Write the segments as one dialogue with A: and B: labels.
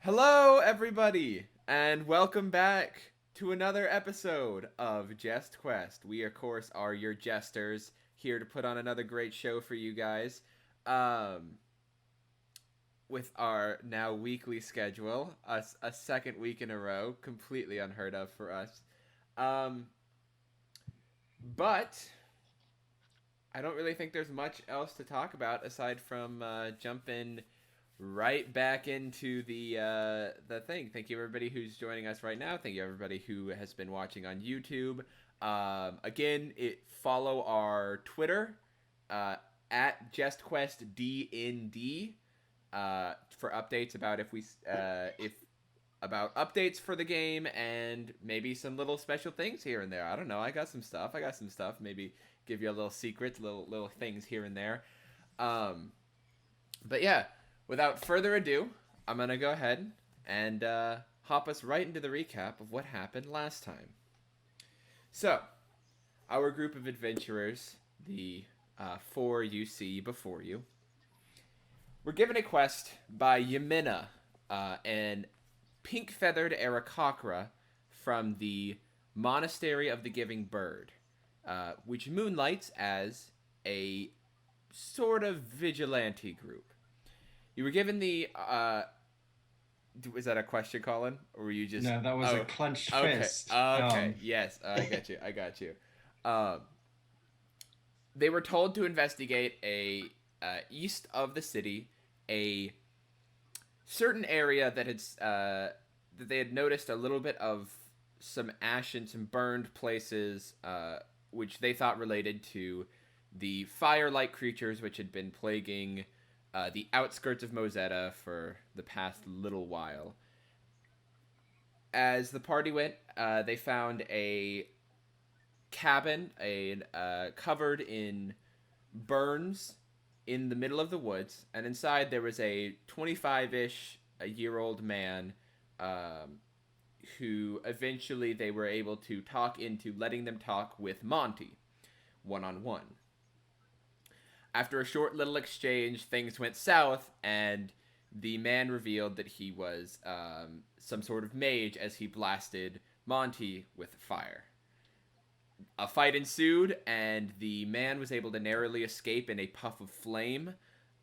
A: Hello, everybody, and welcome back to another episode of Jest Quest. We, of course, are your jesters here to put on another great show for you guys. Um, with our now weekly schedule, a second week in a row, completely unheard of for us. Um, but I don't really think there's much else to talk about aside from jumping right back into the thing. Thank you everybody who's joining us right now. Thank you everybody who has been watching on YouTube. Again, follow our Twitter at JustQuestDND for updates about if about updates for the game and maybe some little special things here and there. I don't know. I got some stuff. Maybe give you a little secrets, little things here and there. Um, but yeah, without further ado, I'm gonna go ahead and hop us right into the recap of what happened last time. So, our group of adventurers, the four you see before you, were given a quest by Yamina, an pink-feathered Aarakocra from the Monastery of the Giving Bird, which moonlights as a sort of vigilante group. You were given the. Was that a question, Colin, or were you just?
B: No, that was a
A: Oh,
B: clenched
A: okay,
B: fist.
A: okay, yes, I get you, I got you. Um, they were told to investigate east of the city, a certain area that they had noticed a little bit of some ash and some burned places, which they thought related to the fire-like creatures which had been plaguing the outskirts of Mozeta for the past little while. As the party went, they found a cabin, covered in burns in the middle of the woods, and inside there was a 25-ish a year old man, um, who eventually they were able to talk into letting them talk with Monty one on one. After a short little exchange, things went south, and the man revealed that he was some sort of mage as he blasted Monty with fire. A fight ensued, and the man was able to narrowly escape in a puff of flame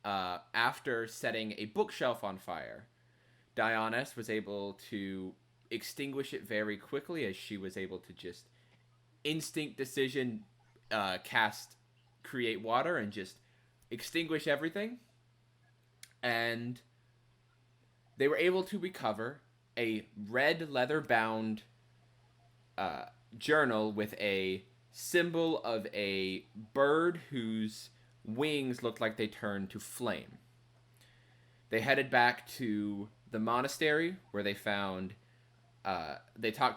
A: after setting a bookshelf on fire. Dionysus was able to extinguish it very quickly as she was able to just instinct decision cast create water and just extinguish everything. And they were able to recover a red leather bound uh, journal with a symbol of a bird whose wings looked like they turned to flame. They headed back to the monastery where they talked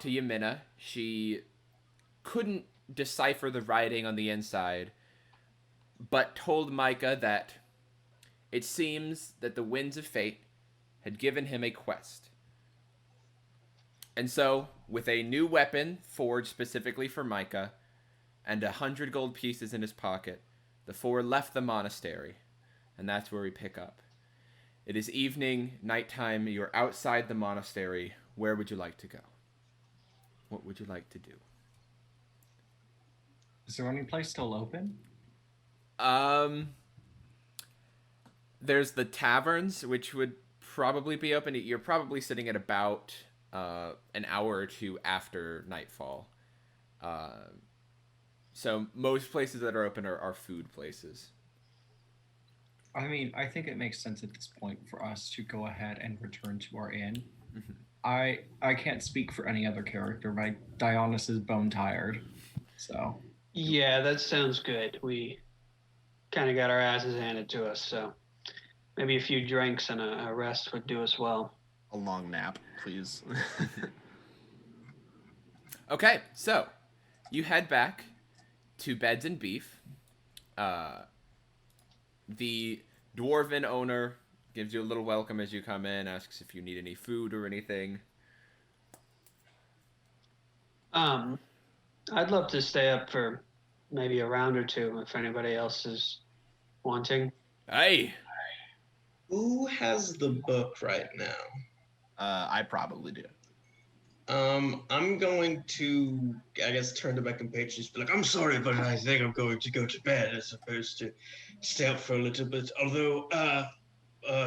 A: to Yamina. She couldn't decipher the writing on the inside, but told Micah that it seems that the winds of fate had given him a quest. And so, with a new weapon forged specifically for Micah and 100 gold pieces in his pocket, the four left the monastery, and that's where we pick up. It is evening, nighttime, you're outside the monastery. Where would you like to go? What would you like to do?
B: Is there any place still open?
A: Um, there's the taverns, which would probably be open. You're probably sitting at about an hour or two after nightfall. Uh, so most places that are open are food places.
B: I mean, I think it makes sense at this point for us to go ahead and return to our inn.
A: Mhm.
B: I can't speak for any other character, but Dionysus is bone tired. So
C: Yeah, that sounds good. We kind of got our asses handed to us, so maybe a few drinks and a rest would do us well.
D: A long nap, please.
A: Okay, so you head back to Beds and Beef. Uh, the dwarven owner gives you a little welcome as you come in, asks if you need any food or anything.
C: Um, I'd love to stay up for maybe a round or two if anybody else is wanting.
A: Hey,
E: Who has the book right now?
D: I probably do.
E: I'm going to, I guess, turn to my compatriots, be like, I'm sorry, but I think I'm going to go to bed as opposed to stay up for a little bit. Although,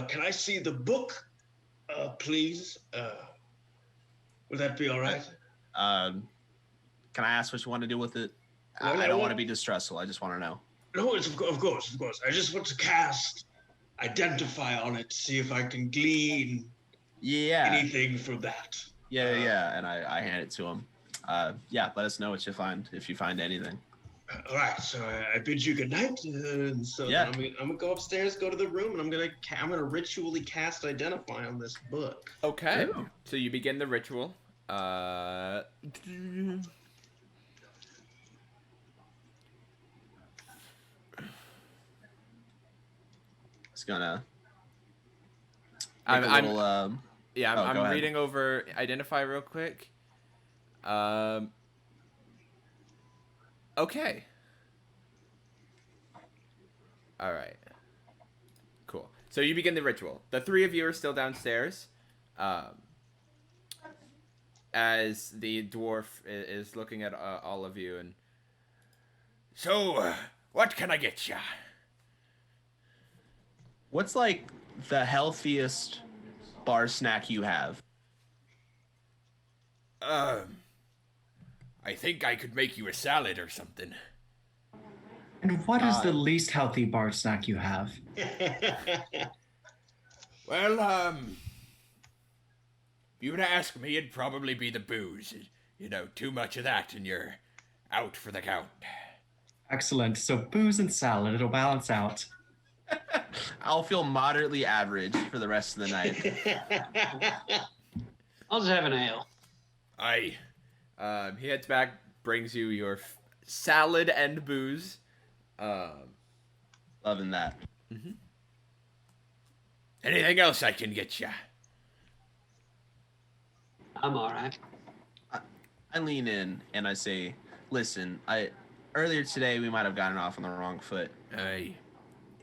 E: can I see the book, please? Would that be all right?
D: Can I ask what you want to do with it?
E: Well,
D: I don't want to be distressful. I just want to know.
E: No, it's of course. I just want to cast Identify on it, see if I can glean anything from that.
D: Yeah. And I hand it to him. Let us know what you find, if you find anything.
E: All right, so I bid you good night. And so
D: Yeah.
E: I'm gonna go upstairs, go to the room, and I'm gonna ritually cast Identify on this book.
A: Okay.
D: Ooh.
A: So you begin the ritual.
D: It's gonna.
A: I'm
D: I'm
A: I'm reading over Identify real quick. Okay. All right. Cool. So you begin the ritual. The three of you are still downstairs. As the dwarf is looking at all of you and. So, what can I get ya?
D: What's like the healthiest bar snack you have?
A: I think I could make you a salad or something.
B: And what is the least healthy bar snack you have?
A: Well, if you were to ask me, it'd probably be the booze. You know, too much of that and you're out for the count.
B: Excellent. So booze and salad, it'll balance out.
D: I'll feel moderately average for the rest of the night.
C: I'll just have an ale.
A: He heads back, brings you your salad and booze.
D: Loving that.
A: Mm-hmm. Anything else I can get ya?
C: I'm all right.
D: I lean in and I say, listen, earlier today we might have gotten off on the wrong foot.
A: Aye.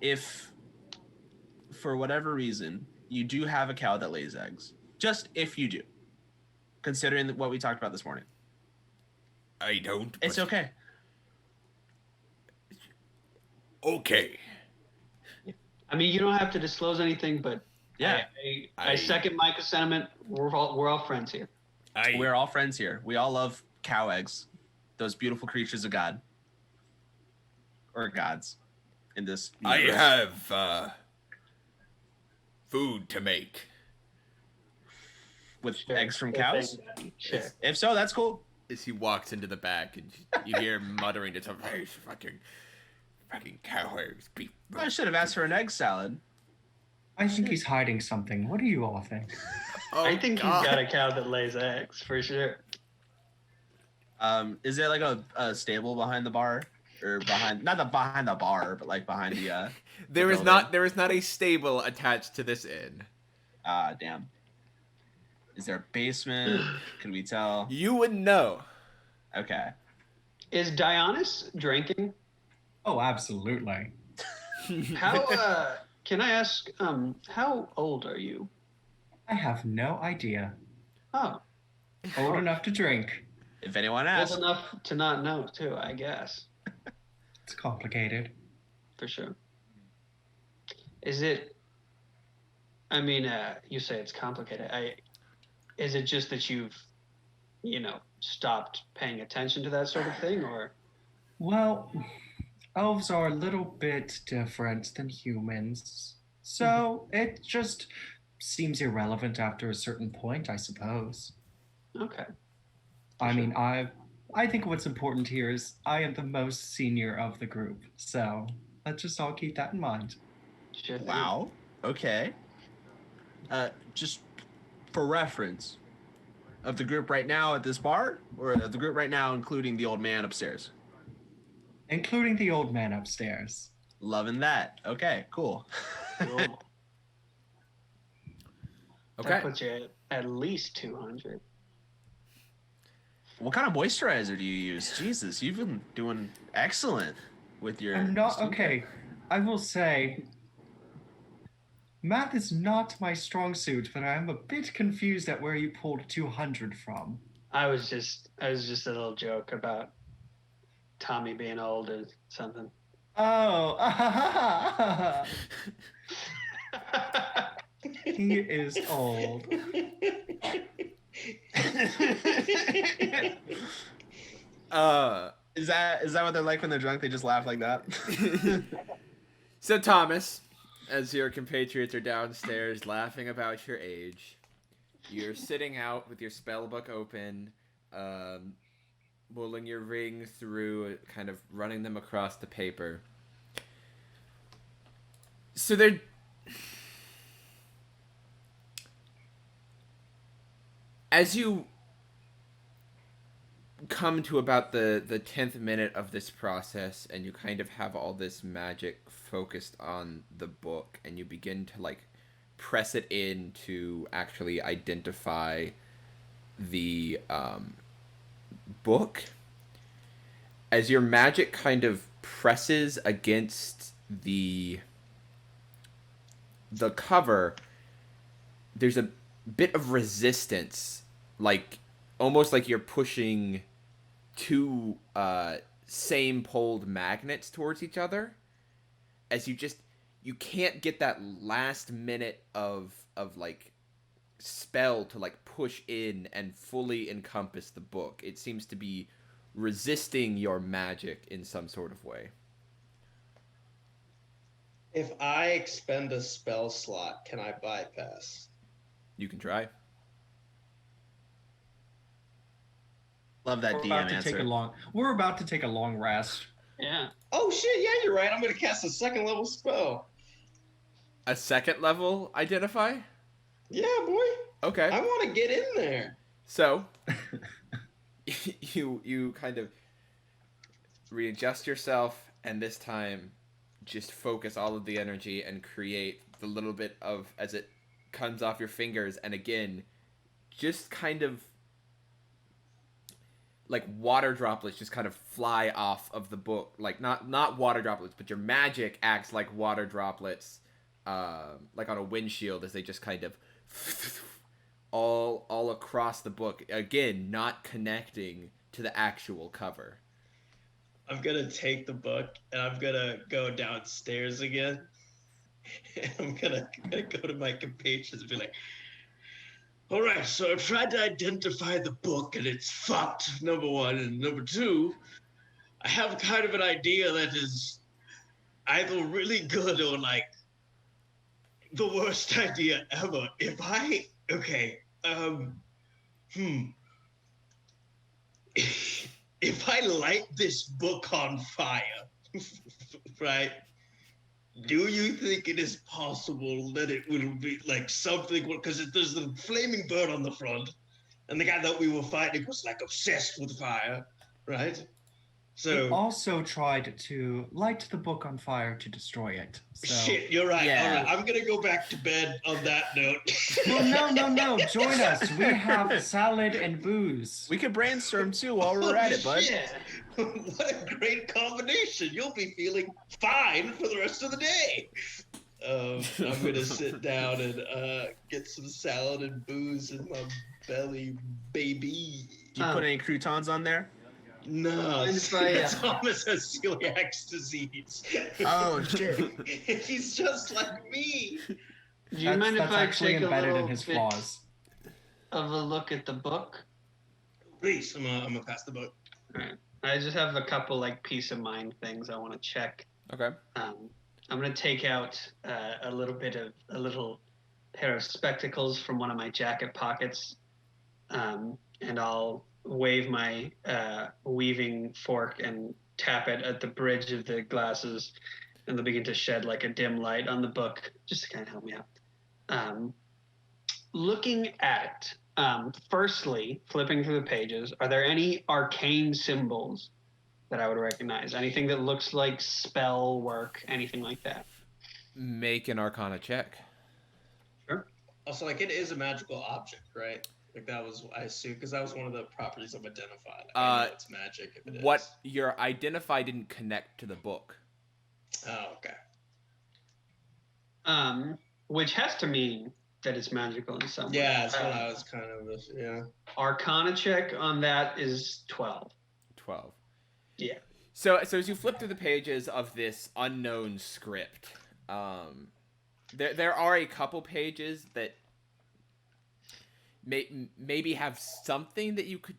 D: If, for whatever reason, you do have a cow that lays eggs, just if you do, considering what we talked about this morning.
A: I don't.
D: It's okay.
A: Okay.
C: I mean, you don't have to disclose anything, but
D: Yeah.
C: I second Micah's sentiment. We're all friends here.
D: We're all friends here. We all love cow eggs, those beautiful creatures of God. Or gods in this universe.
A: I have food to make.
D: With
C: Sure.
D: eggs from cows?
C: Sure.
D: If so, that's cool.
A: As he walks into the back and you hear him muttering to something, hey, fucking cow eggs. Beef.
D: I should have asked for an egg salad.
B: I think he's hiding something. What do you all think?
A: Oh,
C: I think he's got a cow that lays eggs for sure.
D: Is there like a stable behind the bar? Or behind behind the bar, but like behind the
A: There is
D: building?
A: not a stable attached to this inn.
D: Damn. Is there a basement? Can we tell?
A: You would know.
D: Okay.
C: Is Dionysus drinking?
B: Oh, absolutely.
C: How can I ask? How old are you?
B: I have no idea.
C: Oh,
B: Old enough to drink.
D: If anyone
C: old
D: asks.
C: enough to not know too. I guess
B: It's complicated.
C: for sure. Is it? I mean, you say it's complicated. Is it just that you've, stopped paying attention to that sort of thing, or?
B: Well, elves are a little bit different than humans. So it just seems irrelevant after a certain point, I suppose.
C: Okay.
B: I mean, I think what's important here is I am the most senior of the group. So let's just all keep that in mind.
C: Sure thing.
D: Wow. Okay. Just for reference, of the group right now at this bar, or of the group right now, including the old man upstairs?
B: Including the old man upstairs.
D: Loving that. Okay, cool.
C: Cool.
A: Okay.
C: That puts you at least 200.
D: What kind of moisturizer do you use? Jesus, you've been doing excellent with your.
B: I'm not
D: skincare.
B: okay. I will say Math is not my strong suit, but I'm a bit confused at where you pulled 200 from.
C: I was just a little joke about Tommy being old or something.
B: Oh, he is old.
D: Is that what they're like when they're drunk? They just laugh like that.
A: So Thomas, as your compatriots are downstairs laughing about your age, you're sitting out with your spell book open, rolling your ring through, kind of running them across the paper. So they're... As you come to about the 10th minute of this process, and you kind of have all this magic focused on the book, and you begin to like press it in to actually identify the book, as your magic kind of presses against the cover, there's a bit of resistance, like almost like you're pushing two same poled magnets towards each other, as you can't get that last minute of like spell to like push in and fully encompass the book. It seems to be resisting your magic in some sort of way.
E: If I expend a spell slot, can I bypass?
A: You can try.
D: Love that DM answer.
B: We're about to take a long rest.
C: Yeah.
E: Oh shit, yeah, you're right. I'm gonna cast a 2nd level spell.
A: A 2nd level identify?
E: Yeah, boy.
A: Okay.
E: I want to get in there.
A: So, you kind of readjust yourself, and this time just focus all of the energy and create the little bit of, as it comes off your fingers, and again, just kind of like water droplets just kind of fly off of the book. Like not water droplets, but your magic acts like water droplets, like on a windshield, as they just kind of all across the book. Again, not connecting to the actual cover.
E: I'm gonna take the book and I'm gonna go downstairs again. And I'm gonna go to my compatriots and be like, all right, so I've tried to identify the book and it's fucked, number one. And number two, I have kind of an idea that is either really good or like the worst idea ever. If I light this book on fire, right? Do you think it is possible that it will be like something? Because there's the flaming bird on the front, and the guy that we were fighting was like obsessed with fire, right? So
B: we also tried to light the book on fire to destroy it. So.
E: Shit, you're right.
D: Yeah.
E: All right, I'm gonna go back to bed on that note.
B: Well, no. Join us. We have salad and booze.
D: We could brainstorm too while we're at it, bud.
E: Shit. What a great combination. You'll be feeling fine for the rest of the day. I'm gonna sit down and get some salad and booze in my belly, baby.
D: Do you put any croutons on there?
E: No, Thomas has celiac disease.
D: Oh shit!
E: He's just like me.
C: Do you mind if I take a little
B: in his
C: bit
B: flaws.
C: of a look at the book?
E: Please, I'm gonna pass the book.
C: All right. I just have a couple like peace of mind things I want to check.
A: Okay.
C: I'm gonna take out a little pair of spectacles from one of my jacket pockets, and I'll wave my weaving fork and tap it at the bridge of the glasses, and they'll begin to shed like a dim light on the book, just to kind of help me out. Looking at firstly, flipping through the pages, are there any arcane symbols that I would recognize? Anything that looks like spell work, anything like that?
A: Make an Arcana check.
C: Sure.
E: Also, like, it is a magical object, right? Like, that was, I assume, because that was one of the properties of identified. I know it's magic if it is.
A: What your identify didn't connect to the book.
E: Oh, okay.
C: which has to mean that it's magical in some way.
E: Yeah, that's what I was kind of. Yeah.
C: Arcana check on that is 12.
A: 12.
C: Yeah.
A: So as you flip through the pages of this unknown script, there are a couple pages that maybe have something that you could.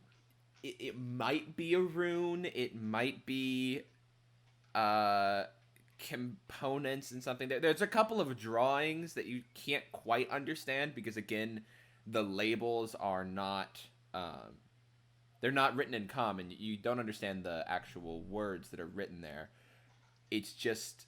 A: It might be a rune. It might be components and something. There's a couple of drawings that you can't quite understand because again, the labels are not. They're not written in common. You don't understand the actual words that are written there. It's just,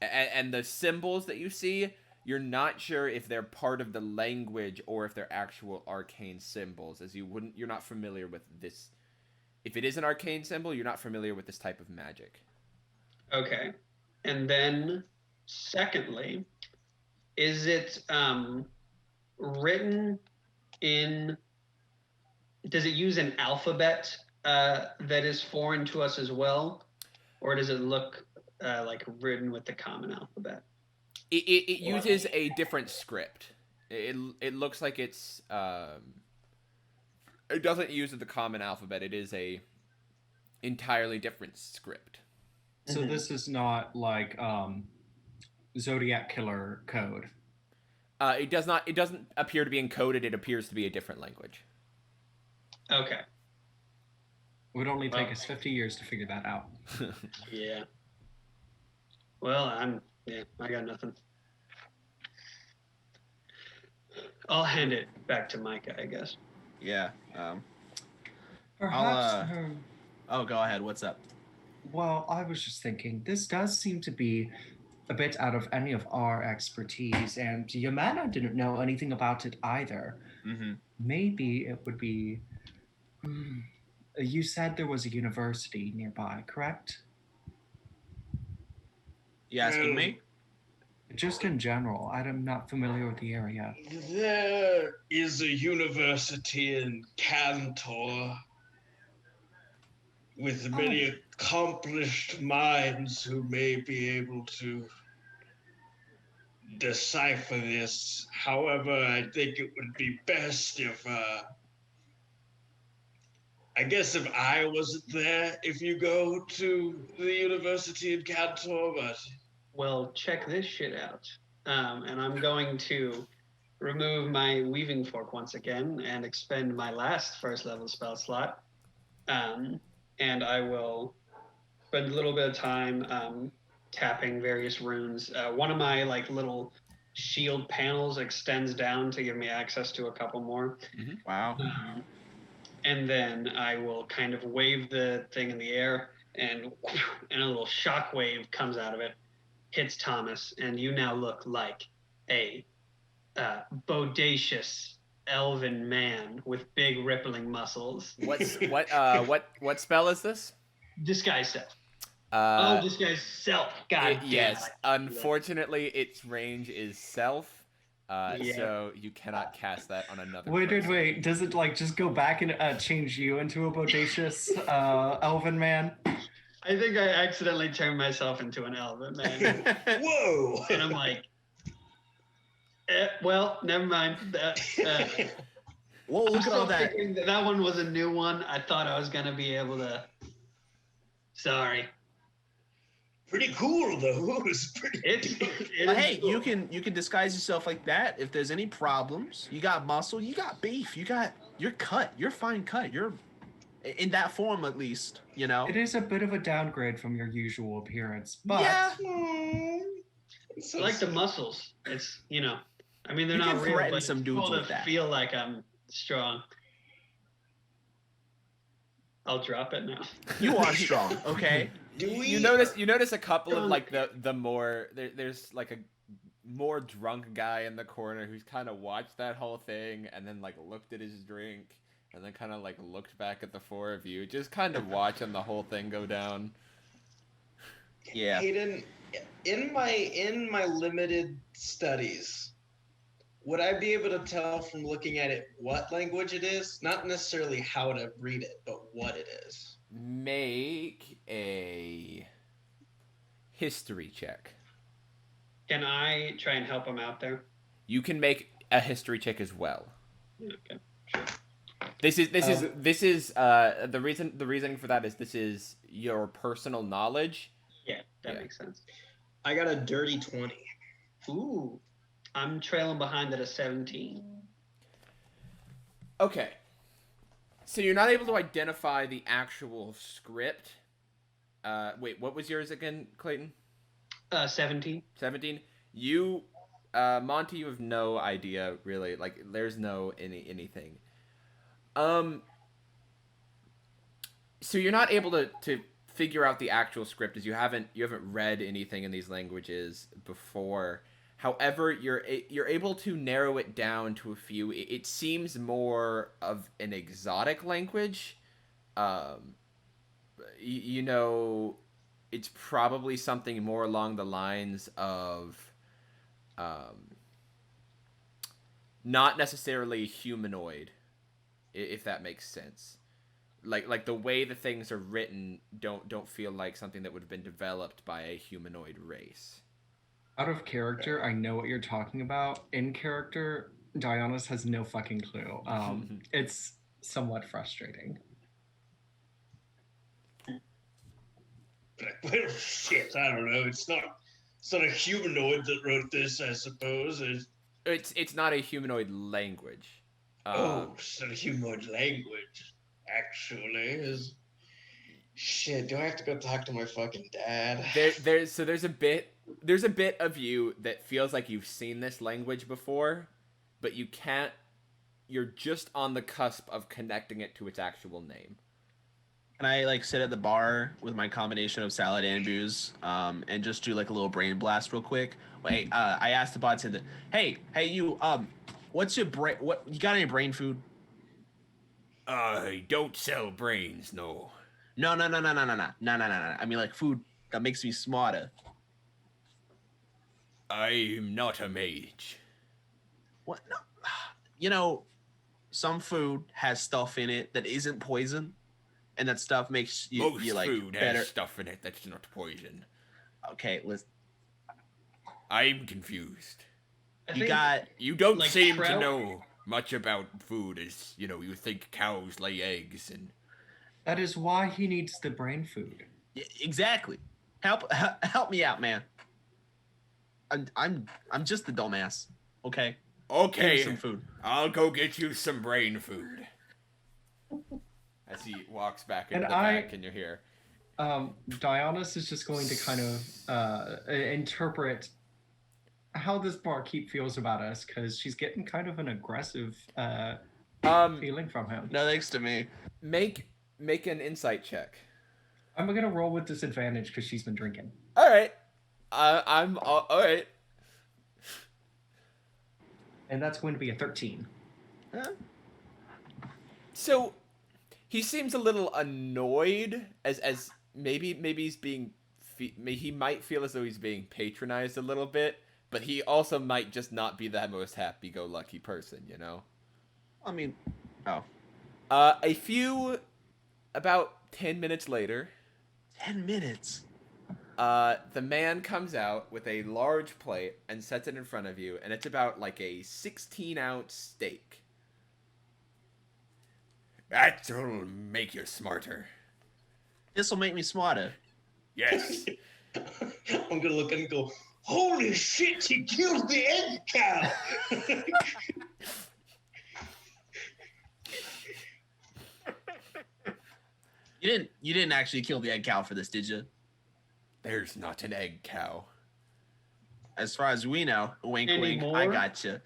A: and the symbols that you see, you're not sure if they're part of the language or if they're actual arcane symbols, as you're not familiar with this. If it is an arcane symbol, you're not familiar with this type of magic.
C: Okay. And then, secondly, is it written in... Does it use an alphabet that is foreign to us as well? Or does it look like written with the common alphabet?
A: It uses a different script. It looks like it's... it doesn't use the common alphabet. It is a entirely different script.
B: So this is not like Zodiac Killer code.
A: It doesn't appear to be encoded. It appears to be a different language.
C: Okay.
B: It would only take us 50 years to figure that out.
C: Yeah. Well, I got nothing. I'll hand it back to Micah, I guess.
D: Yeah.
B: Perhaps.
D: Oh, go ahead. What's up?
B: Well, I was just thinking, this does seem to be a bit out of any of our expertise, and Yamana didn't know anything about it either.
D: Mm-hmm.
B: Maybe it would be... You said there was a university nearby, correct?
D: You asking me?
B: Just in general, I'm not familiar with the area.
E: There is a university in Cantor with many accomplished minds who may be able to decipher this. However, I think it would be best if, I guess if I wasn't there, if you go to the university in Cantor, but...
C: Well, check this shit out. And I'm going to remove my weaving fork once again and expend my last first level spell slot. And I will spend a little bit of time tapping various runes. One of my little shield panels extends down to give me access to a couple more.
D: Mm-hmm. Wow.
C: And then I will kind of wave the thing in the air, and a little shock wave comes out of it, hits Thomas, and you now look like a bodacious elven man with big rippling muscles.
A: What spell is this?
C: Disguise self. Disguise self. God damn
A: yes.
C: it.
A: Unfortunately, its range is self. So you cannot cast that on another person.
B: Wait. Does it just go back and change you into a bodacious elven man?
C: I think I accidentally turned myself into an elven man.
E: Whoa!
C: And I'm like, well, never mind.
D: Whoa, look at all that.
C: That one was a new one. I thought I was going to be able to... Sorry.
E: Pretty cool, though. It's pretty
C: It
D: Hey,
C: cool.
D: you can disguise yourself like that. If there's any problems, you got muscle, you got beef, you're cut, you're fine cut, you're in that form at least, you know.
B: It is a bit of a downgrade from your usual appearance, but
D: yeah,
C: I like the muscles. It's, I mean, they're
D: You
C: not
D: can
C: real,
D: threaten
C: but
D: some
C: it's
D: dudes
C: cool
D: with
C: to
D: that.
C: feel like I'm strong. I'll drop it now.
D: you are strong, okay.
A: You notice a couple of the more there's a more drunk guy in the corner who's kind of watched that whole thing and then looked at his drink and then kind of looked back at the four of you, just kind of watching the whole thing go down.
D: Yeah.
E: Hayden, in my limited studies, would I be able to tell from looking at it what language it is? Not necessarily how to read it, but what it is.
A: Make a history check.
C: Can I try and help him out there?
A: You can make a history check as well.
C: Okay, sure.
A: This is the reasoning for that is this is your personal knowledge.
C: Yeah, that
A: Yeah.
C: makes sense.
E: I got a dirty 20.
C: Ooh, I'm trailing behind at a 17.
A: Okay. So you're not able to identify the actual script. Wait, what was yours again, Clayton?
C: 17.
A: 17. You, Monty, you have no idea really. Like, there's no anything. So you're not able to figure out the actual script as you haven't read anything in these languages before. However, you're able to narrow it down to a few. It seems more of an exotic language. You know, it's probably something more along the lines of not necessarily humanoid, if that makes sense. Like the way the things are written don't feel like something that would have been developed by a humanoid race.
B: Out of character, I know what you're talking about. In character, Dionysus has no fucking clue. It's somewhat frustrating.
E: Well, shit, I don't know. It's not a humanoid that wrote this, I suppose.
A: It's not a humanoid language.
E: It's not a humanoid language, actually. Shit, do I have to go talk to my fucking dad?
A: There's a bit of you that feels like you've seen this language before, but you can't. You're just on the cusp of connecting it to its actual name.
D: Can I like sit at the bar with my combination of salad and booze, and just do like a little brain blast real quick? Wait, I asked the bot, said, "Hey, you, what's your brain? What you got any brain food?"
A: I don't sell brains, no.
D: No. I mean like food that makes me smarter.
A: I'm not a mage.
D: What? No. You know, some food has stuff in it that isn't poison, and that stuff makes you like
A: food
D: better.
A: has stuff in it that's not poison.
D: Okay, listen.
A: I'm confused. You don't
C: like
A: seem to
C: trout-
A: know much about food, as you know. You think cows lay eggs, and
B: That is why he needs the brain food.
D: Yeah, exactly. Help me out, man. I'm just the dumbass. Okay. Give me
A: okay,
D: some food.
A: I'll go get you some brain food. As he walks back into the back, and you're here.
B: Dionysus is just going to kind of interpret how this barkeep feels about us, because she's getting kind of an aggressive feeling from him.
D: No thanks to me.
A: Make an insight check.
B: I'm gonna roll with disadvantage because she's been drinking.
A: All right. I'm all right.
B: And that's going to be a 13.
D: Huh?
A: So he seems a little annoyed, as maybe he's being he might feel as though he's being patronized a little bit, but he also might just not be the most happy-go-lucky person, you know.
D: I mean, oh.
A: About 10 minutes later,
D: 10 minutes.
A: the man comes out with a large plate and sets it in front of you, and it's about like a 16-ounce steak. That'll make you smarter.
D: This'll make me smarter.
A: Yes.
E: I'm gonna look at him and go, holy shit, he killed the egg cow!
D: You didn't actually kill the egg cow for this, did you?
A: There's not an egg cow.
D: As far as we know, wink,
C: Anymore?
D: wink, I gotcha.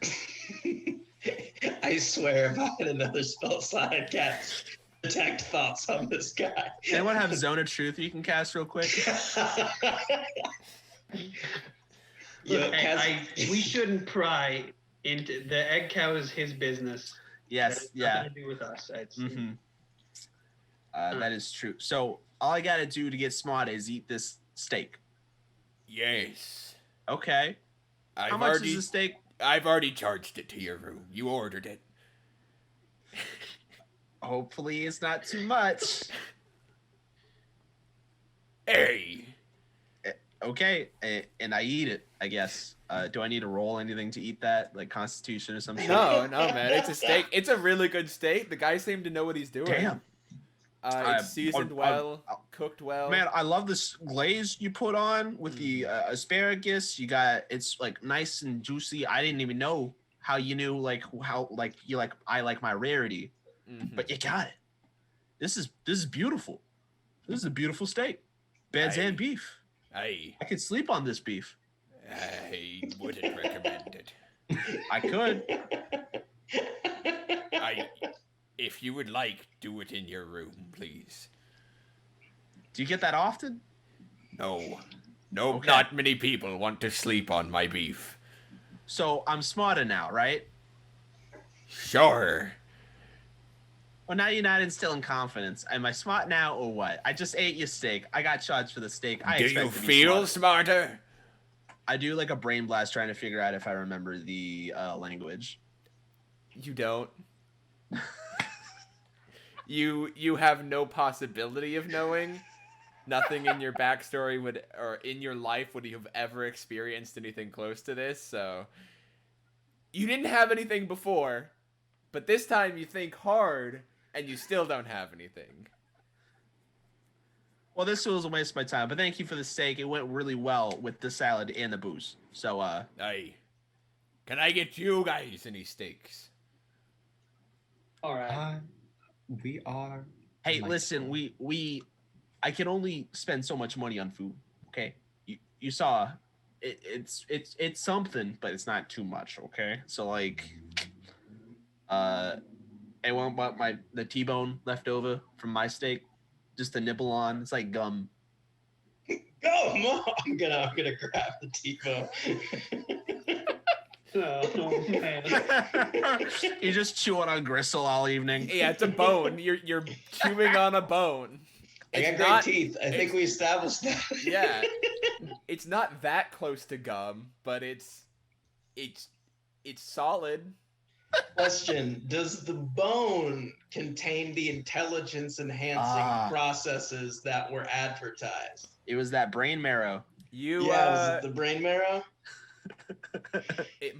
E: I swear, if I had another spell slot, I'd cast Detect Thoughts on this guy.
D: Anyone have Zone of Truth you can cast real quick?
E: Look,
C: we shouldn't pry into the egg cow is his business.
D: Yes,
C: That has
D: yeah.
C: nothing to do with us. It's,
D: Mm-hmm. That is true. So all I gotta do to get smart is eat this steak.
A: Yes.
D: Okay. How much is the steak?
A: I've already charged it to your room. You ordered it.
D: Hopefully it's not too much.
A: Hey.
D: Okay, and I eat it, I guess. Do I need to roll anything to eat that, like Constitution or something?
A: No, man. It's a steak. It's a really good steak. The guy seemed to know what he's doing.
D: Damn.
A: It's seasoned well, cooked well.
D: Man, I love this glaze you put on with the asparagus. It's like nice and juicy. I didn't even know how you knew I like my rarity, but you got it. This is beautiful. This is a beautiful steak, beds and beef. I could sleep on this beef.
A: I wouldn't recommend it.
D: I could.
A: If you would like, do it in your room, please.
D: Do you get that often?
A: No,
D: Okay.
A: Not many people want to sleep on my beef.
D: So I'm smarter now, right?
A: Sure.
D: Well, now you're not instilling confidence. Am I smart now or what? I just ate your steak. I got charged for the steak.
A: Do you feel smarter?
D: I do like a brain blast trying to figure out if I remember the language.
A: You don't. You have no possibility of knowing. Nothing in your backstory or in your life would you have ever experienced anything close to this, so you didn't have anything before, but this time you think hard and you still don't have anything.
D: Well, this was a waste of my time, but thank you for the steak. It went really well with the salad and the booze. So,
A: Hey, can I get you guys any steaks?
C: All right.
B: We are.
D: hey, listen, I can only spend so much money on food. Okay, you saw, it's something, but it's not too much. Okay, so like, anyone want the T-bone left over from my steak, just to nibble on? It's like gum.
E: Go, I'm gonna grab the T-bone.
C: Oh, man.
D: You're just chewing on gristle all evening.
A: Yeah, it's a bone. You're chewing on a bone.
E: I got
A: It's
E: great
A: not-
E: teeth. I think we established that.
A: Yeah. It's not that close to gum, but it's solid.
E: Question: does the bone contain the intelligence-enhancing processes that were advertised?
D: It was that brain marrow.
E: Was it the brain marrow?
A: You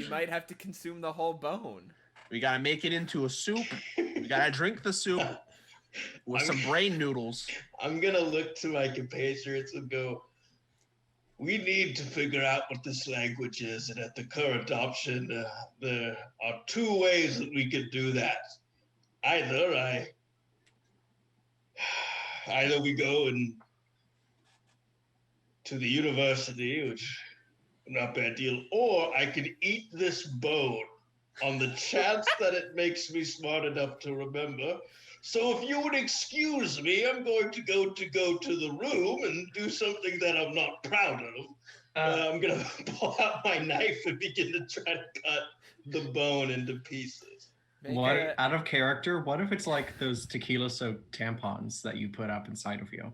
A: might have to consume the whole bone.
D: We gotta make it into a soup. We gotta drink the soup with some brain noodles.
E: I'm gonna look to my compatriots and go, we need to figure out what this language is, and at the current option, there are two ways that we could do that. Either we go to the university, which not a bad deal, or I could eat this bone on the chance that it makes me smart enough to remember. So if you would excuse me, I'm going to go to the room and do something that I'm not proud of. I'm going to pull out my knife and begin to try to cut the bone into pieces.
B: Out of character, what if it's like those tequila soaked tampons that you put up inside of you?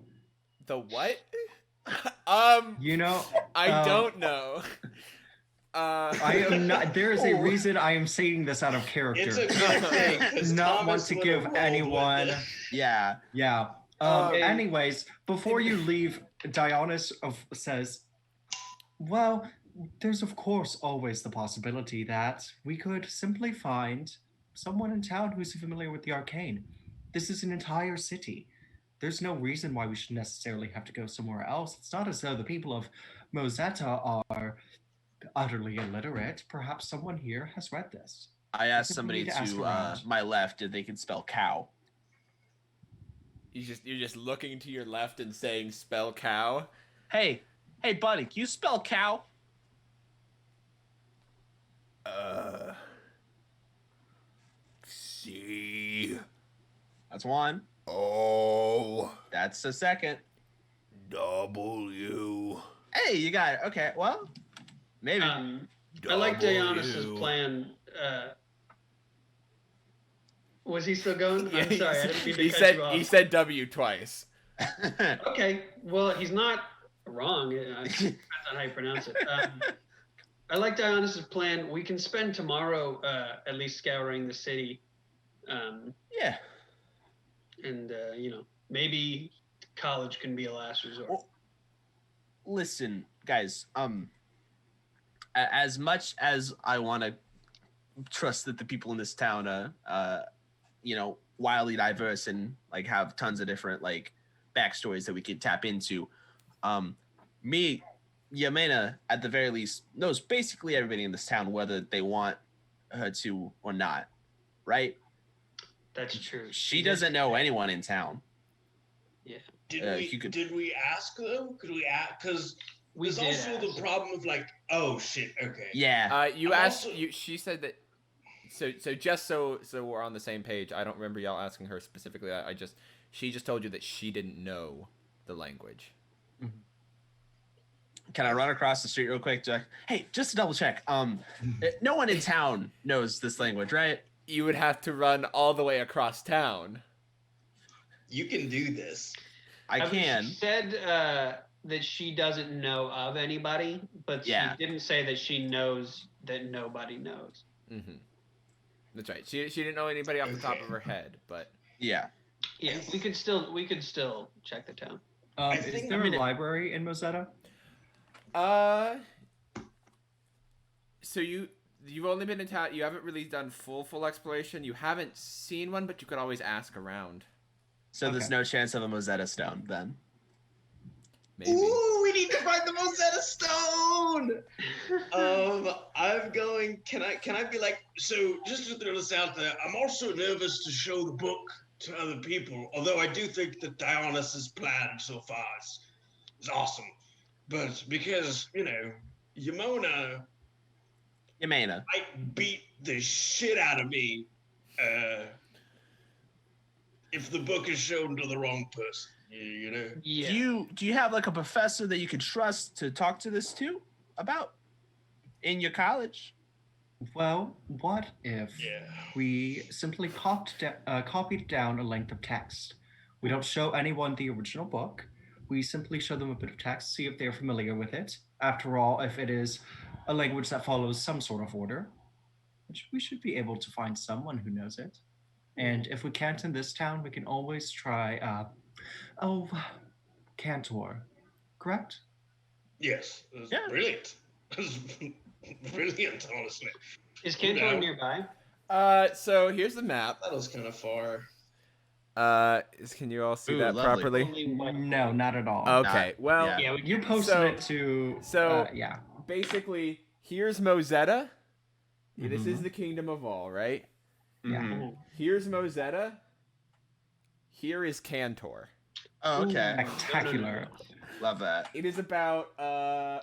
A: The what?
B: You know,
A: I don't know.
B: I am not. There is a reason I am saying this out of character.
E: It's a good thing. 'Cause
B: Not
E: Thomas
B: want to
E: would've
B: give
E: rolled
B: anyone.
E: with it.
D: Yeah.
B: Yeah.
A: Okay.
B: Anyways, before you leave, Dionysus says, well, there's of course always the possibility that we could simply find someone in town who's familiar with the arcane. This is an entire city. There's no reason why we should necessarily have to go somewhere else. It's not as though the people of Mozeta are utterly illiterate. Perhaps someone here has read this.
D: I asked
B: I think we
D: somebody
B: need to ask
D: to
B: around.
D: my left if they could spell cow.
A: You're just looking to your left and saying spell cow.
D: Hey, buddy, can you spell cow?
A: C
D: That's one.
A: O
D: That's the second.
A: W.
D: Hey, you got it. Okay, well, maybe.
C: I like Dionysus' plan. Was he still going? I'm sorry, I didn't mean to cut you off.
A: He said W twice.
C: Okay, well, he's not wrong. It depends on how you pronounce it. I like Dionysus' plan. We can spend tomorrow at least scouring the city.
D: Yeah.
C: And, maybe college can be a last resort.
D: listen, guys. As much as I want to trust that the people in this town are, wildly diverse and like have tons of different like backstories that we could tap into, Yamena, at the very least, knows basically everybody in this town, whether they want her to or not, right?
C: That's true.
D: She doesn't know anyone in town.
C: Yeah.
E: Did we ask though? Could we ask? Because there's
C: did
E: also the
C: ask.
E: problem of like, oh shit, okay.
D: Yeah.
A: You
E: I'm
A: asked.
E: also-
A: She said that. So just so we're on the same page. I don't remember y'all asking her specifically. She just told you that she didn't know the language.
D: Can I run across the street real quick, Jack? Hey, just to double check. No one in town knows this language, right?
A: You would have to run all the way across town.
E: You can do this.
D: I can.
C: She said that she doesn't know of anybody, but
D: Yeah.
C: she didn't say that she knows that nobody knows.
A: Mm-hmm. That's right. She didn't know anybody off the top of her head, but
D: Yeah.
C: Yeah, we could still check the town.
B: Is
E: think-
B: there
D: I mean,
B: a library in Mozeta?
A: So you've only been in town. You haven't really done full exploration. You haven't seen one, but you could always ask around.
D: So there's
B: Okay.
D: no chance of a Mozeta stone then.
A: Maybe.
E: Ooh, we need to find the Mozeta stone. I'm going. Can I be like? So just to throw this out there, I'm also nervous to show the book to other people. Although I do think that Dionysus' plan so far is awesome, but because Yamena
D: Yamena.
E: might beat the shit out of me if the book is shown to the wrong person.
C: Yeah.
D: Do you have like a professor that you can trust to talk to this to about in your college?
B: Well, what if
E: Yeah.
B: we simply copied down a length of text? We don't show anyone the original book. We simply show them a bit of text, see if they're familiar with it. After all, if it is a language that follows some sort of order, we should be able to find someone who knows it. And if we can't in this town, we can always try, Cantor, correct?
E: Yes. It was
D: Yeah.
E: brilliant. It was brilliant, honestly.
C: Is Cantor
E: No.
C: nearby?
A: So here's the map.
E: That was kind of far.
A: Can you all see
D: Ooh,
A: that
D: lovely.
A: properly?
C: Only one.
B: No, not at all.
A: Okay.
D: Not-
A: Well,
D: yeah.
C: Yeah, we
B: You
C: can.
B: posted
A: So-
B: it to.
A: so-
B: yeah.
A: basically, here's Mozeta. This
B: Mhm.
A: is the kingdom of all, right?
B: Yeah.
D: Mhm.
A: Here's Mozeta. Here is Cantor.
D: Oh, okay.
B: Spectacular.
D: Love that.
A: It is about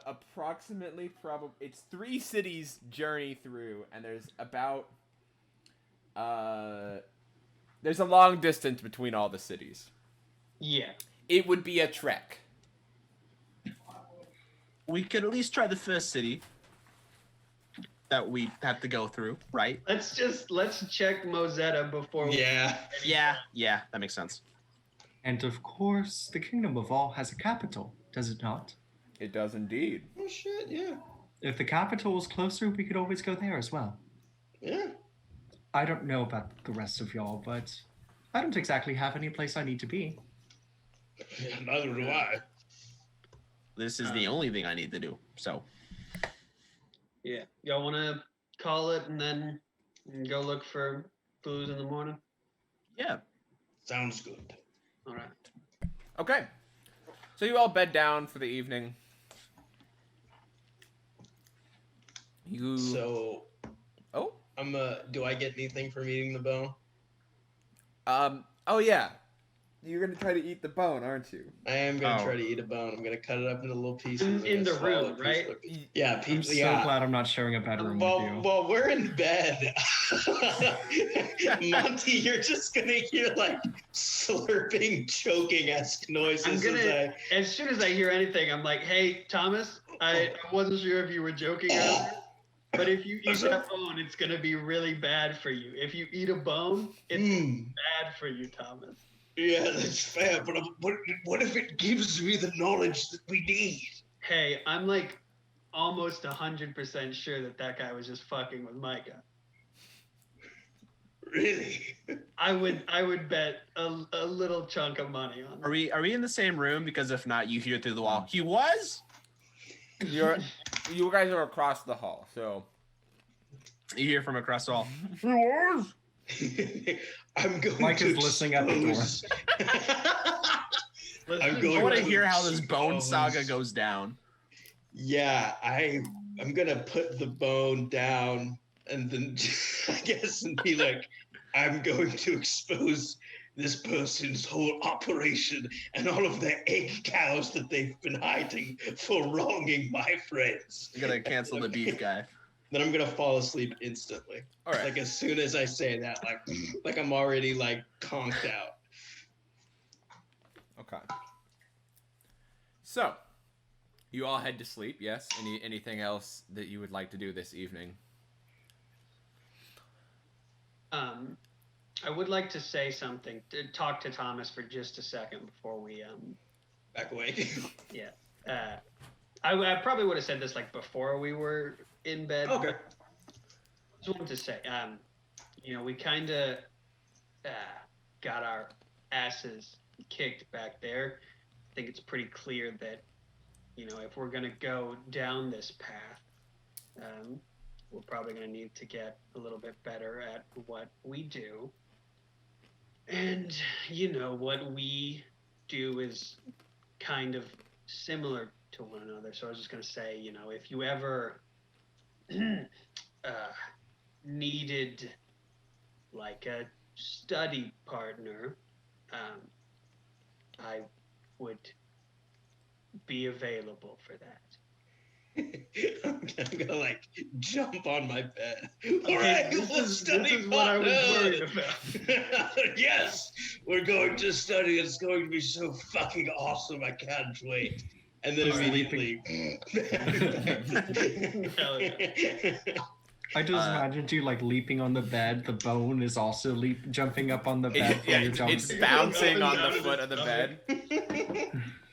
A: approximately it's 3 cities journey through, and there's about there's a long distance between all the cities.
C: Yeah.
A: It would be a trek.
D: We could at least try the first city that we have to go through, right?
C: Let's check Mozeta before we
E: Yeah.
D: Yeah, that makes sense.
B: And of course, the Kingdom of All has a capital, does it not?
A: It does indeed.
E: Oh shit, yeah.
B: If the capital was closer, we could always go there as well.
E: Yeah.
B: I don't know about the rest of y'all, but I don't exactly have any place I need to be.
E: Yeah, neither do I.
D: This is the only thing I need to do. So
C: Yeah. Y'all want to call it and then go look for booze in the morning?
D: yeah.
E: Sounds good.
C: All right.
A: Okay. So you all bed down for the evening. You
E: So
A: Oh?
E: do I get anything from eating the bone?
A: Oh yeah. You're gonna try to eat the bone, aren't you?
E: I am gonna
D: Oh.
E: try to eat a bone. I'm gonna cut it up into little pieces.
C: In
E: I'm
C: the
E: gonna swallow
C: room,
E: a piece
C: right?
E: of it. Yeah,
B: I'm
E: pizza.
B: so
E: Yeah.
B: glad I'm not sharing a bedroom with you.
E: Well, we're in bed. Monty, you're just gonna hear like slurping, choking-esque noises.
C: I'm gonna.
E: as
C: As soon as I hear anything, I'm like, "Hey, Thomas, I wasn't sure if you were joking earlier, but if you eat that bone, it's gonna be really bad for you. If you eat a bone, it's bad for you, Thomas."
E: Yeah, that's fair. But what if it gives me the knowledge that we need?
C: Hey, I'm like almost 100% sure that guy was just fucking with Micah.
E: Really?
C: I would bet a little chunk of money on
D: Are
C: that.
D: we in the same room? Because if not, you hear through the wall. He was?
A: You guys are across the hall, so
D: You hear from across the hall.
E: I'm going
B: Mike
E: to
B: is listening at the door.
E: I'm going
D: I want to
E: to
D: hear how this bone
E: expose-
D: saga goes down.
E: Yeah, I'm gonna put the bone down and then I guess and be like, I'm going to expose this person's whole operation and all of their egg cows that they've been hiding for wronging my friends.
D: I'm gonna cancel the beef guy.
E: Then I'm gonna fall asleep instantly.
A: all right.
E: Like as soon as I say that, like I'm already like conked out.
A: Okay. So, you all head to sleep. Yes. Anything else that you would like to do this evening?
C: I would like to say something. To talk to Thomas for just a second before we
E: Back away.
C: Yeah. I probably would have said this like before we were in bed.
E: Okay.
C: Just wanted to say, we kind of got our asses kicked back there. I think it's pretty clear that, if we're going to go down this path, we're probably going to need to get a little bit better at what we do. And, what we do is kind of similar to one another. So I was just going to say, if you ever needed like a study partner, I would be available for that.
E: I'm gonna like jump on my bed.
C: Okay,
E: All right,
C: this
E: we'll
C: is
E: study
C: what I was worried
E: partner.
C: about.
E: Yes, we're going to study. It's going to be so fucking awesome. I can't wait. And then
B: Just
E: immediately.
C: Hell yeah.
B: I just imagined you like leaping on the bed. The bone is also jumping up on the bed.
A: Yeah,
B: while you're jumping.
A: it's bouncing on the foot of the bed.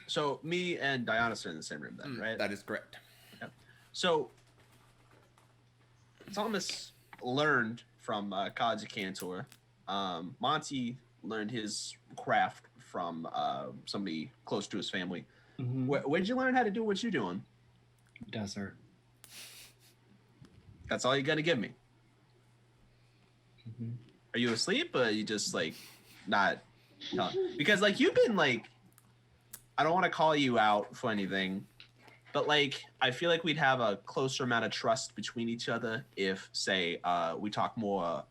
D: So me and Dionysus are in the same room then, right?
A: That is correct.
D: So Thomas learned from College of Cantor. Monty learned his craft from somebody close to his family.
B: Mhm.
D: Where'd you learn how to do what you're doing?
B: Desert.
D: That's all you got to give me.
B: Mhm.
D: Are you asleep or are you just like not telling? Because like you've been like, I don't want to call you out for anything, but like I feel like we'd have a closer amount of trust between each other if, say, we talk more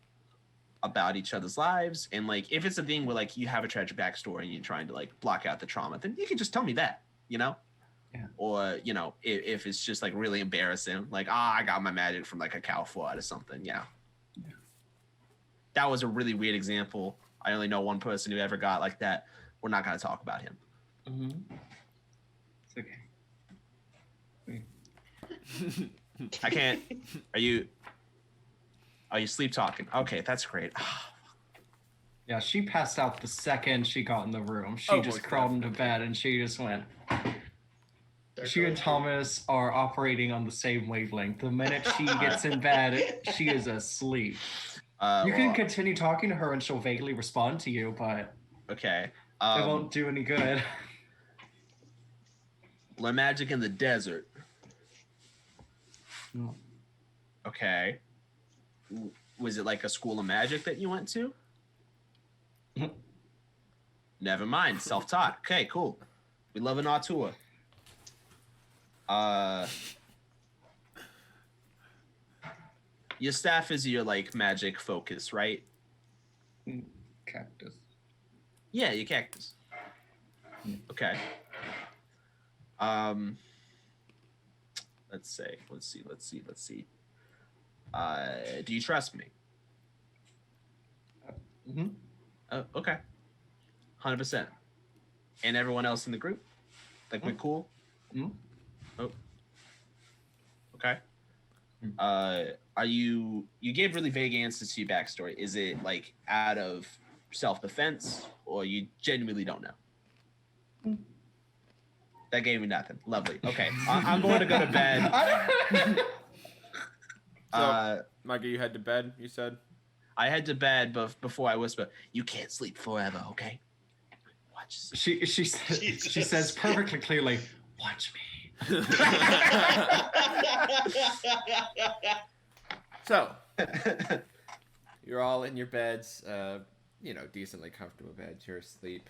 D: about each other's lives, and like if it's a thing where like you have a tragic backstory and you're trying to like block out the trauma, then you can just tell me that,
B: Yeah.
D: Or if it's just like really embarrassing, like I got my magic from like a cow fart or something, yeah. That was a really weird example. I only know one person who ever got like that. We're not gonna talk about him.
B: Mm-hmm. It's okay.
D: I can't. Are you sleep talking? Okay, that's great.
B: Yeah, she passed out the second she got in the room. She just crawled into bed and she just went. She and Thomas are operating on the same wavelength. The minute she gets in bed, she is asleep. You can continue talking to her and she'll vaguely respond to you, but
D: okay.
B: it won't do any good.
D: Learn magic in the desert.
B: No.
D: Okay. Was it like a school of magic that you went to? Never mind. Self-taught. Okay, cool. We love an auteur. Your staff is your like magic focus, right?
B: Cactus.
D: Yeah, your cactus. Okay. Let's see. Do you trust me?
B: Mm-hmm.
D: Oh, okay. 100%. And everyone else in the group? Like, we're cool?
B: Mm-hmm.
D: Oh. Okay. Are you gave really vague answers to your backstory. Is it like out of self-defense or you genuinely don't know? That gave me nothing. Lovely. Okay. I'm going to go to bed.
A: So, Micah, you head to bed, you said?
D: I head to bed, but before I whisper, you can't sleep forever, okay? Watch.
B: She says perfectly clearly, watch me.
A: So, you're all in your beds, decently comfortable beds. You're asleep.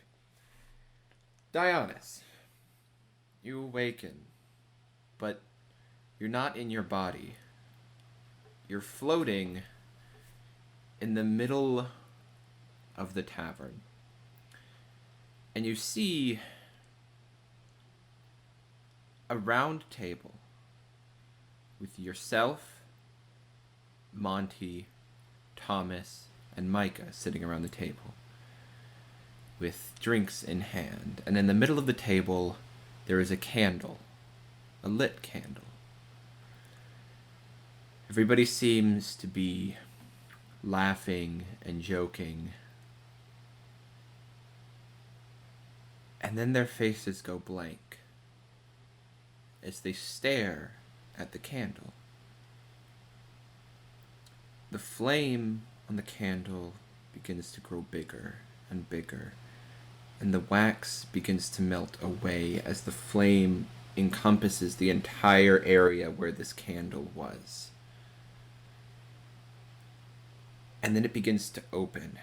A: Dionys, you awaken, but you're not in your body. You're floating in the middle of the tavern. And you see a round table with yourself, Monty, Thomas, and Micah sitting around the table with drinks in hand. And in the middle of the table, there is a candle, a lit candle. Everybody seems to be laughing and joking. And then their faces go blank as they stare at the candle. The flame on the candle begins to grow bigger and bigger, and the wax begins to melt away as the flame encompasses the entire area where this candle was. And then it begins to open.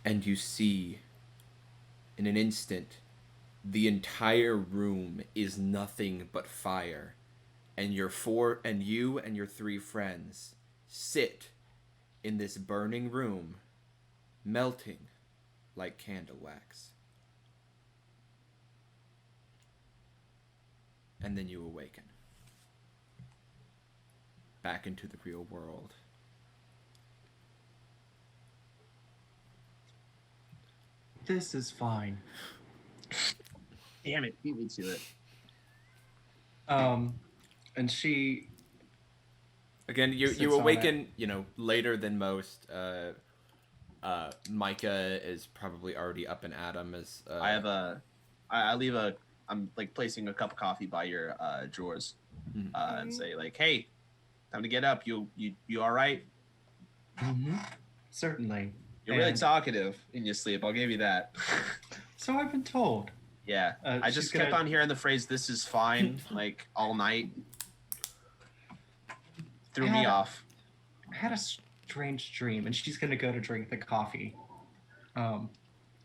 A: And you see, in an instant, the entire room is nothing but fire. And you and your three friends sit in this burning room, melting like candle wax. And then you awaken. Back into the real world.
B: This is fine.
D: Damn it, beat me to it.
B: And she...
A: Again, you awaken, later than most. Micah is probably already up and at 'em as...
D: I'm like placing a cup of coffee by your drawers and say like, hey, time to get up. You all right?
B: Mm-hmm. Certainly.
D: You're really talkative in your sleep. I'll give you that.
B: So I've been told.
D: Yeah. I just kept on hearing the phrase, this is fine, like all night. Threw me off.
B: I had a strange dream, and she's going to go to drink the coffee.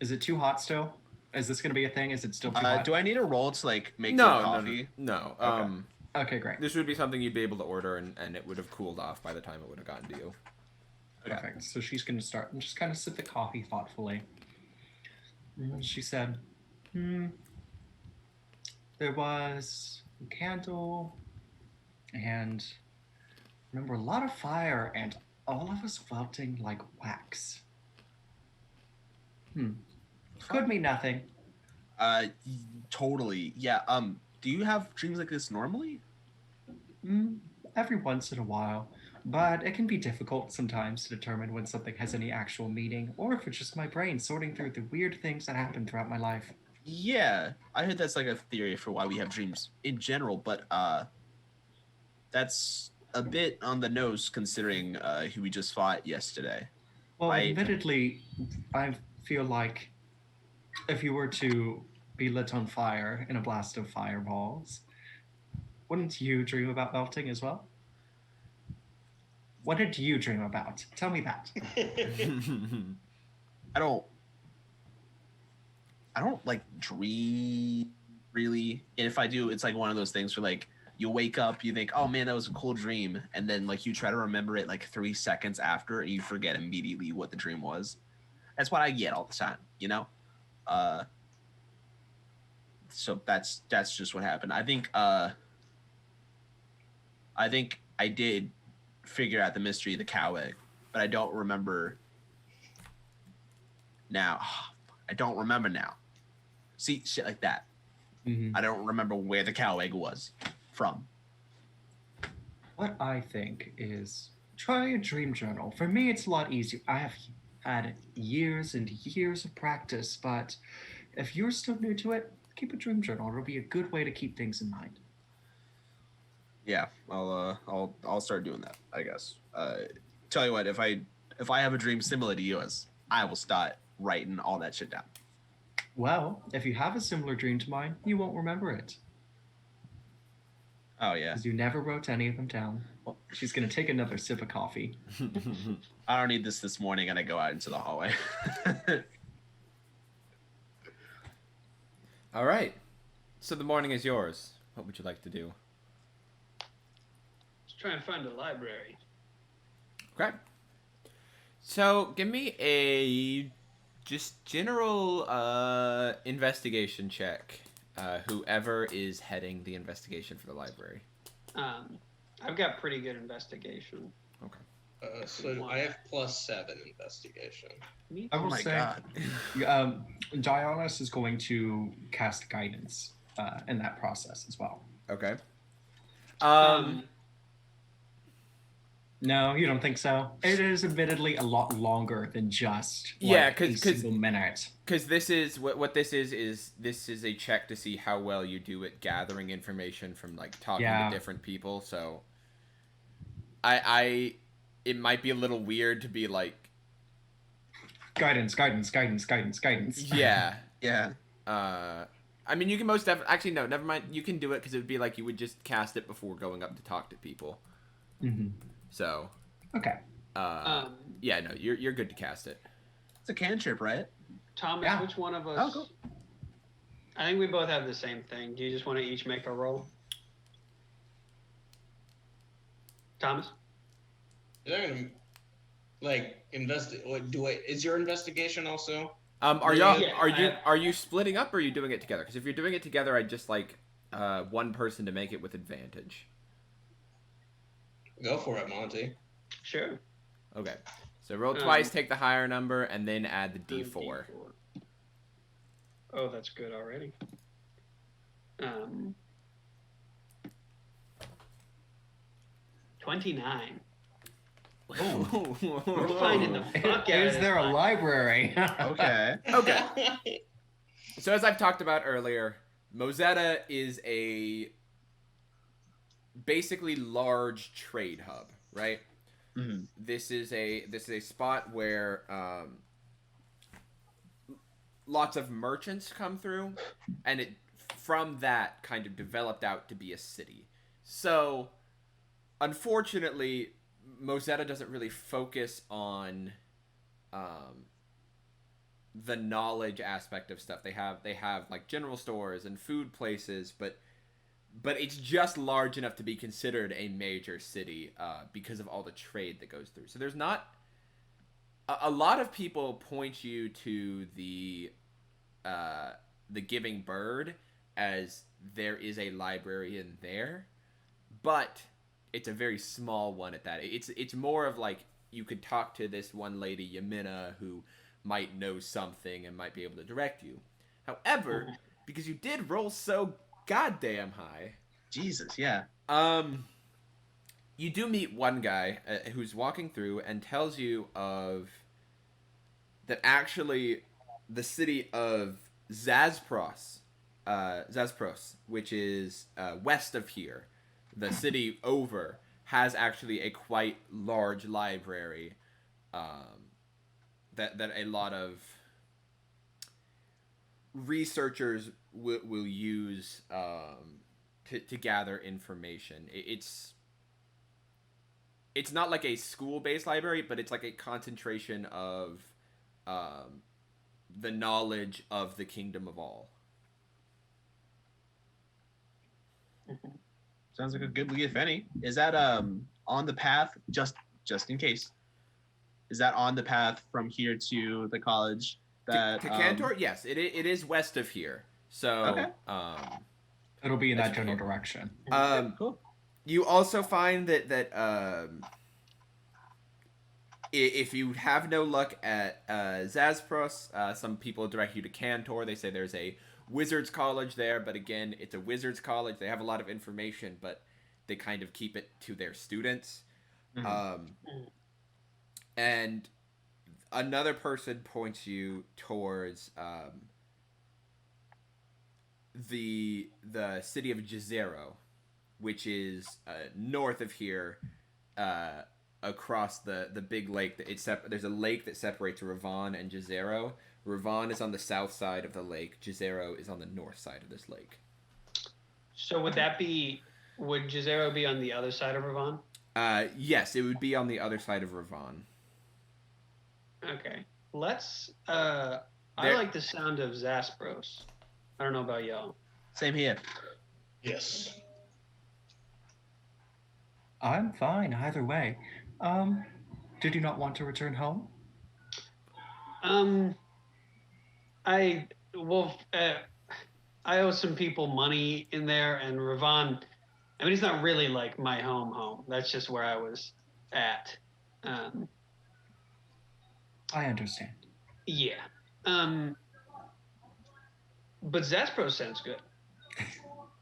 B: Is it too hot still? Is this going to be a thing? Is it still too hot?
D: Do I need a roll to like make the coffee?
A: No.
B: Okay, great.
A: This would be something you'd be able to order, and it would have cooled off by the time it would have gotten to you.
B: Perfect. So she's going to start and just kind of sip the coffee thoughtfully. And she said, there was a candle and remember a lot of fire and all of us melting like wax. Could mean nothing.
D: Totally. Yeah. Do you have dreams like this normally?
B: Every once in a while. But it can be difficult sometimes to determine when something has any actual meaning, or if it's just my brain sorting through the weird things that happen throughout my life.
D: Yeah, I heard that's like a theory for why we have dreams in general, but that's a bit on the nose considering who we just fought yesterday.
B: Well, admittedly, I feel like if you were to be lit on fire in a blast of fireballs, wouldn't you dream about melting as well? What did you dream about? Tell me that.
D: I don't like dream really. And if I do, it's like one of those things where like you wake up, you think, oh man, that was a cool dream. And then like you try to remember it like 3 seconds after and you forget immediately what the dream was. That's what I get all the time, So that's just what happened. I think I did figure out the mystery of the cow egg, but I don't remember now. I don't remember now. See, shit like that. I don't remember where the cow egg was from.
B: What I think is try a dream journal. For me, it's a lot easier. I have had years and years of practice, but if you're still new to it, keep a dream journal. It'll be a good way to keep things in mind.
D: Yeah, I'll start doing that, I guess. Tell you what, if I have a dream similar to yours, I will start writing all that shit down.
B: Well, if you have a similar dream to mine, you won't remember it.
D: Oh yeah.
B: Because you never wrote any of them down. Well, she's going to take another sip of coffee.
D: I don't need this morning, and I go out into the hallway.
A: All right. So the morning is yours. What would you like to do?
C: Let's try and find a library.
A: Okay. So give me a just general investigation check. Whoever is heading the investigation for the library.
C: I've got pretty good investigation.
A: Okay.
E: So I have +7 investigation.
B: I will
D: my
B: say,
D: God.
B: Dionysus is going to cast guidance in that process as well.
A: Okay.
B: No, you don't think so? It is admittedly a lot longer than just a single minute.
A: Because this is what this is this is a check to see how well you do at gathering information from like talking to different people. So it might be a little weird to be like
B: guidance.
A: Yeah.
D: Yeah.
A: I mean, you can most definitely actually no, never mind. You can do it because it would be like you would just cast it before going up to talk to people.
B: Mm-hmm.
A: So.
B: Okay.
A: Yeah, no, you're good to cast it.
D: It's a cantrip, right?
C: Thomas,
B: Yeah.
C: which one of us?
D: Oh, cool.
C: I think we both have the same thing. Do you just want to each make a roll? Thomas?
E: Is that gonna like is your investigation also?
A: Are
C: Yeah,
A: you splitting up or are you doing it together? Because if you're doing it together, I'd just like one person to make it with advantage.
E: Go for it, Monty.
C: Sure.
A: Okay. So roll twice, take the higher number, and then add the D4.
C: Oh, that's good already. 29. We're finding the fuck out
B: Is there a library?
D: Okay.
A: Okay. So as I've talked about earlier, Mozeta is a basically large trade hub, right?
D: Mm-hmm.
A: This is a spot where lots of merchants come through, and it from that kind of developed out to be a city. So, unfortunately, Mozeta doesn't really focus on the knowledge aspect of stuff. They have like general stores and food places, but it's just large enough to be considered a major city because of all the trade that goes through. So there's not a lot of people point you to the Giving Bird as there is a library in there, but it's a very small one at that. It's more of like you could talk to this one lady Yamina who might know something and might be able to direct you. However, because you did roll so goddamn high,
D: Jesus, yeah.
A: you do meet one guy who's walking through and tells you of that actually the city of Zaspros, which is west of here, the city over, has actually a quite large library that a lot of researchers will use to gather information. It's not like a school-based library, but it's like a concentration of the knowledge of the Kingdom of All.
D: Sounds like a good lead, if any. Is that on the path, just in case? Is that on the path from here to the college? That
A: to Cantor? Yes, it is west of here. So
D: Okay.
B: It'll be in that general direction.
D: Cool.
A: You also find that if you have no luck at Zaspros, some people direct you to Cantor. They say there's a wizard's college there, but again, it's a wizard's college. They have a lot of information, but they kind of keep it to their students.
D: Mm-hmm.
A: And another person points you towards the city of Jezero, which is north of here, across the big lake. There's a lake that separates Ravon and Jezero. Ravon is on the south side of the lake. Jezero is on the north side of this lake.
C: So would Jezero be on the other side of Ravon?
A: Yes, it would be on the other side of Ravon.
C: Okay. I like the sound of Zaspros. I don't know about y'all.
D: Same here.
E: Yes.
B: I'm fine either way. Did you not want to return home?
C: I owe some people money in there, and Ravon. I mean, it's not really like my home. That's just where I was at.
B: I understand.
C: Yeah. But Zaspros sounds good.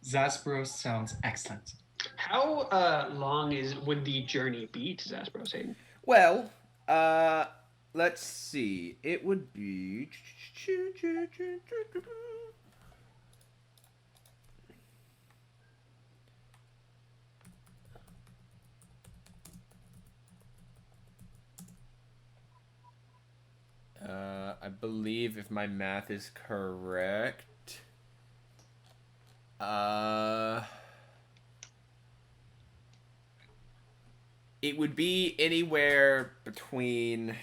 B: Zaspros sounds excellent.
C: How long would the journey be to Zaspros, Hayden?
A: Well, let's see. It would be. I believe if my math is correct, it would be anywhere between.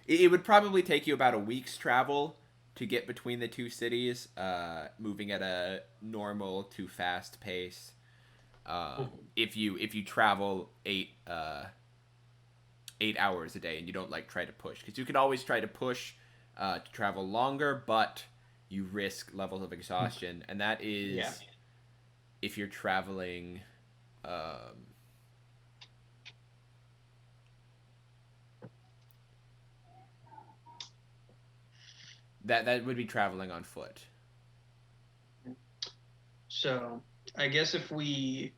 A: It would probably take you about a week's travel to get between the two cities, moving at a normal to fast pace. If you travel 8 hours a day and you don't like try to push, because you can always try to push to travel longer, but you risk levels of exhaustion, and that is if you're traveling that would be traveling on foot.
C: So I guess if we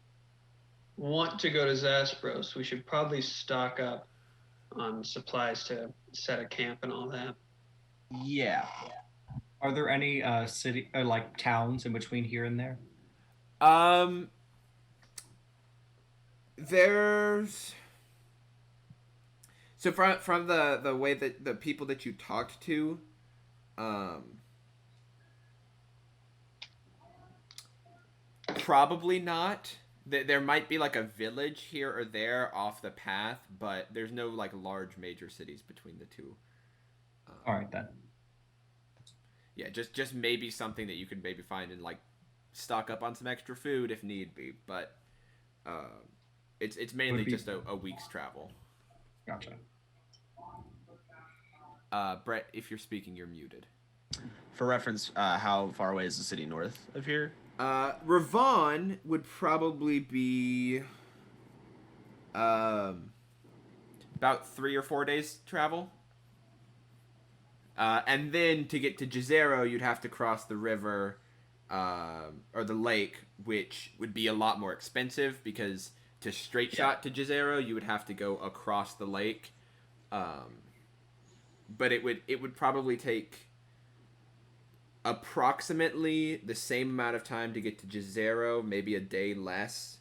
C: want to go to Zaspros, we should probably stock up on supplies to set a camp and all that.
D: Yeah.
B: Are there any city like towns in between here and there?
A: There's so from the way that the people that you talked to, probably not. There might be like a village here or there off the path, but there's no like large major cities between the two.
B: All right then.
A: Yeah, just maybe something that you could maybe find and like stock up on some extra food if need be, but it's mainly just a week's travel.
B: Gotcha.
A: Brett, if you're speaking, you're muted.
D: For reference, how far away is the city north of here?
A: Ravon would probably be about 3 or 4 days travel. And then to get to Jezero, you'd have to cross the river or the lake, which would be a lot more expensive because to straight shot to Jezero, you would have to go across the lake. But it would probably take approximately the same amount of time to get to Jezero, maybe a day less.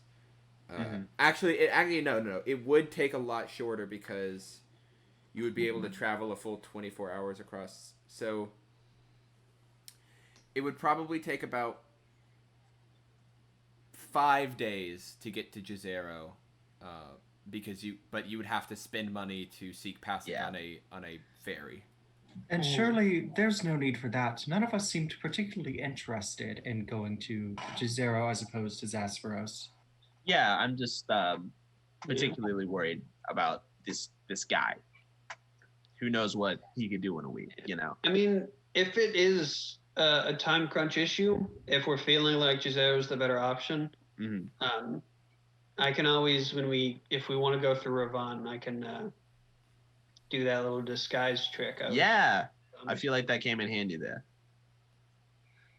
A: Actually, no. It would take a lot shorter because you would be able to travel a full 24 hours across. So it would probably take about 5 days to get to Jezero, because you would have to spend money to seek passage on a ferry.
B: And surely there's no need for that. None of us seemed particularly interested in going to Jezero as opposed to Zaspros.
D: Yeah, I'm just particularly worried about this guy. Who knows what he could do in a week, you know?
C: I mean, if it is a time crunch issue, if we're feeling like Jezero is the better option, I can always, if we want to go through Ravon, I can do that little disguise trick.
D: I feel like that came in handy there.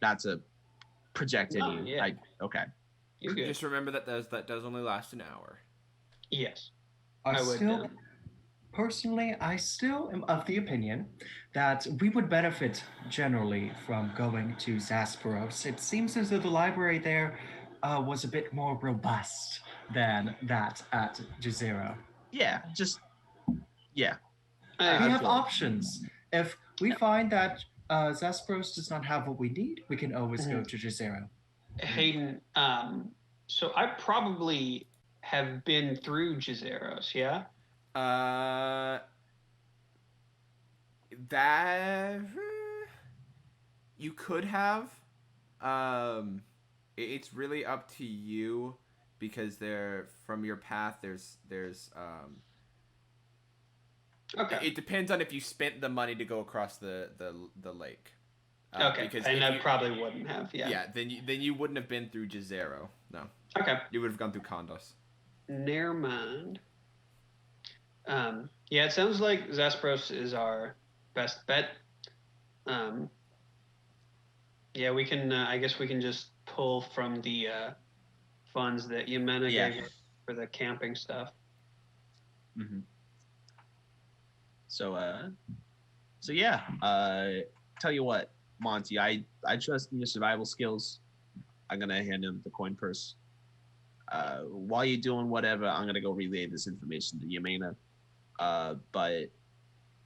D: Not to project any.
C: Yeah.
D: Okay.
C: You're good.
A: Just remember that does only last an hour.
C: Yes.
B: Personally, I still am of the opinion that we would benefit generally from going to Zaspros. It seems as though the library there was a bit more robust than that at Jazero.
D: Yeah, just yeah.
B: We
C: I
B: have
D: feel-
B: options. If we
D: Yeah.
B: find that Zespros does not have what we need, we can always go to Jazero.
C: Hayden, so I probably have been through Jazeros, yeah?
A: That you could have. It's really up to you because from your path. There's
C: Okay.
A: It depends on if you spent the money to go across the lake.
C: Okay.
A: Because
C: And
A: if
C: I
A: you-
C: probably wouldn't have, yeah.
A: Yeah, then you wouldn't have been through Jazero. No,
C: Okay.
A: you would have gone through Kondos.
C: Never mind. Yeah, it sounds like Zespros is our best bet. Yeah, we can. I guess we can just pull from the funds that Yemena gave us for the camping stuff.
D: Mm-hmm. So yeah. Tell you what, Monty, I trust in your survival skills. I'm gonna hand him the coin purse. While you're doing whatever, I'm gonna go relay this information to Yemena. But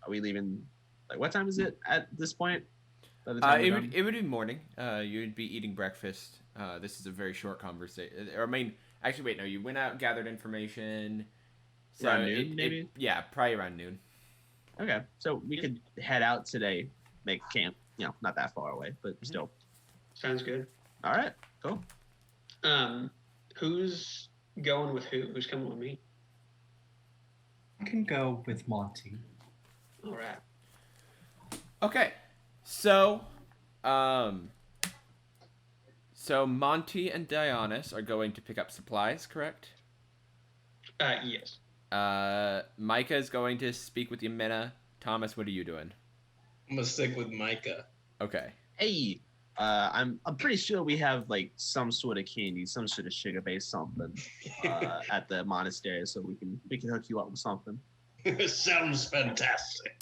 D: are we leaving? Like, what time is it at this point? By the time
A: It would be morning. You'd be eating breakfast. This is a very short conversation. Or I mean, actually, wait, no. You went out, gathered information. So
D: Around noon, maybe?
A: Yeah, probably around noon.
D: Okay, so we could head out today, make camp. You know, not that far away, but still.
C: Sounds good.
D: All right, cool.
C: Who's going with who? Who's coming with me?
B: I can go with Monty.
C: All right.
A: Okay, so Monty and Dionys are going to pick up supplies, correct?
C: Yes.
A: Micah is going to speak with Yemena. Thomas, what are you doing?
E: I'm gonna stick with Micah.
A: Okay.
D: Hey, I'm pretty sure we have like some sort of candy, some sort of sugar-based something at the monastery, so we can hook you up with something.
E: Sounds fantastic.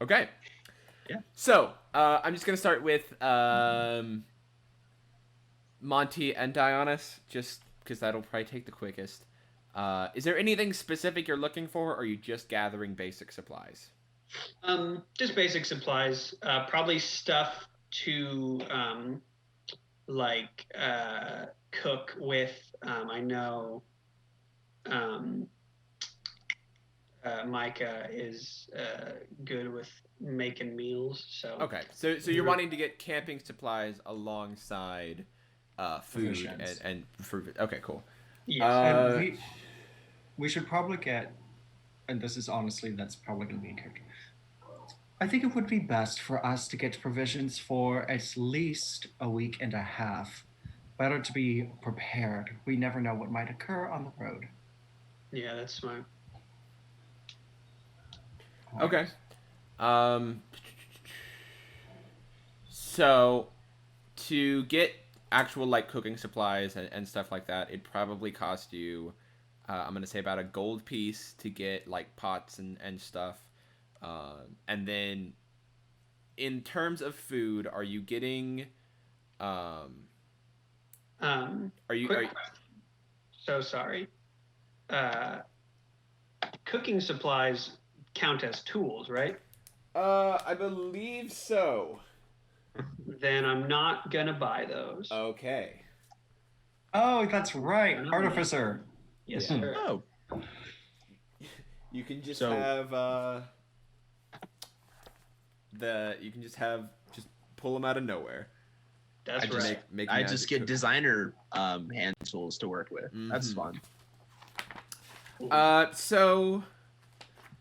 A: Okay.
D: Yeah.
A: So, I'm just gonna start with Monty and Dionys, just because that'll probably take the quickest. Is there anything specific you're looking for, or are you just gathering basic supplies?
C: Just basic supplies. Probably stuff to cook with. I know Micah is good with making meals. So
A: Okay, so you're wanting to get camping supplies alongside food
B: Provisions.
A: and fruit. Okay, cool.
C: yes.
B: And we should probably get, and this is honestly, that's probably going to be good. I think it would be best for us to get provisions for at least a week and a half. Better to be prepared. We never know what might occur on the road.
C: Yeah, that's smart.
A: Okay. So to get actual like cooking supplies and stuff like that, it'd probably cost you I'm gonna say about a gold piece to get like pots and stuff. And then in terms of food, are you getting are you
C: Quick question. So sorry. Cooking supplies count as tools, right?
A: I believe so.
C: Then I'm not gonna buy those.
A: Okay.
B: Oh, that's right. Artificer.
C: Yes, sir.
D: Oh,
A: You can just
D: So-
A: have just pull them out of nowhere.
C: That's
D: I just-
C: right.
A: Make
D: I
A: magic
D: just get
A: cookies.
D: designer hand tools to work with. That's
A: Mhm.
D: fun.
A: So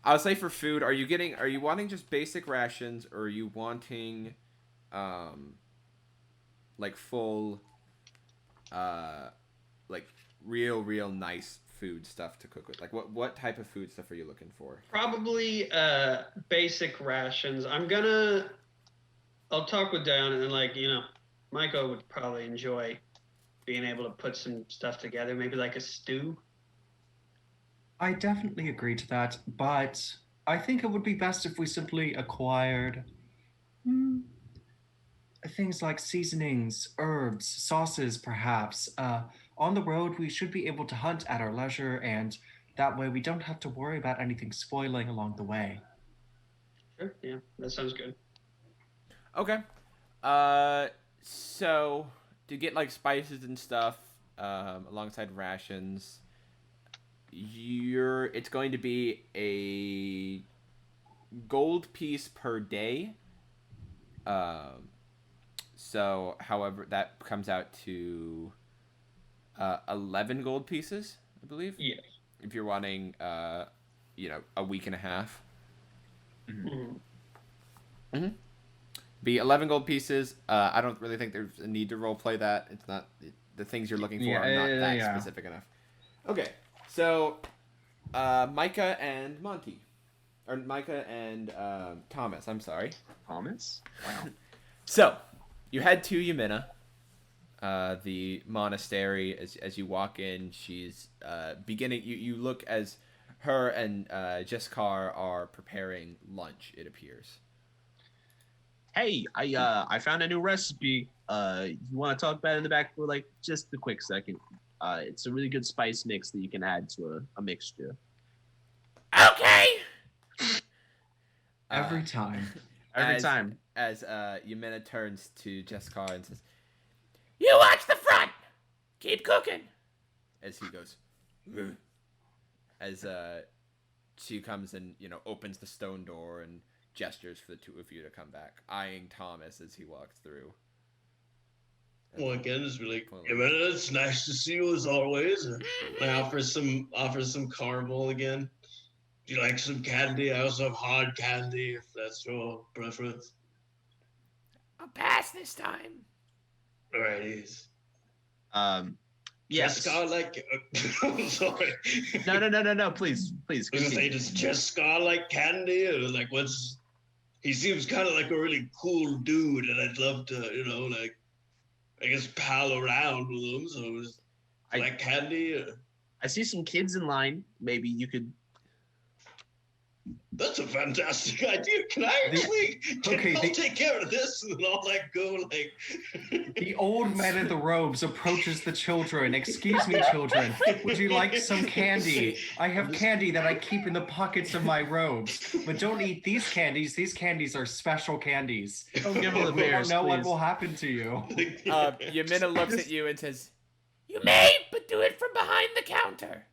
A: I'll say for food, are you wanting just basic rations, or are you wanting like full like real nice food stuff to cook with? Like what type of food stuff are you looking for?
C: Probably basic rations. I'll talk with Diana and Michael would probably enjoy being able to put some stuff together, maybe like a stew.
B: I definitely agree to that, but I think it would be best if we simply acquired things like seasonings, herbs, sauces, perhaps. On the road, we should be able to hunt at our leisure, and that way we don't have to worry about anything spoiling along the way.
C: Sure. Yeah, that sounds good.
A: Okay. So to get like spices and stuff, alongside rations, it's going to be a gold piece per day. So however that comes out to 11 gold pieces, I believe.
C: Yeah.
A: If you're wanting a week and a half.
C: Mm-hmm.
A: Be 11 gold pieces. I don't really think there's a need to roleplay that. It's not the things you're looking for are not that specific enough. Okay, so Micah and Monty, or Micah and Thomas. I'm sorry,
D: Thomas. Wow.
A: So you head to Yamina, the monastery. As you walk in, she's beginning. You look as her and Jeskar are preparing lunch. It appears.
D: Hey, I found a new recipe. You want to talk about it in the back for like just a quick second? It's a really good spice mix that you can add to a mixture.
A: Okay.
B: Every time.
D: Every time.
A: As Yamina turns to Jeskar and says, "You watch the front. Keep cooking." As he goes, "Ugh." As she comes and opens the stone door and gestures for the two of you to come back, eyeing Thomas as he walks through.
E: Well, again, it's really, Yamina, it's nice to see you as always. I offer some caramel again. Do you like some candy? I also have hard candy, if that's your preference.
A: I'll pass this time.
E: Alrighties.
D: Yes.
E: Jeskar like. I'm sorry.
D: No. Please.
E: I was gonna say, does Jeskar like candy, or like what's? He seems kind of like a really cool dude, and I'd love to, I guess pal around with him. So like candy. Or...
D: I see some kids in line. Maybe you could.
E: That's a fantastic idea. Can I actually? I'll take care of this, and then I'll go.
B: The old man in the robes approaches the children. "Excuse me, children. Would you like some candy? I have candy that I keep in the pockets of my robes. But don't eat these candies. These candies are special candies.
D: Don't give them the bears,
B: You don't know what
D: please.
B: will happen to you."
A: Yamina looks at you and says, "You may, but do it from behind the counter."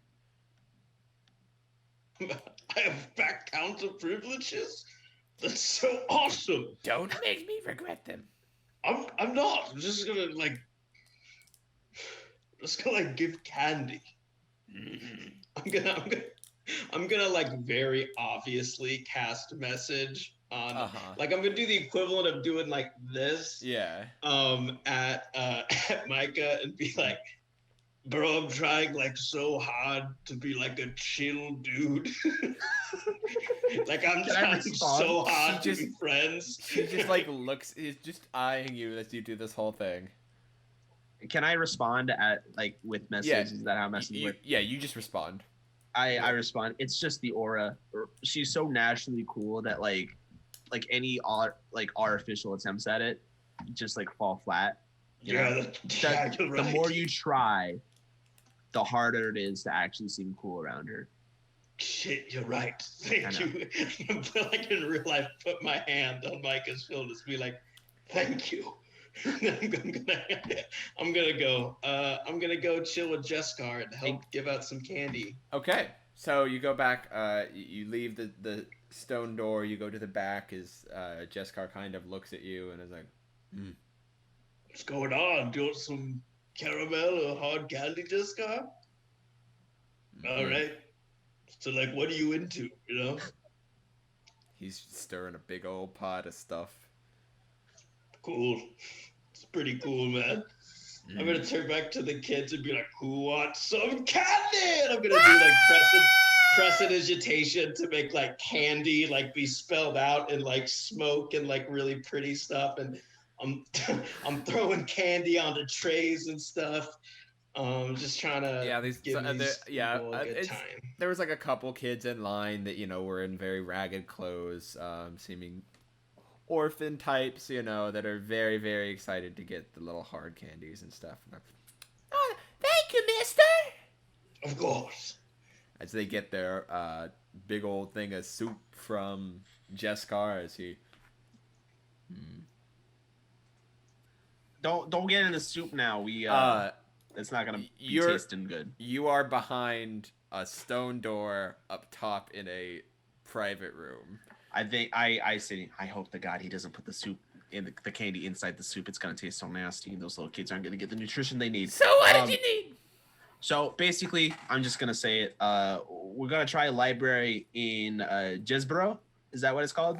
E: I have back counter privileges? That's so awesome.
A: Don't make me regret them.
E: I'm not. I'm just gonna give candy.
A: Mm-hmm.
E: I'm gonna very obviously cast message on I'm gonna do the equivalent of doing like this.
A: Yeah.
E: At Micah and be like, "Bro, I'm trying so hard to be a chill dude. I'm trying so hard to be friends."
A: She just looks, is just eyeing you as you do this whole thing.
D: Can I respond with messages?
A: Yeah.
D: Is that how messages work?
A: Yeah, you just respond.
D: I respond. It's just the aura. She's so naturally cool that any artificial attempts at it just fall flat.
E: You're right.
D: The more you try, the harder it is to actually seem cool around her.
E: Shit, you're right. Thank you. I feel like in real life, put my hand on Micah's shoulder to be like, "Thank you." I'm gonna go. I'm gonna go chill with Jeskar and help give out some candy.
A: Okay, so you go back. You leave the stone door. You go to the back. As Jeskar kind of looks at you and is like,
E: "What's going on? Do you want some caramel or hard candy, Jeskar?" All right. So, what are you into,
A: He's stirring a big old pot of stuff.
E: Cool. It's pretty cool, man. I'm going to turn back to the kids and be like, "Who wants some candy?" And I'm going to do, prestidigitation to make, candy, be spelled out in, smoke and, really pretty stuff. And I'm throwing candy onto trays and stuff. Just trying to give these people a good time.
A: There was a couple kids in line that were in very ragged clothes, seeming orphan types, you know, that are very, very excited to get the little hard candies and stuff. Oh, thank you, mister!
E: Of course.
A: As they get their big old thing of soup from Jest as he...
D: Don't get in the soup now. We it's not gonna be tasting good.
A: You are behind a stone door up top in a private room.
D: I think I hope to God he doesn't put the soup in the candy inside the soup. It's gonna taste so nasty, and those little kids aren't gonna get the nutrition they need.
A: So what did you need?
D: So basically, I'm just gonna say it. We're gonna try a library in Jesboro. Is that what it's called?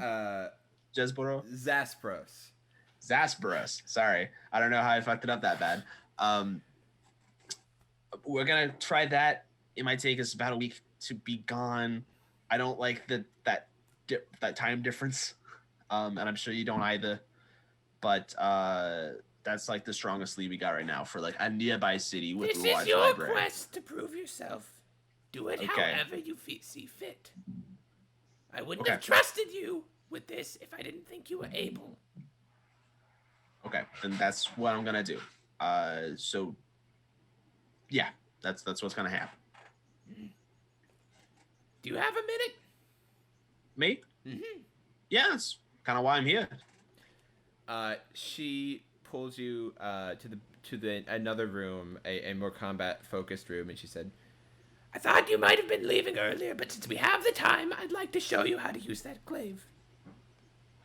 D: Jesboro? Zasperos. Sorry, I don't know how I fucked it up that bad. We're gonna try that. It might take us about a week to be gone. I don't like that time difference, and I'm sure you don't either. But that's like the strongest lead we got right now for like a nearby city with a large library.
A: This is your quest to prove yourself. Do it however you see fit. I wouldn't have trusted you with this if I didn't think you were able.
D: Okay, then that's what I'm gonna do. So yeah, that's what's gonna happen.
A: Do you have a minute?
D: Me?
A: Mm-hmm.
D: Yeah, that's kind of why I'm here.
A: She pulls you to the another room, a more combat focused room, and she said, "I thought you might have been leaving earlier, but since we have the time, I'd like to show you how to use that glaive."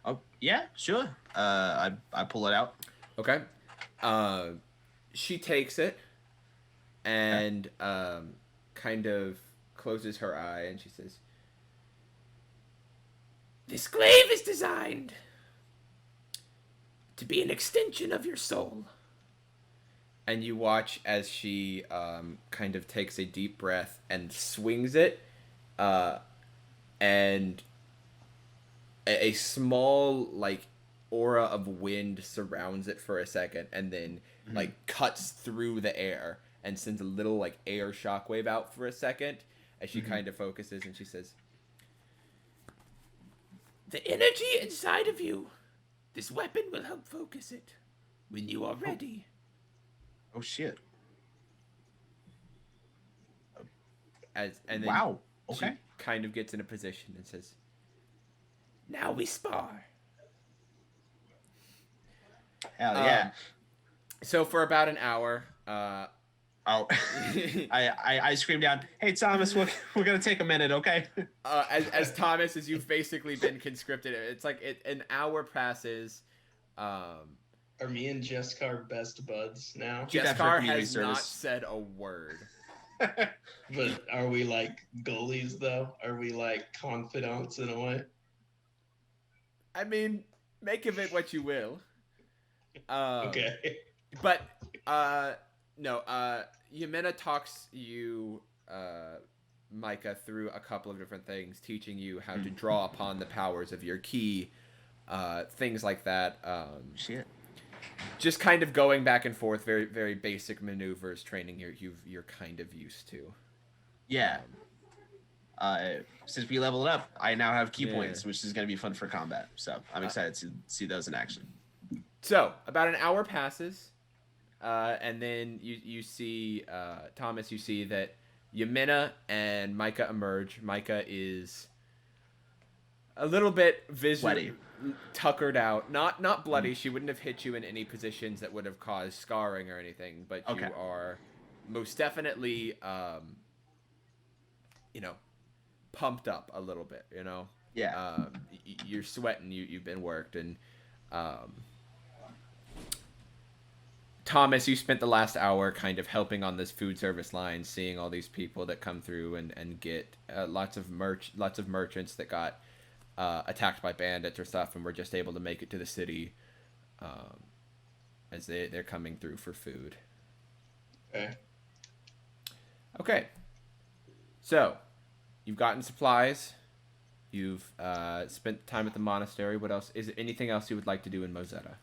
D: Oh yeah, sure. I pull it out.
A: Okay. She takes it and kind of closes her eye, and she says, "This glaive is designed to be an extension of your soul." And you watch as she kind of takes a deep breath and swings it, and a small like aura of wind surrounds it for a second, and then like cuts through the air and sends a little like air shockwave out for a second as she kind of focuses, and she says, "The energy inside of you, this weapon will help focus it when you are ready."
D: Oh shit.
A: And then
D: wow. Okay.
A: she kind of gets in a position and says, "Now we spar."
D: Hell yeah.
A: So for about an hour,
D: I screamed out, "Hey Thomas, we're gonna take a minute, okay?"
A: As Thomas, as you've basically been conscripted, it's like an hour passes.
E: Are me and Jeskar best buds now?
A: Jeskar has not said a word.
E: But are we like goalies though? Are we like confidants in a way?
A: I mean, make of it what you will.
E: Okay.
A: But no. Yamina talks you, Micah, through a couple of different things, teaching you how to draw upon the powers of your ki, things like that.
D: Shit.
A: Just kind of going back and forth, very very basic maneuvers, training you're kind of used to.
D: Yeah. Since we leveled up, I now have key points, which is going to be fun for combat. So I'm excited to see those in action.
A: So about an hour passes, and then you see Thomas. You see that Yamina and Micah emerge. Micah is a little bit visually tuckered out, not bloody. She wouldn't have hit you in any positions that would have caused scarring or anything, but you are most definitely pumped up a little bit, you're sweating, you've been worked. And Thomas, you spent the last hour kind of helping on this food service line, seeing all these people that come through and get lots of merchants that got attacked by bandits or stuff, and were just able to make it to the city as they're coming through for food. Okay. So, you've gotten supplies. You've spent time at the monastery. What else? Is there anything else you would like to do in Mozeta?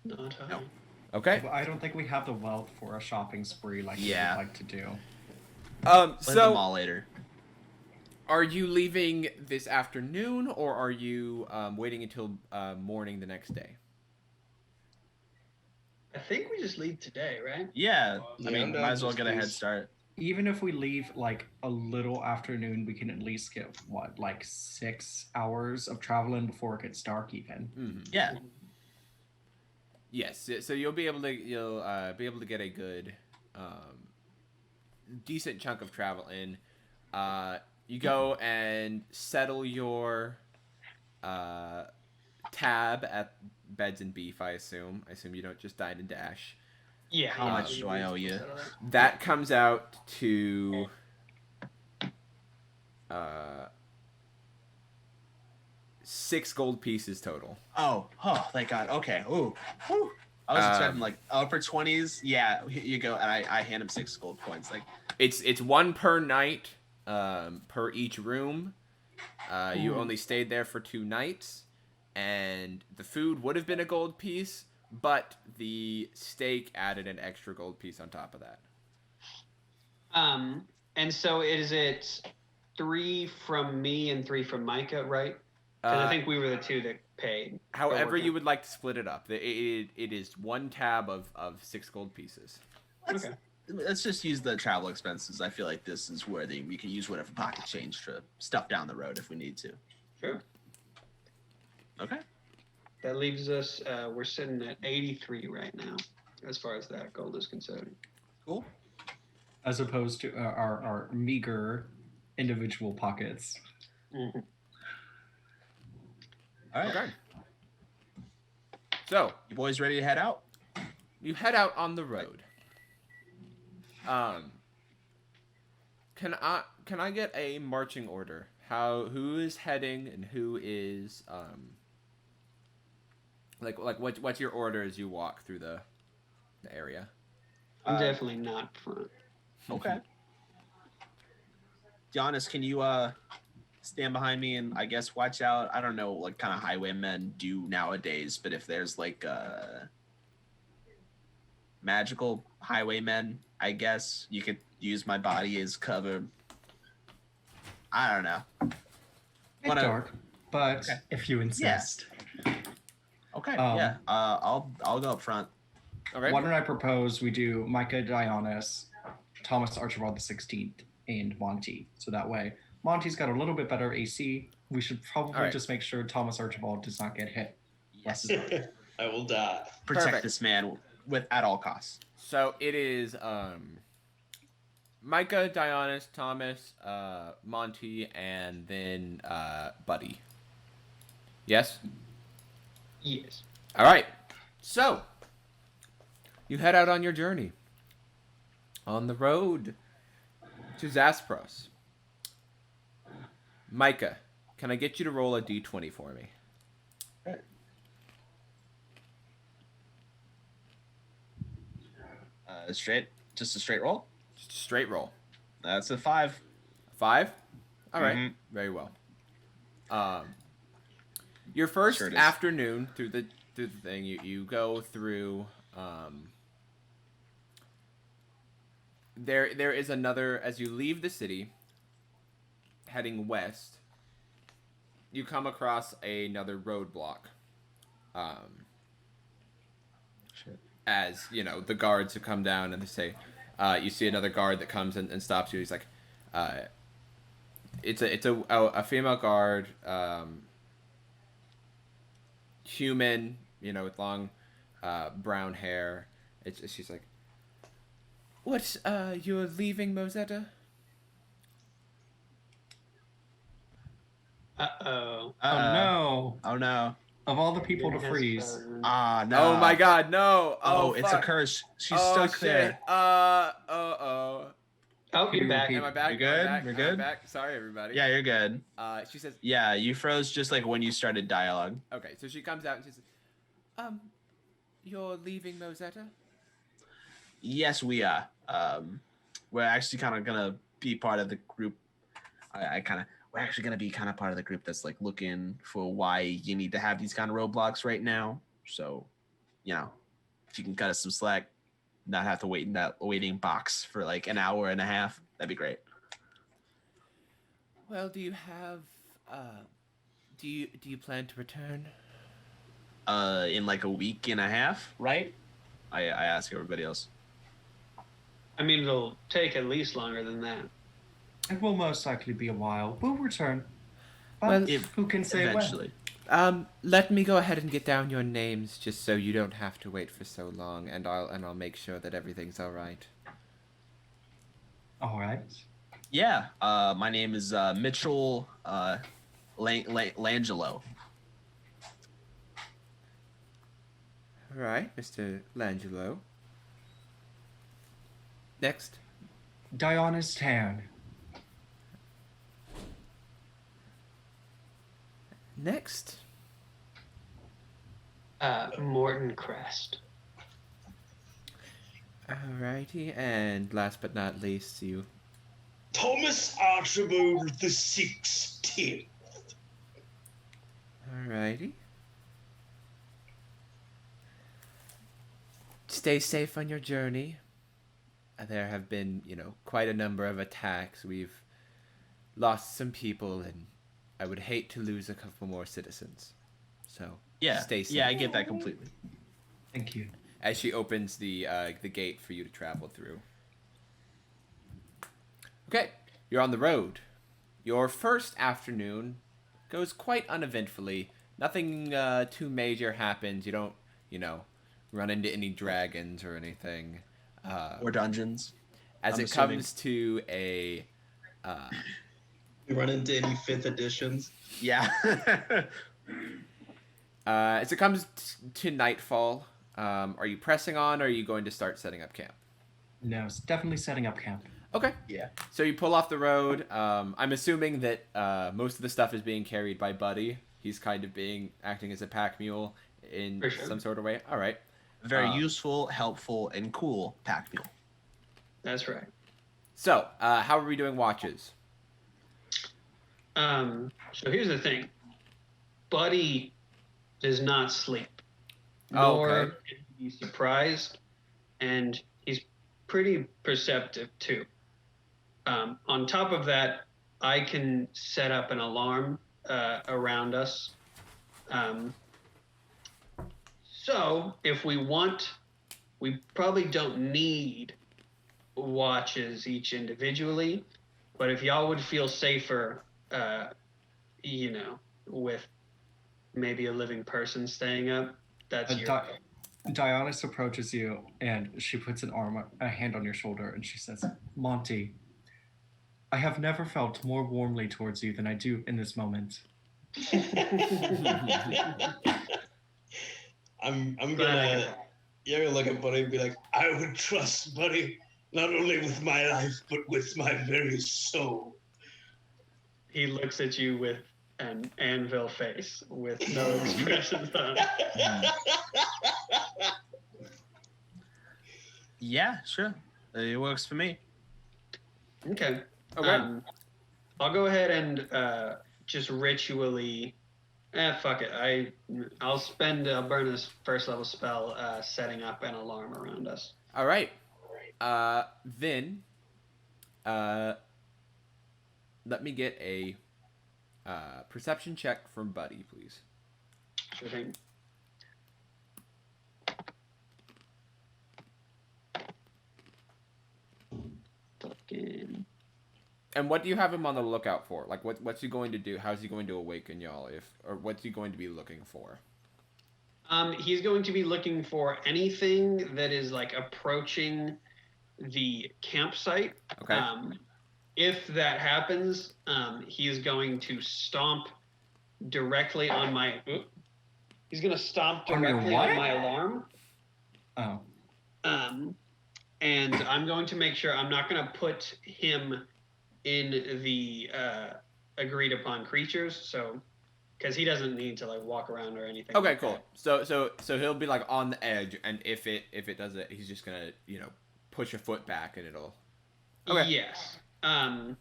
C: No.
A: Okay.
B: Well, I don't think we have the wealth for a shopping spree like we would like to do.
D: Play them all later.
A: Are you leaving this afternoon, or are you waiting until morning the next day?
C: I think we just leave today, right?
D: Yeah,
E: Yeah,
D: I mean,
E: I'm down
D: might as well
E: just
D: get a head
E: these-
D: start.
B: Even if we leave like a little afternoon, we can at least get what, like 6 hours of traveling before it gets dark even.
A: Mm-hmm.
D: Yeah.
A: Yes. So you'll be able to get a good, decent chunk of travel in. You go and settle your tab at Beds and Beef. I assume you don't just dine and dash.
C: Yeah.
D: How much do I owe you?
A: That comes out to 6 gold pieces total.
D: Oh, thank God. Okay. Ooh. Whew. I was expecting like upper 20s. Yeah, here you go. And I hand him 6 gold coins. Like,
A: It's 1 per night, per each room. You only stayed there for 2 nighs, and the food would have been a gold piece, but the steak added an extra gold piece on top of that.
C: And so is it 3 from me and 3 from Micah, right? Because I think we were the 2 that paid.
A: However you would like to split it up. It is 1 tab of 6 gold pieces.
D: let's just use the travel expenses. I feel like this is where we can use whatever pocket change to stuff down the road if we need to.
C: Sure.
D: Okay.
C: That leaves us, we're sitting at 83 right now, as far as that gold is concerned.
D: Cool.
B: As opposed to our meager individual pockets.
C: Mm-hmm.
D: All right.
A: Okay. So
D: You boys ready to head out?
A: you head out on the road. Can I get a marching order? Who is heading and who is like what's your order as you walk through the area?
C: I'm definitely not front.
D: Okay. Giannis, can you stand behind me and I guess watch out? I don't know what kind of highwaymen do nowadays, but if there's like magical highwaymen, I guess you could use my body as cover. I don't know.
B: It's dark, but
D: Okay.
B: if you insist.
D: Okay. Yeah. I'll go up front.
A: Okay.
B: Why don't I propose we do Micah Dionys, Thomas Archibald the 16th, and Monty. So that way, Monty's got a little bit better AC. We should probably just make sure Thomas Archibald does not get hit.
D: Yes.
E: I will die.
D: Protect
A: Perfect.
D: this man at all costs.
A: So it is Micah, Dionys, Thomas, Monty, and then Buddy. Yes?
C: Yes.
A: All right. So you head out on your journey on the road to Zaspros. Micah, can I get you to roll a d20 for me?
D: Just a straight roll.
A: Just a straight roll.
D: That's a 5.
A: 5? All right.
D: Mhm.
A: Very well. Your first
D: Sure it is.
A: afternoon through the thing, you go through. There is another, as you leave the city, heading west. You come across another roadblock. As you know, the guards have come down and they say, you see another guard that comes and stops you. He's like, it's a female guard, human, with long brown hair. She's like, what? You're leaving Mozeta?
C: Uh-oh.
B: Oh no!
D: Oh no.
B: Of all the people to freeze.
D: Ah, no.
A: Oh my God, no!
D: Oh, it's a
A: fuck.
D: curse. She's
A: Oh,
D: stuck
A: shit.
D: there.
C: Oh, you're back.
B: repeat?
A: Am I back?
D: You good?
A: Am I back?
D: You're
A: Am I
D: good?
A: back? Sorry, everybody.
D: Yeah, you're good.
A: She says,
D: Yeah, you froze just like when you started dialogue.
A: okay, so she comes out and she says, you're leaving Mozeta?
D: Yes, we are. We're actually kind of gonna be part of the group. We're actually gonna be kind of part of the group that's like looking for why you need to have these kind of roadblocks right now. So, if you can cut us some slack, not have to wait in that waiting box for like an hour and a half, that'd be great.
A: Well, do you have do you plan to return?
D: In like a week and a half, right? I ask everybody else.
C: I mean, it'll take at least longer than that.
B: It will most likely be a while. We'll return. But
A: Well,
B: who can say
D: Eventually.
A: Let me go ahead and get down your names just so you don't have to wait for so long, and I'll make sure that everything's all right.
B: when? All right.
D: Yeah. My name is Mitchell Langelo.
A: All right, Mr. Langelo. Next.
B: Diana's Tan.
A: Next.
C: Morton Crest.
A: Alrighty, and last but not least, you.
E: Thomas Archibald the 16th.
A: Alrighty. Stay safe on your journey. There have been, quite a number of attacks. We've lost some people, and I would hate to lose a couple more citizens. So,
D: Yeah.
A: stay safe.
D: Yeah, I get that completely.
B: Thank you.
A: As she opens the gate for you to travel through. Okay, you're on the road. Your first afternoon goes quite uneventfully. Nothing too major happens. You don't, run into any dragons or anything.
D: Or dungeons.
A: As
D: I'm
A: it
D: assuming.
A: comes to a...
E: You run into any 5th editions?
D: Yeah.
A: as it comes to nightfall, are you pressing on, or are you going to start setting up camp?
B: No, it's definitely setting up camp.
A: Okay.
D: Yeah.
A: So you pull off the road. I'm assuming that most of the stuff is being carried by Buddy. He's kind of acting as a pack mule in
C: For sure.
A: some sort of way. All right.
D: Very useful, helpful, and cool pack mule.
C: That's right.
A: So, how are we doing watches?
C: So here's the thing. Buddy does not sleep.
A: Oh,
C: Nor
A: okay.
C: can he be surprised. And he's pretty perceptive too. On top of that, I can set up an alarm around us. So if we want, we probably don't need watches each individually, but if y'all would feel safer, with maybe a living person staying up, that's your call.
B: Dionysus approaches you and she puts a hand on your shoulder and she says, Monty, I have never felt more warmly towards you than I do in this moment.
E: I'm gonna you're gonna look at Buddy and be like, I would trust Buddy not only with my life but with my very soul.
C: He looks at you with an anvil face with no expressions on it.
D: Yeah, sure. It works for me.
C: Okay.
A: Okay.
C: I'll go ahead and just ritually. Fuck it. I'll burn this first level spell setting up an alarm around us.
A: All right. Then, let me get a perception check from Buddy, please.
C: Sure thing. Fucking.
A: And what do you have him on the lookout for? Like, what's he going to do? How's he going to awaken y'all? Or what's he going to be looking for?
C: He's going to be looking for anything that is like approaching the campsite.
A: Okay.
C: If that happens, he's going to stomp directly on my. He's going to stomp
B: On your
C: directly
B: what?
C: on my alarm.
B: Oh.
C: And I'm going to make sure I'm not going to put him in the agreed upon creatures, so because he doesn't need to like walk around or anything.
A: Okay,
C: like
A: cool.
C: that.
A: So he'll be like on the edge, and if it does it, he's just gonna push a foot back, and it'll. Okay.
C: Yes. And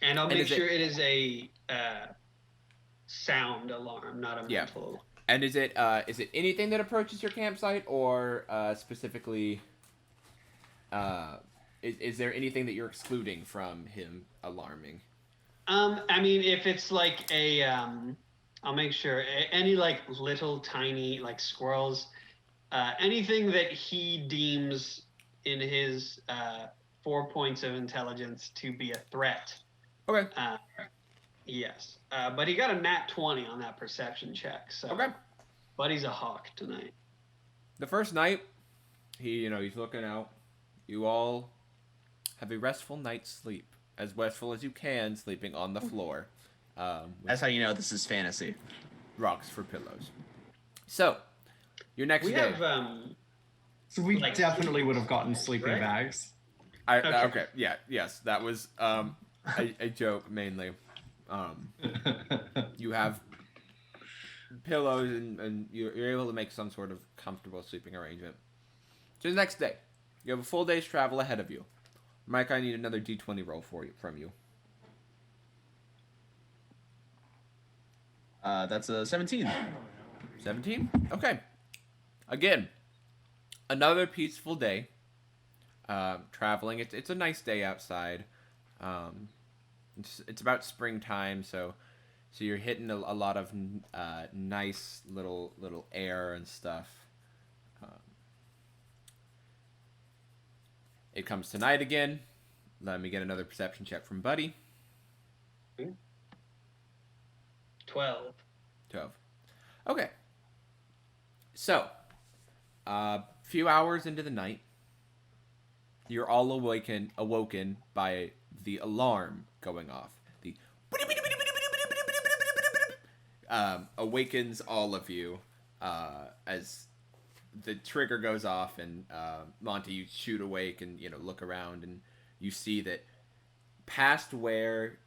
C: I'll
A: And
C: make
A: is it-
C: sure it is a sound alarm, not a
A: Yeah.
C: mental alarm.
A: And is it anything that approaches your campsite, or specifically? Is there anything that you're excluding from him alarming?
C: I mean, if it's like a, I'll make sure any like little tiny like squirrels, anything that he deems in his 4 points of intelligence to be a threat.
A: Okay.
C: Yes. But he got a nat 20 on that perception check. So.
A: Okay.
C: Buddy's a hawk tonight.
A: The first night, he's looking out. You all have a restful night's sleep, as restful as you can, sleeping on the floor.
D: That's how you know this is fantasy.
A: Rocks for pillows. So, your next day.
B: So we definitely would have gotten sleeping bags.
A: Okay. Yeah. Yes. That was a joke mainly. You have pillows and you're able to make some sort of comfortable sleeping arrangement. So the next day, you have a full day's travel ahead of you. Mike, I need another D20 roll from you.
D: That's a 17.
A: 17? Okay. Again, another peaceful day. Traveling. It's a nice day outside. It's about springtime, so you're hitting a lot of nice little air and stuff. It comes to night again. Let me get another perception check from Buddy.
C: 12.
A: Okay. So, a few hours into the night, you're all awoken by the alarm going off. The awakens all of you as the trigger goes off, and Monty, you shoot awake and look around, and you see that past where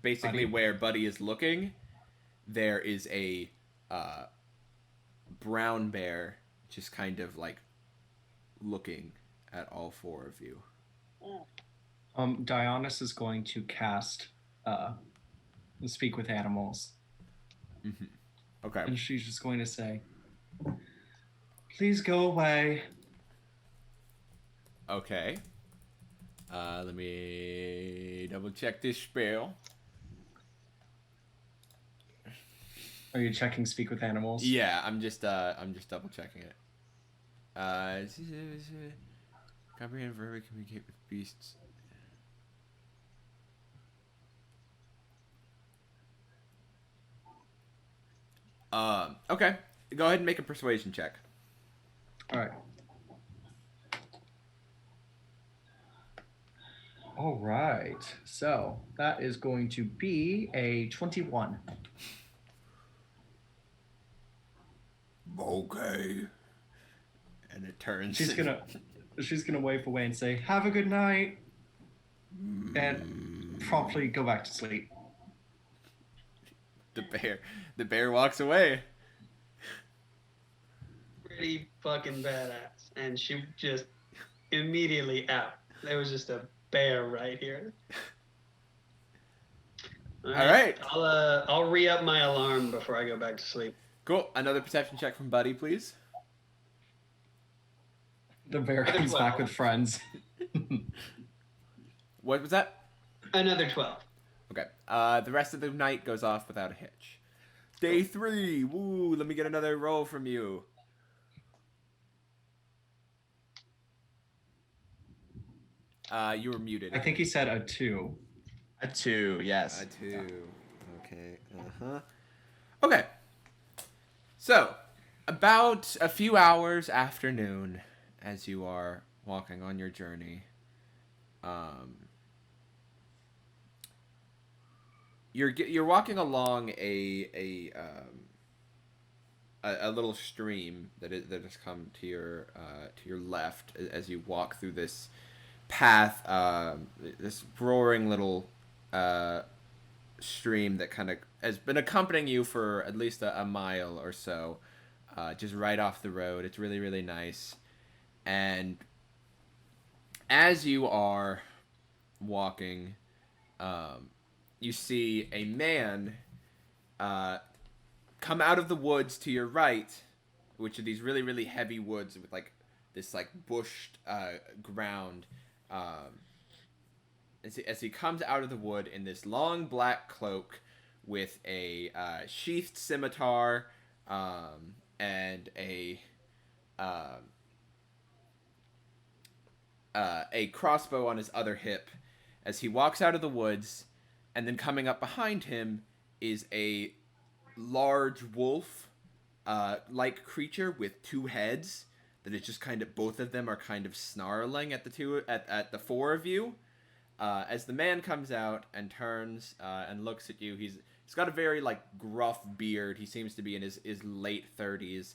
A: basically where Buddy is looking, there is a brown bear just kind of like looking at all four of you.
B: Dionys is going to cast Speak with Animals.
A: Mm-hmm. Okay.
B: And she's just going to say, "Please go away."
A: Okay. Let me double check this spell.
B: Are you checking Speak with Animals?
A: Yeah, I'm just double checking it. Comprehend, verbally communicate with beasts. Okay. Go ahead and make a persuasion check.
B: All right. So that is going to be a 21.
A: Okay. And it turns.
B: She's gonna wave away and say, "Have a good night," and promptly go back to sleep.
A: The bear walks away.
C: Pretty fucking badass, and she just immediately out. There was just a bear right here. All
A: right.
C: I'll re-up my alarm before I go back to sleep.
A: Cool. Another perception check from Buddy, please.
B: The bear comes back with friends.
A: What was that?
C: Another 12.
A: Okay. The rest of the night goes off without a hitch. Day 3. Woo! Let me get another roll from you. You were muted.
B: I think he said a 2.
D: A 2, yes.
A: A 2. Okay. Okay. So, about a few hours after noon, as you are walking on your journey, you're walking along a little stream that has come to your left as you walk through this path, this roaring little stream that kind of has been accompanying you for at least a mile or so, just right off the road. It's really, really nice. And as you are walking, you see a man come out of the woods to your right, which are these really, really heavy woods with like this like bushed ground. as he comes out of the wood in this long black cloak with a sheathed scimitar and a crossbow on his other hip, as he walks out of the woods, and then coming up behind him is a large wolf like creature with two heads that is just kind of, both of them are kind of snarling at the four of you. As the man comes out and turns and looks at you, he's got a very like gruff beard. He seems to be in his late 30s.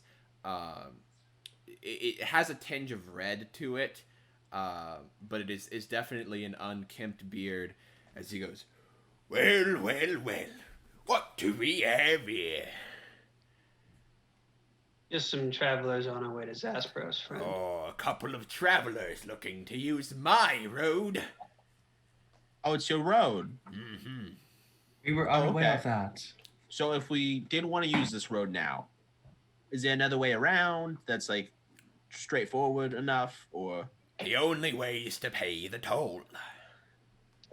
A: It has a tinge of red to it, but it is definitely an unkempt beard. As he goes, well, what do we have here?
C: Just some travelers on our way to Zaspros, friend.
A: Oh, a couple of travelers looking to use my road.
D: Oh, it's your road.
A: Mm-hmm.
B: We were unaware of that.
D: So if we did want to use this road now, is there another way around that's like straightforward enough, or?
A: The only way is to pay the toll.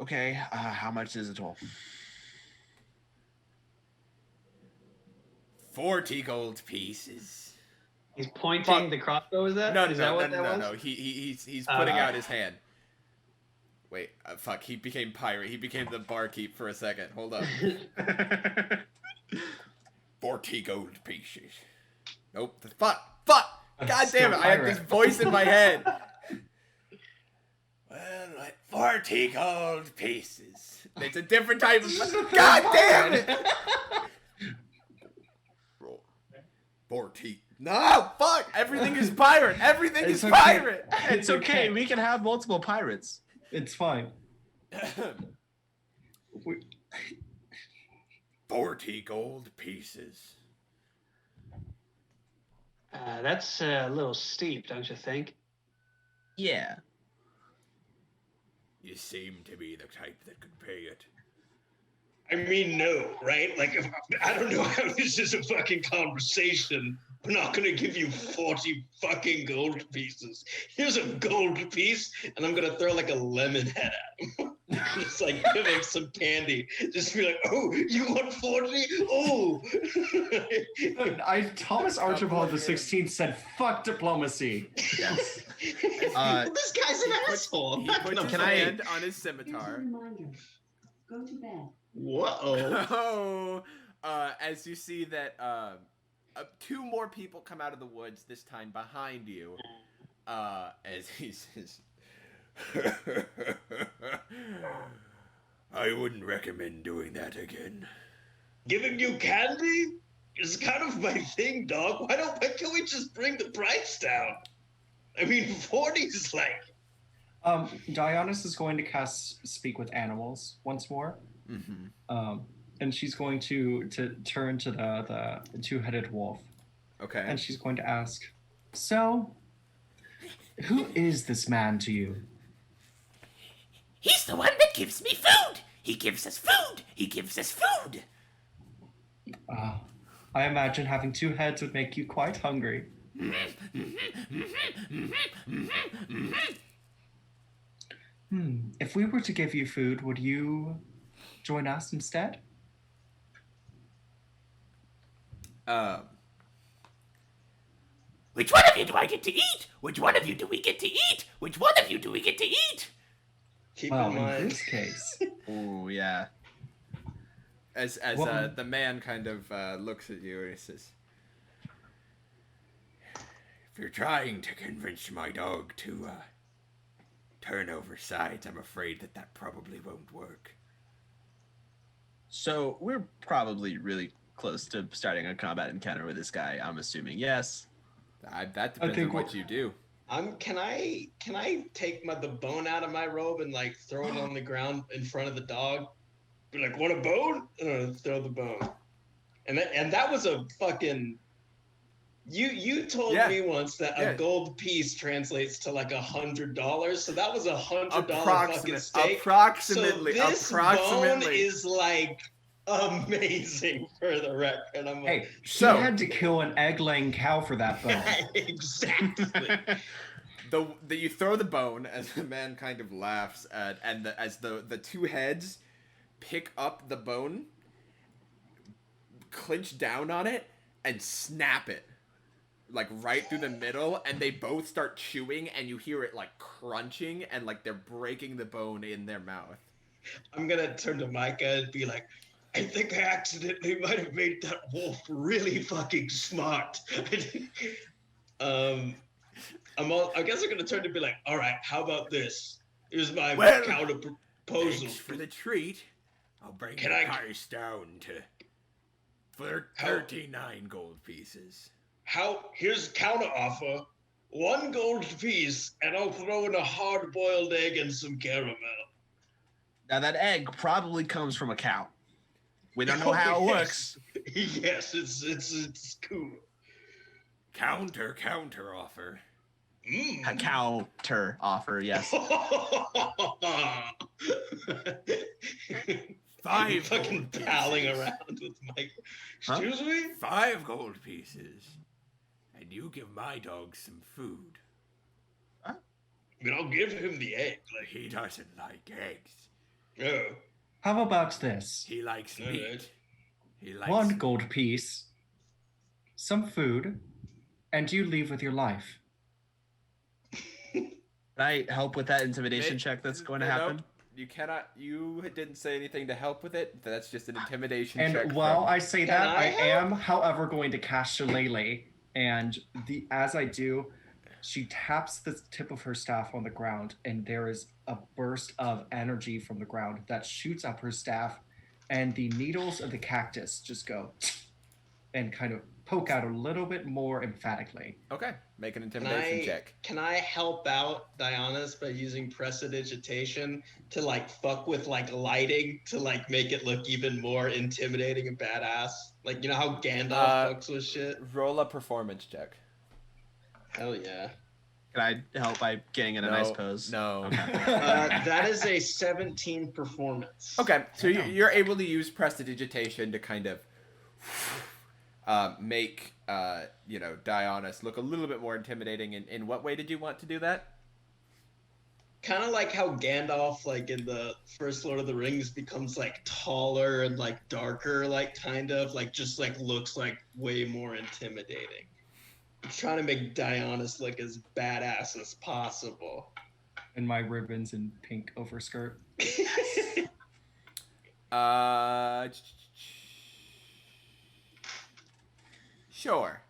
D: Okay, how much is the toll?
A: 40 gold pieces.
C: He's pointing the crossbow. Is that?
A: No. He's putting out his hand. Wait, fuck. He became pirate. He became the barkeep for a second. Hold up. 40 gold pieces. Nope. Fuck. God damn it! I have this voice in my head. Well, like 40 gold pieces. It's a different type of. God damn it! 40. No, fuck! Everything is pirate. Everything is
B: okay.
A: pirate.
D: It's okay. We can have multiple pirates.
B: It's fine.
A: 40 gold pieces.
C: That's a little steep, don't you think?
D: Yeah.
A: You seem to be the type that could pay it.
E: I mean, no, right? Like, I don't know how this is a fucking conversation. We're not gonna give you 40 fucking gold pieces. Here's a gold piece, and I'm gonna throw like a lemon head at him. Just like give him some candy. Just be like, oh, you want 40? Oh.
B: Thomas Archibald the 16th said, "Fuck diplomacy."
A: Yes.
E: This guy's an asshole.
A: He puts his hand on his scimitar.
F: Go to bed.
E: Whoa.
A: As you see that two more people come out of the woods, this time behind you, as he says, I wouldn't recommend doing that again.
E: Giving you candy is kind of my thing, dog. Why can't we just bring the price down? I mean, 40 is like...
B: Dionysus is going to cast Speak with Animals once more.
A: Mm-hmm.
B: And she's going to turn to the two-headed wolf.
A: Okay.
B: And she's going to ask, so, who is this man to you?
G: He's the one that gives me food. He gives us food. He gives us food.
B: I imagine having two heads would make you quite hungry. If we were to give you food, would you join us instead?
G: Which one of you do I get to eat? Which one of you do we get to eat? Which one of you do we get to eat?
E: Keep
B: Well,
E: in
B: in
E: mind...
B: this case,
D: Oh yeah.
A: As the man kind of looks at you and he says, if you're trying to convince my dog to turn over sides, I'm afraid that probably won't work.
D: So we're probably really close to starting a combat encounter with this guy, I'm assuming. Yes.
A: That depends on what you do.
E: Can I take the bone out of my robe and like throw it on the ground in front of the dog? Be like, want a bone? Throw the bone. And that was a fucking. You told me once that a gold piece translates to like $100, so that was $100 fucking steak.
A: Approximately.
E: So this bone is like amazing for the record. I'm
B: hey,
E: like,
B: she had to kill an egg-laying cow for that bone.
E: exactly.
A: you throw the bone as the man kind of laughs as the two heads pick up the bone, clinch down on it, and snap it like right through the middle, and they both start chewing, and you hear it like crunching, and like they're breaking the bone in their mouth.
E: I'm gonna turn to Micah and be like, I think I accidentally might have made that wolf really fucking smart. I guess I'm gonna turn to be like, all right, how about this? Here's my counter proposal.
G: Thanks for the treat. I'll bring
E: Can
G: the
E: I-
G: price down to 39 gold pieces.
E: Here's a counter offer. 1 gold piece, and I'll throw in a hard-boiled egg and some caramel.
D: Now that egg probably comes from a cow. We don't know how it works.
E: Yes, it's cool.
G: Counter offer.
D: A counter offer, yes.
G: 5
E: fucking
G: gold pieces.
E: palling around with Mike. Excuse me?
G: 5 gold pieces. And you give my dog some food.
E: I mean, I'll give him the egg. Like,
G: He doesn't like eggs.
E: oh,
B: How about this?
G: He likes
E: All
G: meat.
E: right.
G: He likes
B: 1 gold piece, some food, and you leave with your life.
D: Can I help with that intimidation check that's going to happen?
A: Nope. You cannot. You didn't say anything to help with it. That's just an intimidation
B: And
A: check.
B: while
A: from-
B: I say
E: Can
B: that,
E: I
B: I
E: help?
B: am, however, going to cast Shillelagh. And as I do, she taps the tip of her staff on the ground, and there is a burst of energy from the ground that shoots up her staff, and the needles of the cactus just go and kind of poke out a little bit more emphatically.
A: Okay, make an intimidation check.
E: Can I help out Dionysus by using prestidigitation to like fuck with like lighting to like make it look even more intimidating and badass? Like, you know how Gandalf fucks with shit?
A: Roll a performance check.
E: Hell yeah.
D: Can I help by getting in a nice pose?
A: No.
D: Okay.
E: That is a 17 performance.
A: Okay, so you're able to use prestidigitation to kind of make Dionysus look a little bit more intimidating. In what way did you want to do that?
E: Kind of like how Gandalf, like in the first Lord of the Rings, becomes like taller and like darker, like kind of like just like looks like way more intimidating. I'm trying to make Dionysus look as badass as possible.
B: And my ribbons and pink overskirt.
A: Sure.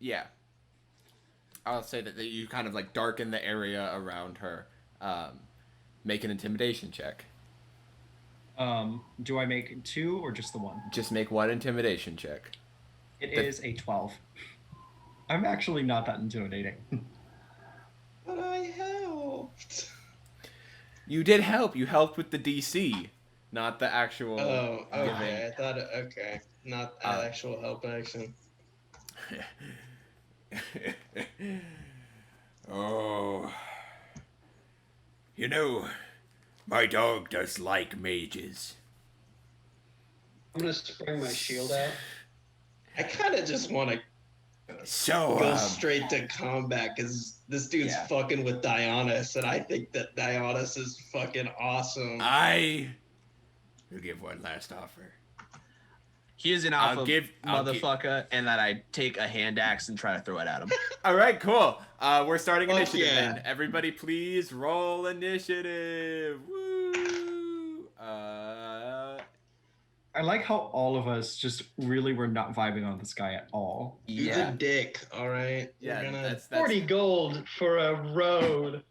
A: Yeah. I'll say that you kind of like darken the area around her. Make an intimidation check.
B: Do I make 2 or just the 1?
A: Just make one intimidation check.
B: It is a 12. I'm actually not that intimidating.
E: But I helped.
A: You did help. You helped with the DC, not the actual.
E: Oh, okay.
A: giving.
E: I thought, okay. Not actual help action.
G: Oh. You know, my dog does like mages.
C: I'm gonna spring my shield out.
E: I kind of just want to
G: So,
E: go straight to combat because this dude's
B: Yeah.
E: fucking with Dionysus, and I think that Dionysus is fucking awesome.
G: I will give one last offer.
D: He is an
G: I'll
D: alpha
G: give-
D: motherfucker, and that I take a hand axe and try to throw it at him.
A: All right, cool. We're starting
E: Fuck
A: initiative
E: yeah.
A: then. Everybody, please roll initiative. Woo!
B: I like how all of us just really were not vibing on this guy at all.
E: Dude's a dick, all right?
A: Yeah,
E: We're gonna...
A: that's
C: 40 gold for a road.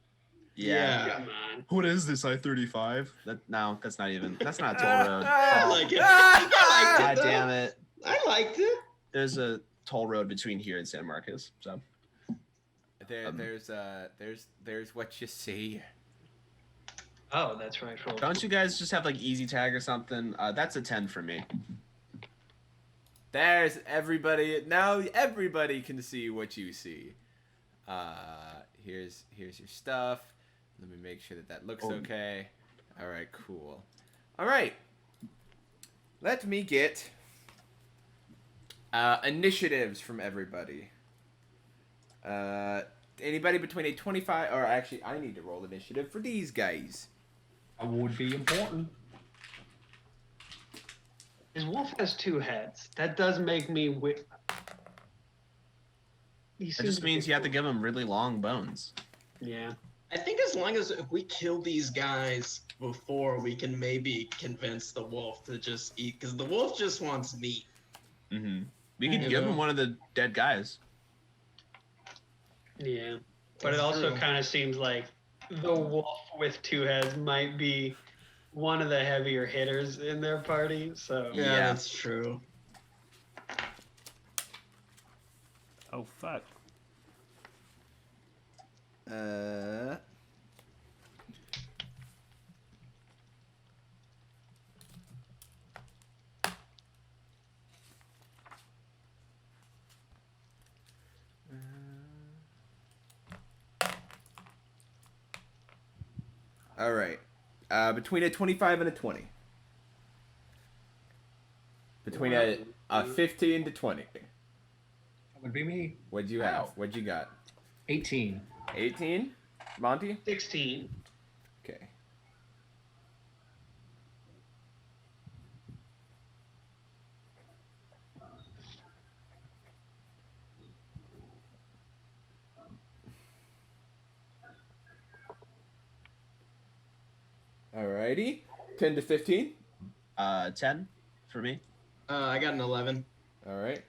E: Yeah.
C: Come on.
D: What is this, I-35? That's not even. That's not a toll road.
E: I like it. I liked
D: God
E: it, though.
D: damn it.
E: I liked it.
D: There's a toll road between here and San Marcos, so.
A: There's what you see.
C: Oh, that's right. For
D: Don't you guys just have like easy tag or something? That's a 10 for me.
A: There's everybody. Now everybody can see what you see. Here's your stuff. Let me make sure that looks okay. All right, cool. All right. Let me get initiatives from everybody. Anybody between a 25, or actually, I need to roll initiative for these guys.
B: That would be important.
C: His wolf has 2 heads. That does make me.
D: It just means you have to give him really long bones.
C: Yeah.
E: I think as long as if we kill these guys before, we can maybe convince the wolf to just eat, because the wolf just wants meat.
D: Mm-hmm. We could give him one of the dead guys.
C: Yeah. But
E: That's
C: it also
E: true.
C: kind of seems like the wolf with 2 heads might be one of the heavier hitters in their party. So
E: Yeah, that's true.
H: Oh, fuck.
A: All right. Between a 25 and a 20. Between a 15 to 20.
B: That would be me.
A: What'd you have? What'd you got?
B: 18.
A: 18? Monty?
C: 16.
A: Okay. Alrighty. 10 to 15?
D: 10 for me.
E: I got an 11.
A: Alright.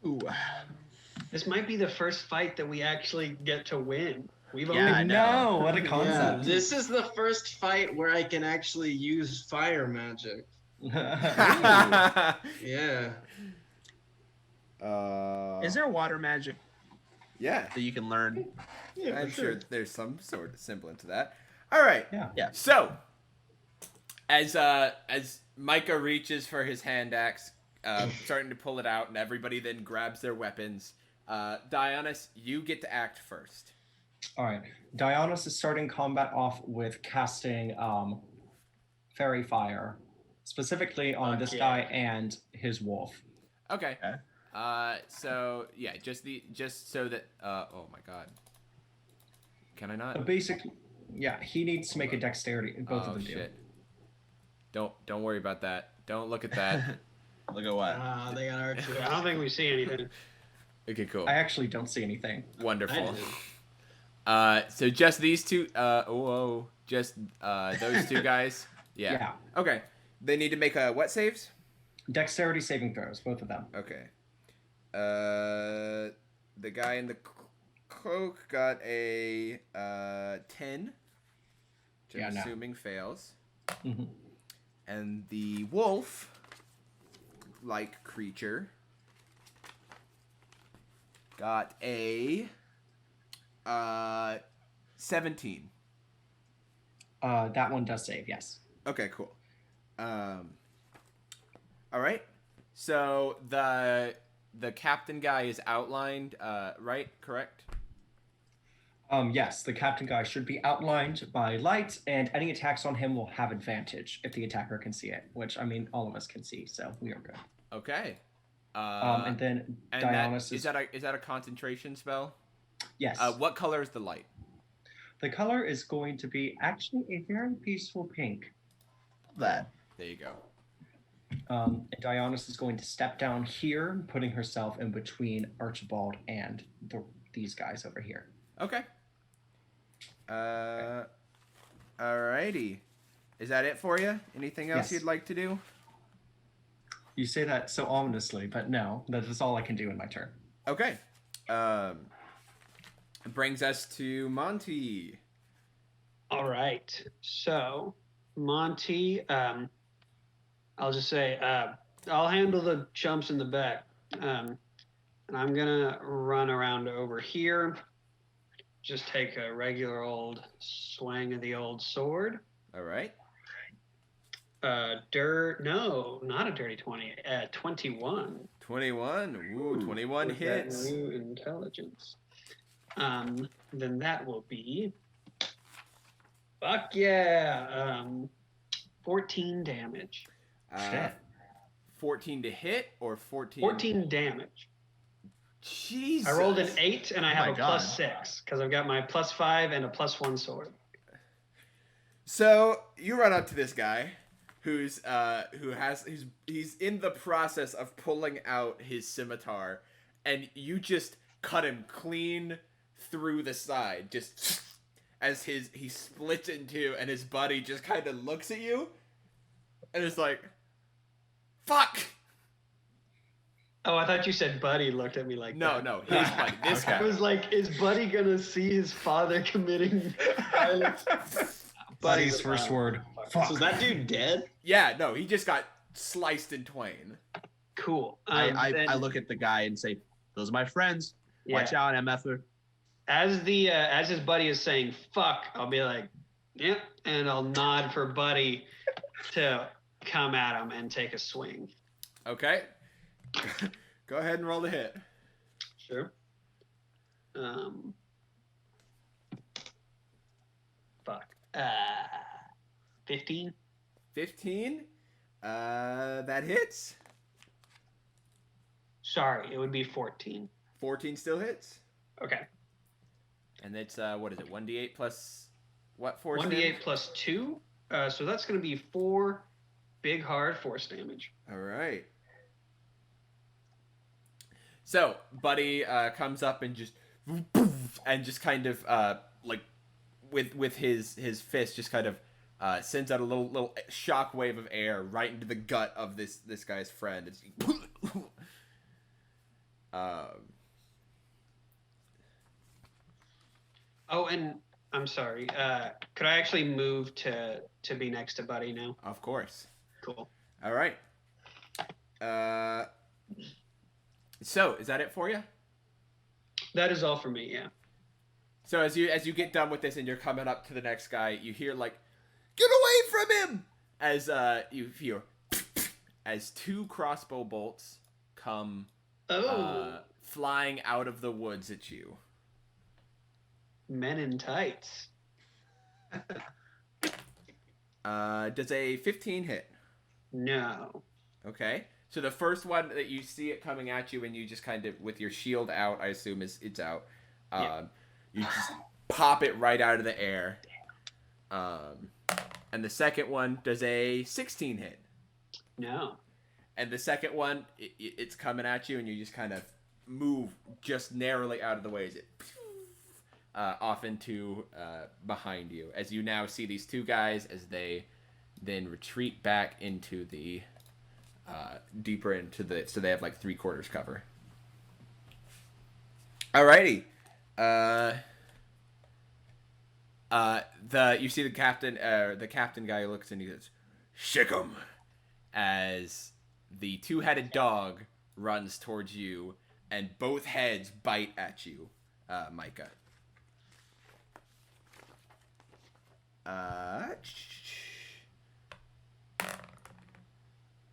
D: Ooh.
C: This might be the first fight that we actually get to win. We've
D: Yeah,
C: only
D: I know.
B: No, what a
E: Yeah,
B: concept.
E: this is the first fight where I can actually use fire magic. Yeah.
D: Is there water magic
A: Yeah.
D: that you can learn?
E: Yeah,
A: I'm
E: for
A: sure there's some sort of semblance to that. All right.
B: Yeah.
A: So, as Micah reaches for his hand axe, starting to pull it out, and everybody then grabs their weapons. Dionysus, you get to act first.
B: All right. Dionysus is starting combat off with casting Fairy Fire, specifically on this guy and his wolf.
A: Okay.
D: Okay.
A: So yeah, just so that. Oh my God. Can I not?
B: So basically, yeah, he needs to make a dexterity. Both of them
A: shit. Don't worry about that. Don't look at that.
D: Look at what?
E: They got our two.
C: I don't think we see anything.
A: Okay, cool.
B: do. I actually don't see anything.
A: Wonderful.
E: I did.
A: So just these two. Just those two guys. Yeah.
B: Yeah.
A: Okay. They need to make what saves?
B: Dexterity saving throws, both of them.
A: Okay. The guy in the cloak got a 10, which I'm assuming fails.
B: Mm-hmm.
A: And the wolf-like creature got a 17.
B: That one does save, yes.
A: Okay, cool. All right. So the captain guy is outlined, right? Correct?
B: Yes, the captain guy should be outlined by light, and any attacks on him will have advantage if the attacker can see it, which, I mean, all of us can see, so we are good.
A: Okay.
B: And then Dionysus...
A: Is that a concentration spell?
B: Yes.
A: What color is the light?
B: The color is going to be actually a very peaceful pink.
D: That.
A: There you go.
B: And Dionysus is going to step down here, putting herself in between Archibald and these guys over here.
A: Okay. Alrighty. Is that it for you? Anything else
B: Yes.
A: you'd like to do?
B: You say that so ominously, but no, that is all I can do in my turn.
A: Okay. It brings us to Monty.
C: All right. So, Monty, I'll just say, I'll handle the chumps in the back. And I'm going to run around over here. Just take a regular old swing of the old sword.
A: All right.
C: No, not a dirty 20. 21.
A: 21. Ooh, 21
C: With that
A: hits.
C: new intelligence. Then that will be. Fuck yeah! 14 damage.
B: Shit.
A: 14 to hit or 14?
C: 14 damage.
A: Jesus.
C: I rolled an 8 and I have
D: my
C: a
D: God.
C: +6 because I've got my +5 and a +1 sword.
A: So you run up to this guy, he's in the process of pulling out his scimitar, and you just cut him clean through the side, just as he splits in two, and his buddy just kind of looks at you, and is like, "Fuck."
C: Oh, I thought you said Buddy looked at me like that.
A: No, his buddy. This
C: I
A: guy.
C: was like, is Buddy gonna see his father committing violence?
B: Buddy's first word. Fuck.
E: So is that dude dead?
A: Yeah, no, he just got sliced in twain.
C: Cool.
D: I
C: Then-
D: look at the guy and say, "Those are my friends. Watch out, MFer."
C: As his buddy is saying "fuck," I'll be like, "Yep," and I'll nod for Buddy to come at him and take a swing.
A: Okay. Go ahead and roll the hit.
C: Sure. Fuck. 15.
A: 15. That hits.
C: Sorry, it would be 14.
A: 14 still hits.
C: Okay.
A: And it's what is it? 1d8 plus what force?
C: 1d8
A: damage?
C: plus 2. So that's going to be 4 big hard force damage.
A: All right. So Buddy comes up and just kind of like with his fist just kind of sends out a little shock wave of air right into the gut of this guy's friend. It's
C: Oh, and I'm sorry. Could I actually move to be next to Buddy now?
A: Of course.
C: Cool.
A: All right. So is that it for you?
C: That is all for me. Yeah.
A: So as you get done with this and you're coming up to the next guy, you hear like, "Get away from him!" As you hear as 2 crossbow bolts come flying out of the woods at you.
C: Men in tights.
A: Does a 15 hit?
C: No.
A: Okay. So the first one that you see it coming at you, and you just kind of with your shield out, I assume it's out. You just pop it right out of the air. And the second one does a 16 hit.
C: No.
A: And the second one, it's coming at you, and you just kind of move just narrowly out of the way as it off into behind you. As you now see these 2 guys as they then retreat back into the deeper into the, so they have like 3/4 cover. Alrighty. You see the captain guy looks and he goes, "Shick 'em," as the 2-headed dog runs towards you and both heads bite at you, Micah.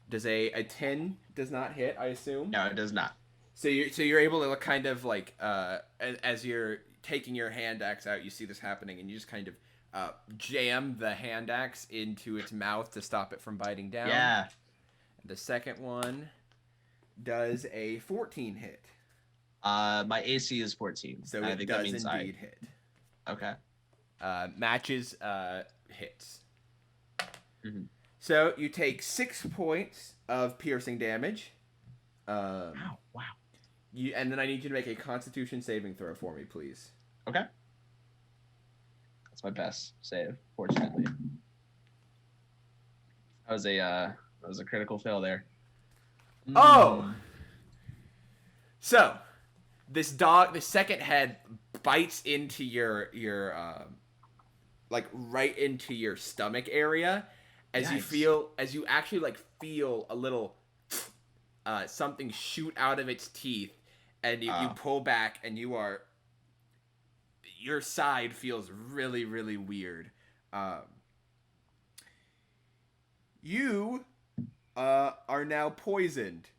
A: Does a 10 does not hit, I assume?
D: No, it does not.
A: So you're able to kind of like as you're taking your hand axe out, you see this happening, and you just kind of jam the hand axe into its mouth to stop it from biting down.
D: Yeah.
A: The second one does a 14 hit.
D: My AC is 14.
A: So
D: I
A: it
D: think
A: does
D: that means
A: indeed hit.
D: Okay.
A: Matches hits.
D: Mm-hmm.
A: So you take 6 points of piercing damage.
D: Wow.
A: And then I need you to make a Constitution saving throw for me, please.
D: Okay. That's my best save, fortunately. That was a critical fail there.
A: Oh! So, this second head bites into your like right into your stomach area as
D: Yikes.
A: you actually like feel a little something shoot out of its teeth, and you pull back, and your side feels really, really weird. You are now poisoned.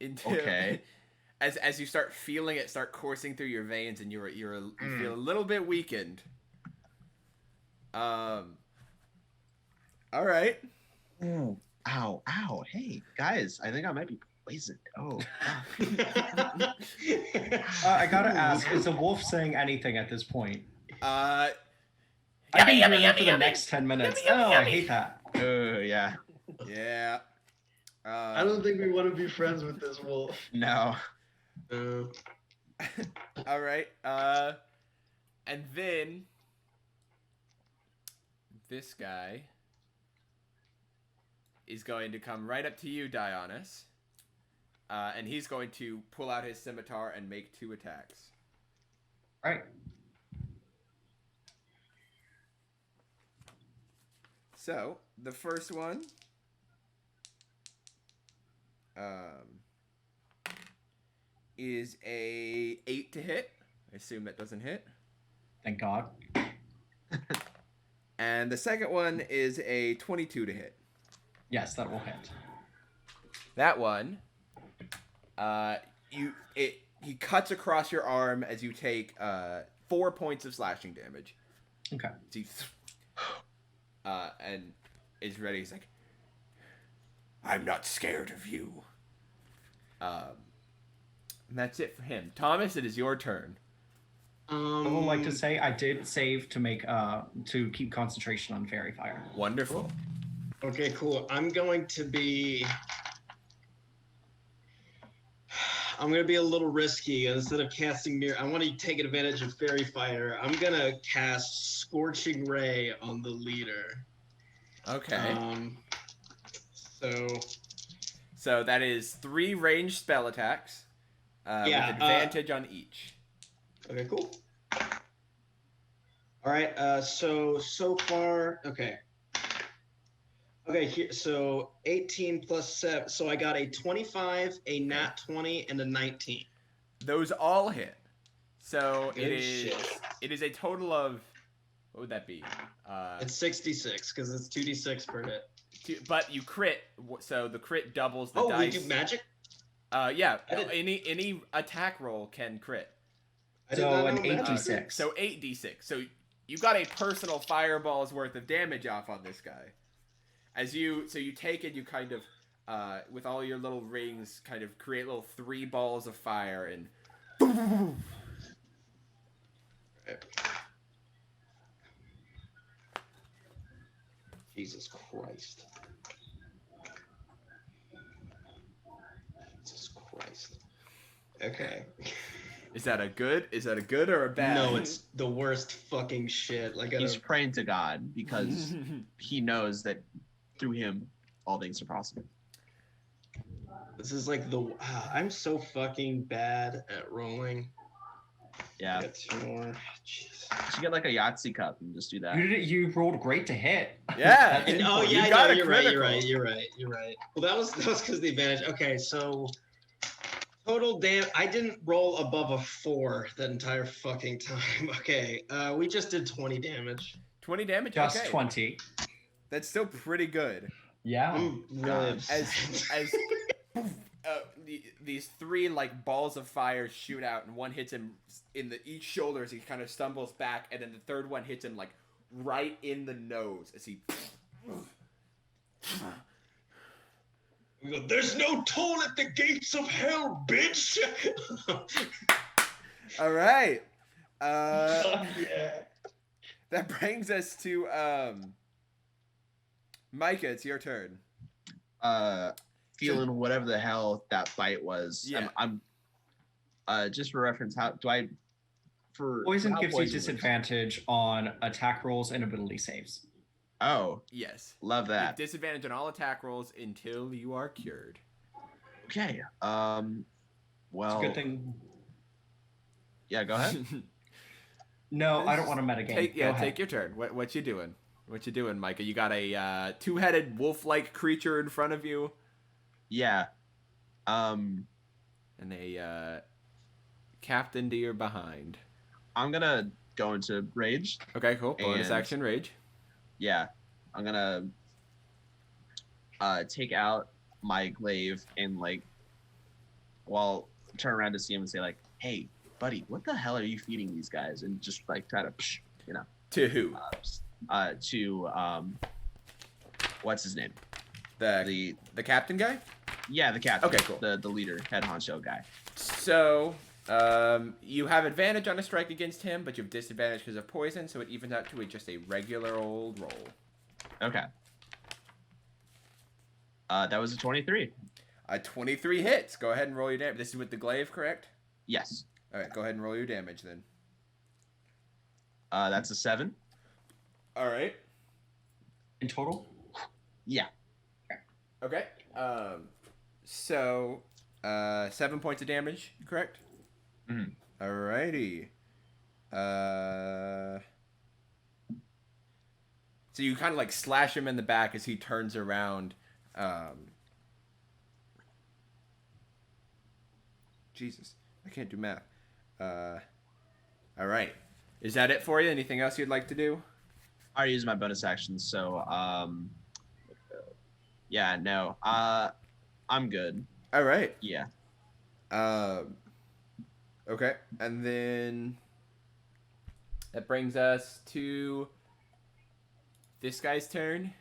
D: Okay.
A: as you start feeling it start coursing through your veins, and you feel a little bit weakened. All right.
D: Ooh, ow, ow. Hey, guys, I think I might be poisoned. Oh.
B: I gotta ask, is the wolf saying anything at this point?
A: Uh,
B: I've been
G: Yummy,
B: here
G: yummy,
B: for the
G: yummy.
B: next 10 minutes.
G: Yummy, yummy,
B: I
G: yummy.
B: hate that.
D: Yeah.
A: yeah.
C: I don't think we want to be friends with this wolf.
D: No.
A: All right. And then this guy is going to come right up to you, Dionys. And he's going to pull out his scimitar and make 2 attacks.
B: All right.
A: So, the first one is a 8 to hit. I assume that doesn't hit.
B: Thank God.
A: And the second one is a 22 to hit.
B: Yes, that will hit.
A: That one, he cuts across your arm as you take 4 points of slashing damage.
B: Okay.
A: So he, and is ready. He's like, I'm not scared of you. And that's it for him. Thomas, it is your turn.
B: I would like to say I did save to make to keep concentration on fairy fire.
A: Wonderful.
E: Okay, cool. I'm going to be a little risky. Instead of casting mirror, I want to take advantage of fairy fire. I'm gonna cast Scorching Ray on the leader.
A: Okay.
E: So
A: So that is 3 ranged spell attacks with advantage on each.
E: Okay, cool. All right. So far, okay. Okay, here, so 18 plus 7. So I got a 25, a nat 20, and a 19.
A: Those all hit. So
E: Good shit.
A: it is a total of, what would that be?
E: It's 66 because it's 2d6 per hit.
A: But you crit, so the crit doubles the
E: Oh,
A: dice.
E: we do magic?
A: Yeah.
E: I didn't-
A: Any attack roll can crit.
E: I did
B: So
E: not
B: an
E: know magic.
B: 8d6.
A: So 8d6. So you got a personal fireball's worth of damage off on this guy. You take it, you kind of, with all your little rings, kind of create little 3 balls of fire and.
E: Jesus Christ. Jesus Christ. Okay.
A: Is that a good or a bad?
E: No, it's the worst fucking shit. Like
D: He's praying to God because he knows that through him all things are possible.
E: this is like I'm so fucking bad at rolling.
D: Yeah.
E: Get 2 more. Jeez.
D: You should get like a Yahtzee cup and just do that.
B: You rolled great to hit.
A: Yeah.
B: That's
E: Oh
B: important.
E: yeah,
A: You
E: I
A: got
E: know,
A: a
E: you're right.
A: critical.
E: You're right. Well, that was because of the advantage. Okay, so total damn. I didn't roll above a 4 that entire fucking time. Okay, we just did 20 damage.
A: 20 damage.
B: Just
A: Okay.
B: 20.
A: That's still pretty good.
B: Yeah.
E: I'm really upset.
A: As these 3 like balls of fire shoot out, and one hits him in each shoulder as he kind of stumbles back, and then the third one hits him like right in the nose as he.
E: We go, there's no toll at the gates of hell, bitch.
A: All right.
E: Yeah.
A: That brings us to Micah. It's your turn.
D: Feeling whatever the hell that bite was.
A: Yeah.
D: I'm just for reference, how do I for
B: Poison
D: how
B: gives you
D: poison works?
B: disadvantage on attack rolls and ability saves.
D: Oh,
A: Yes.
D: love that.
A: Disadvantage on all attack rolls until you are cured.
D: Okay.
B: It's
D: Well,
B: a good thing.
D: yeah, go ahead.
B: No, I don't want to metagame. Go ahead.
A: Take your turn. What you doing? What you doing, Micah? You got a 2-headed wolf-like creature in front of you,
D: Yeah.
A: and a captain to your behind.
D: I'm gonna go into rage.
A: Okay, cool. Bonus
D: And-
A: action rage.
D: Yeah. I'm gonna take out my glaive and like while turn around to see him and say like, "Hey, buddy, what the hell are you feeding these guys?" And just like try to, you know.
A: To who?
D: To what's his name?
A: The captain guy?
D: Yeah, the captain.
A: Okay, cool.
D: The leader, head honcho guy.
A: So, you have advantage on a strike against him, but you have disadvantage because of poison, so it evens out to just a regular old roll.
D: Okay. That was a 23.
A: A 23 hits. Go ahead and roll your damage. This is with the glaive, correct?
D: Yes.
A: All right, go ahead and roll your damage then.
D: That's a 7.
A: All right.
B: In total?
D: Yeah.
A: Okay. So, 7 points of damage, correct?
D: Mm-hmm.
A: Alrighty. So you kind of like slash him in the back as he turns around. Jesus, I can't do math. All right. Is that it for you? Anything else you'd like to do?
D: I already used my bonus action, so yeah, no. I'm good.
A: All right.
D: Yeah.
A: Okay, and then that brings us to this guy's turn.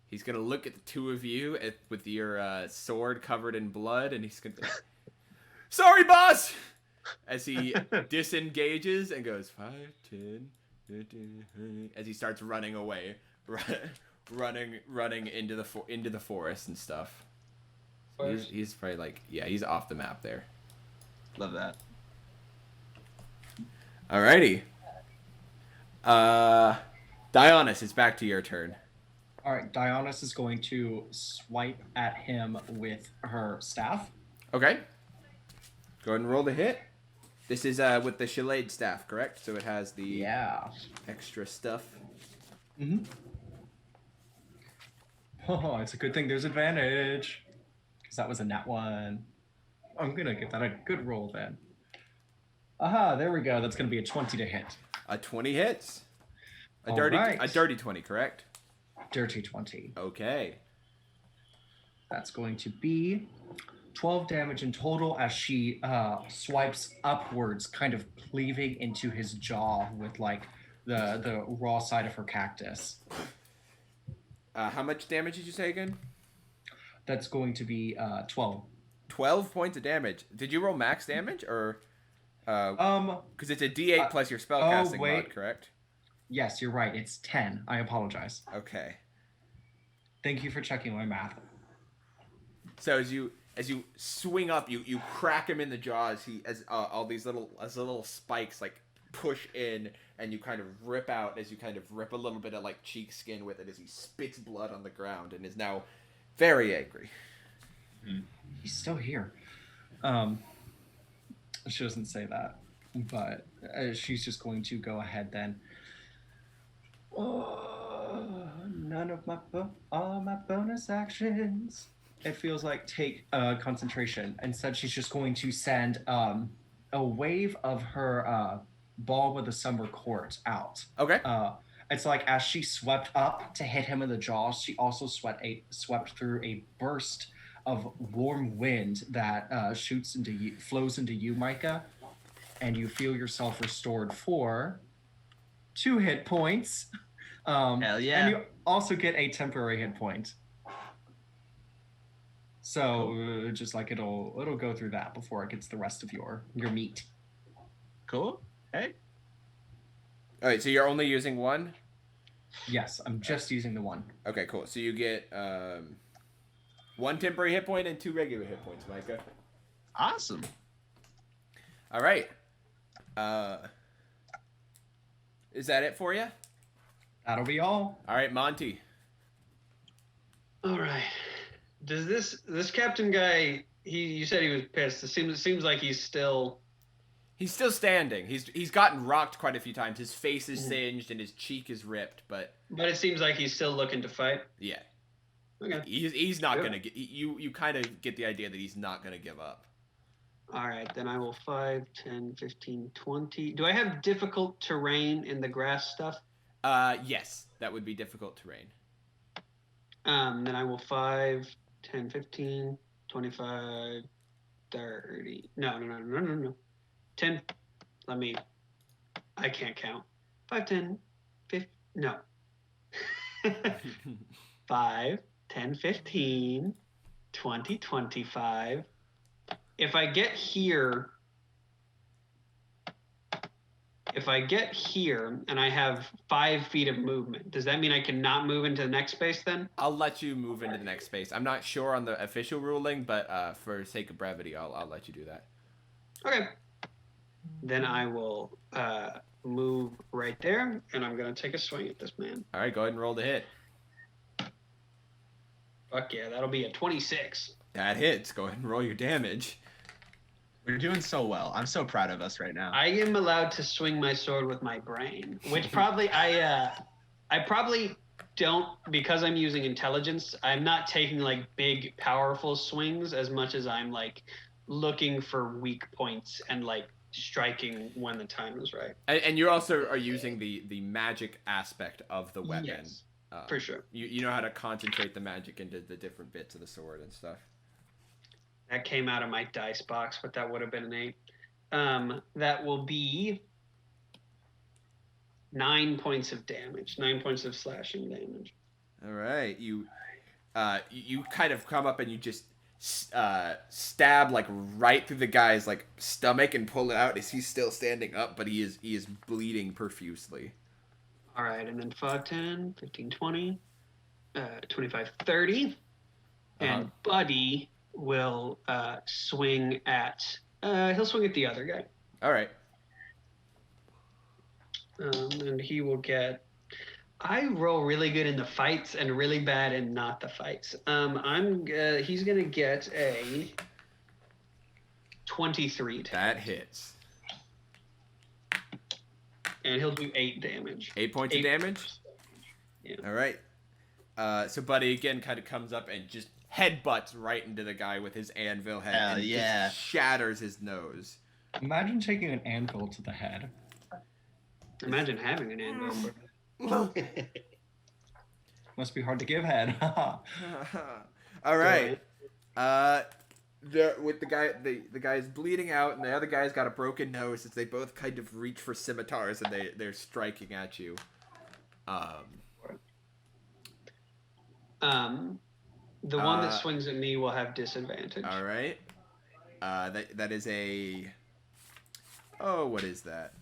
A: He's gonna look at the two of you with your sword covered in blood, and he's gonna sorry, boss, as he disengages and goes 5, 10, 15, as he starts running away, running into the forest and stuff. He's probably like, yeah, he's off the map there.
D: Love that.
A: Alrighty. Dionys, it's back to your turn.
B: All right, Dionys is going to swipe at him with her staff.
A: Okay. Go ahead and roll the hit. This is with the Shillade staff, correct? So it has the extra stuff.
B: Mm-hmm. Oh, it's a good thing there's advantage. Because that was a nat 1. I'm going to give that a good roll then. Aha, there we go. That's going to be a 20 to hit.
A: A 20 hits. A dirty 20, correct?
B: Dirty 20.
A: Okay.
B: That's going to be 12 damage in total as she swipes upwards, kind of cleaving into his jaw with like the raw side of her cactus.
A: How much damage did you say again?
B: That's going to be 12.
A: 12 points of damage. Did you roll max damage or? Because it's a D8 plus your spellcasting mod, correct?
B: Yes, you're right. It's 10. I apologize.
A: Okay.
B: Thank you for checking my math.
A: So as you swing up, you crack him in the jaw as all these little spikes like push in, and you kind of rip out as you kind of rip a little bit of like cheek skin with it as he spits blood on the ground and is now very angry.
B: He's still here. She doesn't say that, but she's just going to go ahead then. Oh, none of all my bonus actions. It feels like take concentration. Instead, she's just going to send a wave of her ball with the summer court out.
A: Okay.
B: It's like as she swept up to hit him in the jaw, she also swept through a burst of warm wind that flows into you, Micah, and you feel yourself restored for 2 hit points.
D: Hell yeah!
B: And you also get a temporary hit point. So just like it'll go through that before it gets the rest of your meat.
D: Cool. Hey.
A: All right, so you're only using 1?
B: Yes, I'm just using the 1.
A: Okay, cool. So you get 1 temporary hit point and 2 regular hit points, Micah.
D: Awesome.
A: All right. Is that it for you?
B: That'll be all.
A: All right, Monty.
C: All right. Does this captain guy? You said he was pissed. It seems like he's still
A: standing. He's gotten rocked quite a few times. His face is singed and his cheek is ripped, but
C: it seems like he's still looking to fight.
A: Yeah.
C: Okay.
A: He's not gonna get you. Kind of get the idea that he's not gonna give up.
C: All right, then I will 5, 10, 15, 20. Do I have difficult terrain in the grass stuff?
A: Yes, that would be difficult terrain.
C: Then I will 5, 10, 15, 25, 30. No. 10. I can't count. 5, 10, 15. No. 5, 10, 15, 20, 25. If I get here and I have 5 feet of movement, does that mean I cannot move into the next space then?
A: I'll let you move into the next space. I'm not sure on the official ruling, but for sake of brevity, I'll let you do that.
C: Okay. Then I will move right there, and I'm going to take a swing at this man.
A: All right, go ahead and roll the hit.
C: Fuck yeah, that'll be a 26.
A: That hits. Go ahead and roll your damage.
D: We're doing so well. I'm so proud of us right now.
C: I am allowed to swing my sword with my brain, which probably I probably don't, because I'm using intelligence. I'm not taking like big, powerful swings as much as I'm like looking for weak points and like striking when the time is right.
A: And you also are using the magic aspect of the weapon.
C: Yes, for sure.
A: You know how to concentrate the magic into the different bits of the sword and stuff.
C: That came out of my dice box, but that would have been an 8. That will be 9 points of damage. 9 points of slashing damage.
A: All right, you kind of come up and you just stab like right through the guy's like stomach and pull it out as he's still standing up, but he is bleeding profusely.
C: All right, and then 5, 10, 15, 20, 25, 30, and Buddy will swing at he'll swing at the other guy.
A: All right.
C: And he will get, I roll really good in the fights and really bad in not the fights. He's gonna get a 23
A: That hits.
C: and he'll do 8 damage.
A: 8 points of damage.
C: Yeah.
A: All right. So Buddy again kind of comes up and just headbutts right into the guy with his anvil head and just shatters his nose.
B: Imagine taking an anvil to the head.
C: Imagine having an anvil.
B: Must be hard to give head.
A: All right. With the guy's bleeding out, and the other guy's got a broken nose. As they both kind of reach for scimitars, and they're striking at you.
C: The one that swings at me will have disadvantage.
A: All right. That is a. Oh, what is that?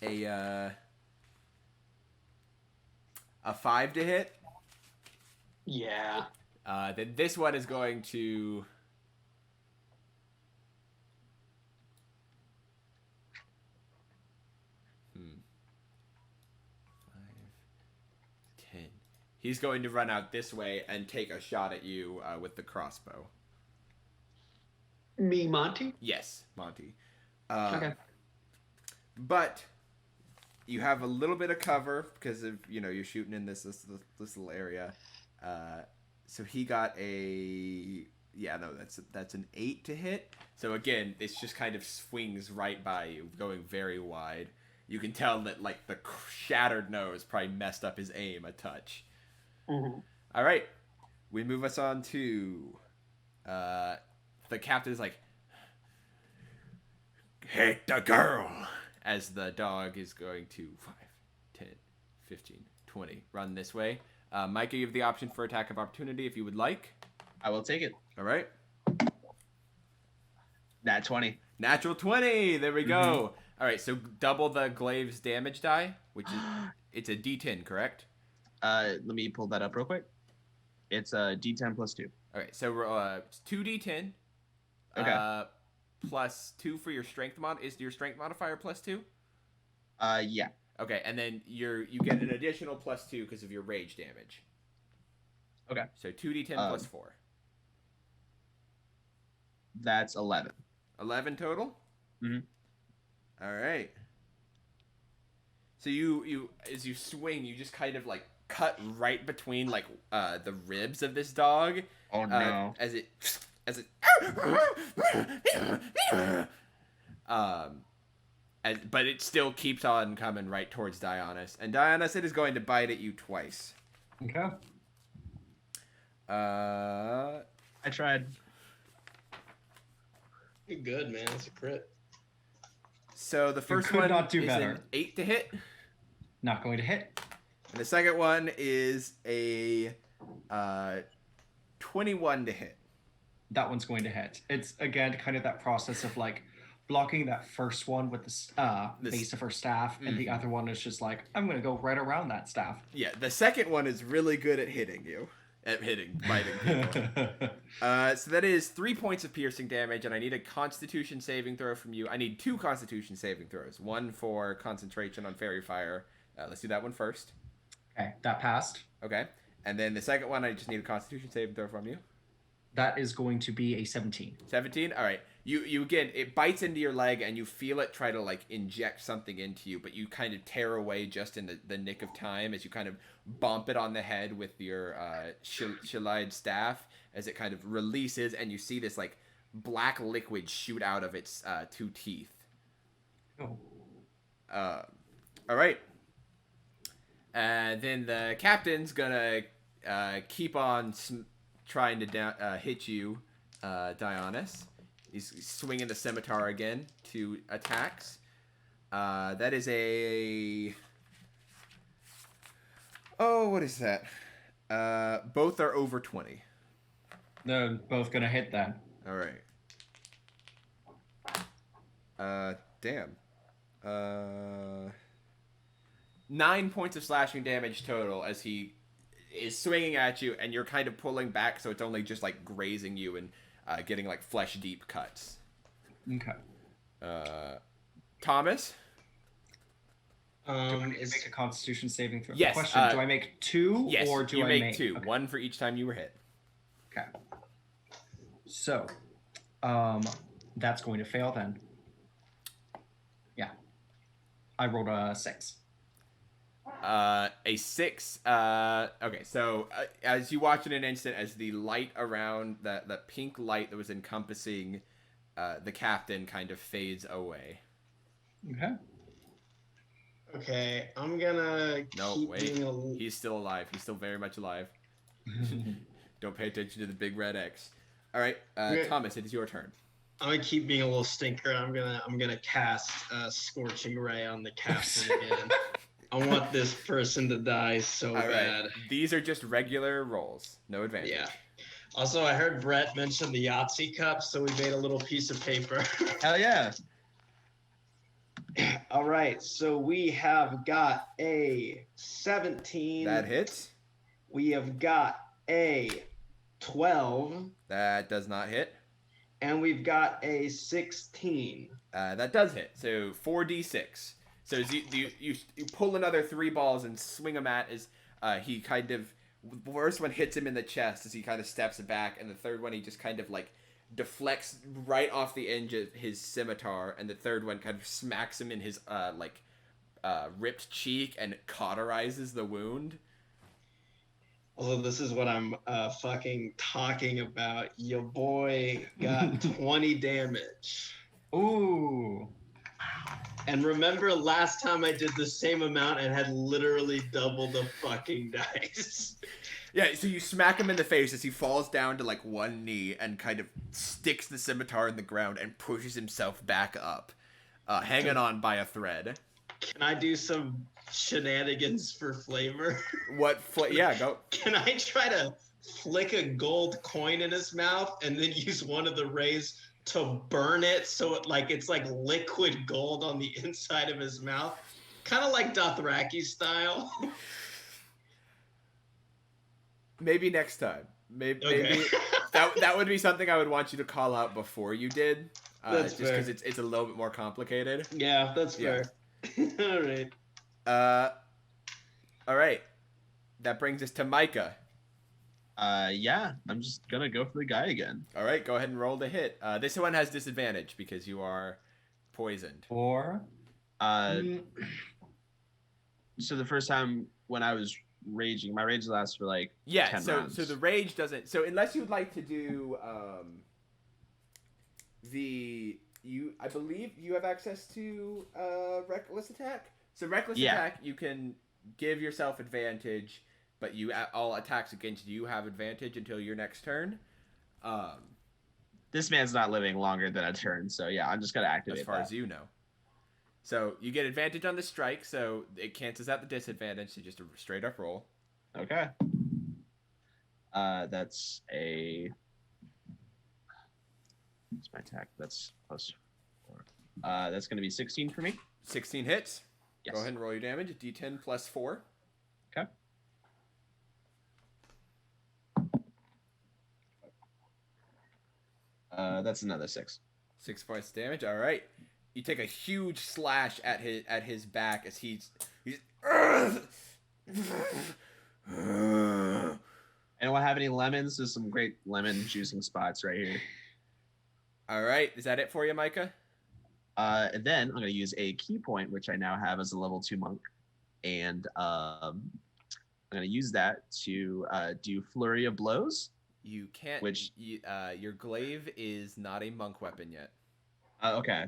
A: A 5 to hit.
C: Yeah.
A: Then this one is going to. 10. He's going to run out this way and take a shot at you with the crossbow.
C: Me, Monty?
A: Yes, Monty.
C: Okay.
A: But you have a little bit of cover because of you're shooting in this little area. So he got that's an 8 to hit. So again, it just kind of swings right by you, going very wide. You can tell that like the shattered nose probably messed up his aim a touch.
C: Mm-hmm.
A: All right, we move us on to the captain is like, hit the girl, as the dog is going to 5, 10, 15, 20 run this way. Micah, you have the option for attack of opportunity if you would like.
D: I will take it.
A: All right.
D: Nat 20.
A: Natural 20. There we go. Mm-hmm. All right, so double the glaive's damage die, which is it's a D10, correct?
D: Let me pull that up real quick. It's a D10 plus 2.
A: All right, so it's 2D10.
D: Okay.
A: Plus 2 for your strength mod. Is your strength modifier plus 2?
D: Yeah.
A: Okay, and then you get an additional plus 2 because of your rage damage.
D: Okay.
A: So 2D10 plus 4.
D: That's 11.
A: 11 total?
D: Mm-hmm.
A: All right. So you as you swing, you just kind of like cut right between like the ribs of this dog.
D: Oh no.
A: As it but it still keeps on coming right towards Dionysus. And Dionysus, it is going to bite at you twice.
B: Okay.
D: I tried.
E: You're good, man. It's a crit.
A: So the first
B: could
A: one
B: not do
A: is
B: better.
A: an 8 to hit.
B: Not going to hit.
A: And the second one is a 21 to hit.
B: That one's going to hit. It's, again, kind of that process of, like, blocking that first one with the base of her staff, and the other one is just like, I'm going to go right around that staff.
A: Yeah, the second one is really good at hitting you. Biting people. So that is 3 points of piercing damage, and I need a Constitution saving throw from you. I need 2 Constitution saving throws. One for concentration on Fairy Fire. Let's do that one first.
B: Okay, that passed.
A: Okay. And then the second one, I just need a Constitution saving throw from you.
B: That is going to be a 17.
A: 17? All right. You again, it bites into your leg, and you feel it try to, like, inject something into you, but you kind of tear away just in the nick of time as you kind of bump it on the head with your Shalide staff as it kind of releases, and you see this, like, black liquid shoot out of its 2 teeth.
B: Oh.
A: All right. Then the captain's gonna keep on trying to hit you, Dionys. He's swinging the scimitar again to attacks. That is a... Oh, what is that? Both are over 20.
B: They're both going to hit then.
A: All right. Damn. 9 points of slashing damage total as he is swinging at you, and you're kind of pulling back, so it's only just, like, grazing you and getting, like, flesh-deep cuts.
B: Okay.
A: Thomas?
B: Do I need to make a Constitution saving throw?
A: Yes.
B: Question, do I make 2
A: yes,
B: or do
A: you
B: I
A: make
B: make...
A: 2.
B: Okay.
A: 1 for each time you were hit.
B: Okay. So, that's going to fail then. Yeah. I rolled a 6.
A: A 6. Okay, so as you watch in an instant, as the light around the pink light that was encompassing the captain kind of fades away.
B: Okay.
E: Okay, I'm gonna keep being
A: He's still alive. He's still very much alive. Don't pay attention to the big red X. All right, Thomas, it is your turn.
E: I'm gonna keep being a little stinker. I'm gonna cast Scorching Ray on the captain again. I want this person to die so bad.
A: These are just regular rolls. No advantage.
E: Yeah. Also, I heard Brett mention the Yahtzee cup, so we made a little piece of paper.
D: Hell yeah.
E: All right, so we have got a 17.
A: That hits.
E: We have got a 12.
A: That does not hit.
E: And we've got a 16.
A: That does hit. So 4d6. So as you pull another 3 balls and swing them at as he kind of... The first one hits him in the chest as he kind of steps back, and the third one he just kind of, like, deflects right off the edge of his scimitar, and the third one kind of smacks him in his, ripped cheek and cauterizes the wound.
E: Although this is what I'm fucking talking about. Your boy got 20 damage.
B: Ooh.
E: And remember last time I did the same amount and had literally double the fucking dice.
A: Yeah, so you smack him in the face as he falls down to, like, one knee and kind of sticks the scimitar in the ground and pushes himself back up, hanging on by a thread.
E: Can I do some shenanigans for flavor?
A: Yeah, go.
E: Can I try to flick a gold coin in his mouth and then use one of the rays to burn it so it's like liquid gold on the inside of his mouth? Kind of like Dothraki style.
A: Maybe next time. Maybe that would be something I would want you to call out before you did.
E: That's
A: just because it's a little bit more complicated.
E: Yeah, that's fair. All right.
A: All right. That brings us to Micah.
D: Yeah, I'm just gonna go for the guy again.
A: All right, go ahead and roll the hit. This one has disadvantage because you are poisoned.
B: 4.
D: So the first time when I was raging, my rage lasts for like 10 rounds.
A: So the rage doesn't. So unless you'd like to do I believe you have access to reckless attack. So reckless attack, you can give yourself advantage, but all attacks against you have advantage until your next turn.
D: this man's not living longer than a turn, so yeah, I'm just gonna activate
A: as far
D: that.
A: as you know. So you get advantage on the strike, so it cancels out the disadvantage, so just a straight up roll.
D: Okay. That's a. What's my attack? That's +4. That's gonna be 16 for me.
A: 16 hits.
D: Yes.
A: Go ahead and roll your damage. D10 plus 4.
D: Okay. That's another 6.
A: 6 points of damage. All right. You take a huge slash at his back as he's.
D: Anyone have any lemons? There's some great lemon juicing spots right here.
A: All right. Is that it for you, Micah?
D: And then I'm going to use a key point, which I now have as a level 2 monk. And I'm going to use that to do Flurry of Blows.
A: You can't. Your glaive is not a monk weapon yet.
D: Okay.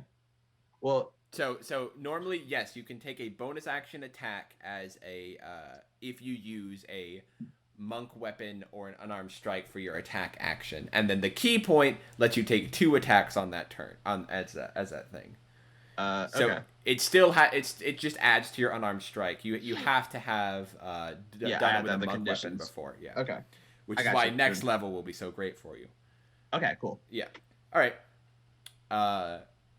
D: Well.
A: So normally, yes, you can take a bonus action attack as a if you use a monk weapon or an unarmed strike for your attack action, and then the key point lets you take 2 attacks on that turn as that thing. So
D: okay.
A: it still it just adds to your unarmed strike. You have to have done it with a monk weapon before. Yeah.
D: Okay.
A: Which is why next level will be so great for you.
D: Okay. Cool.
A: Yeah. All right.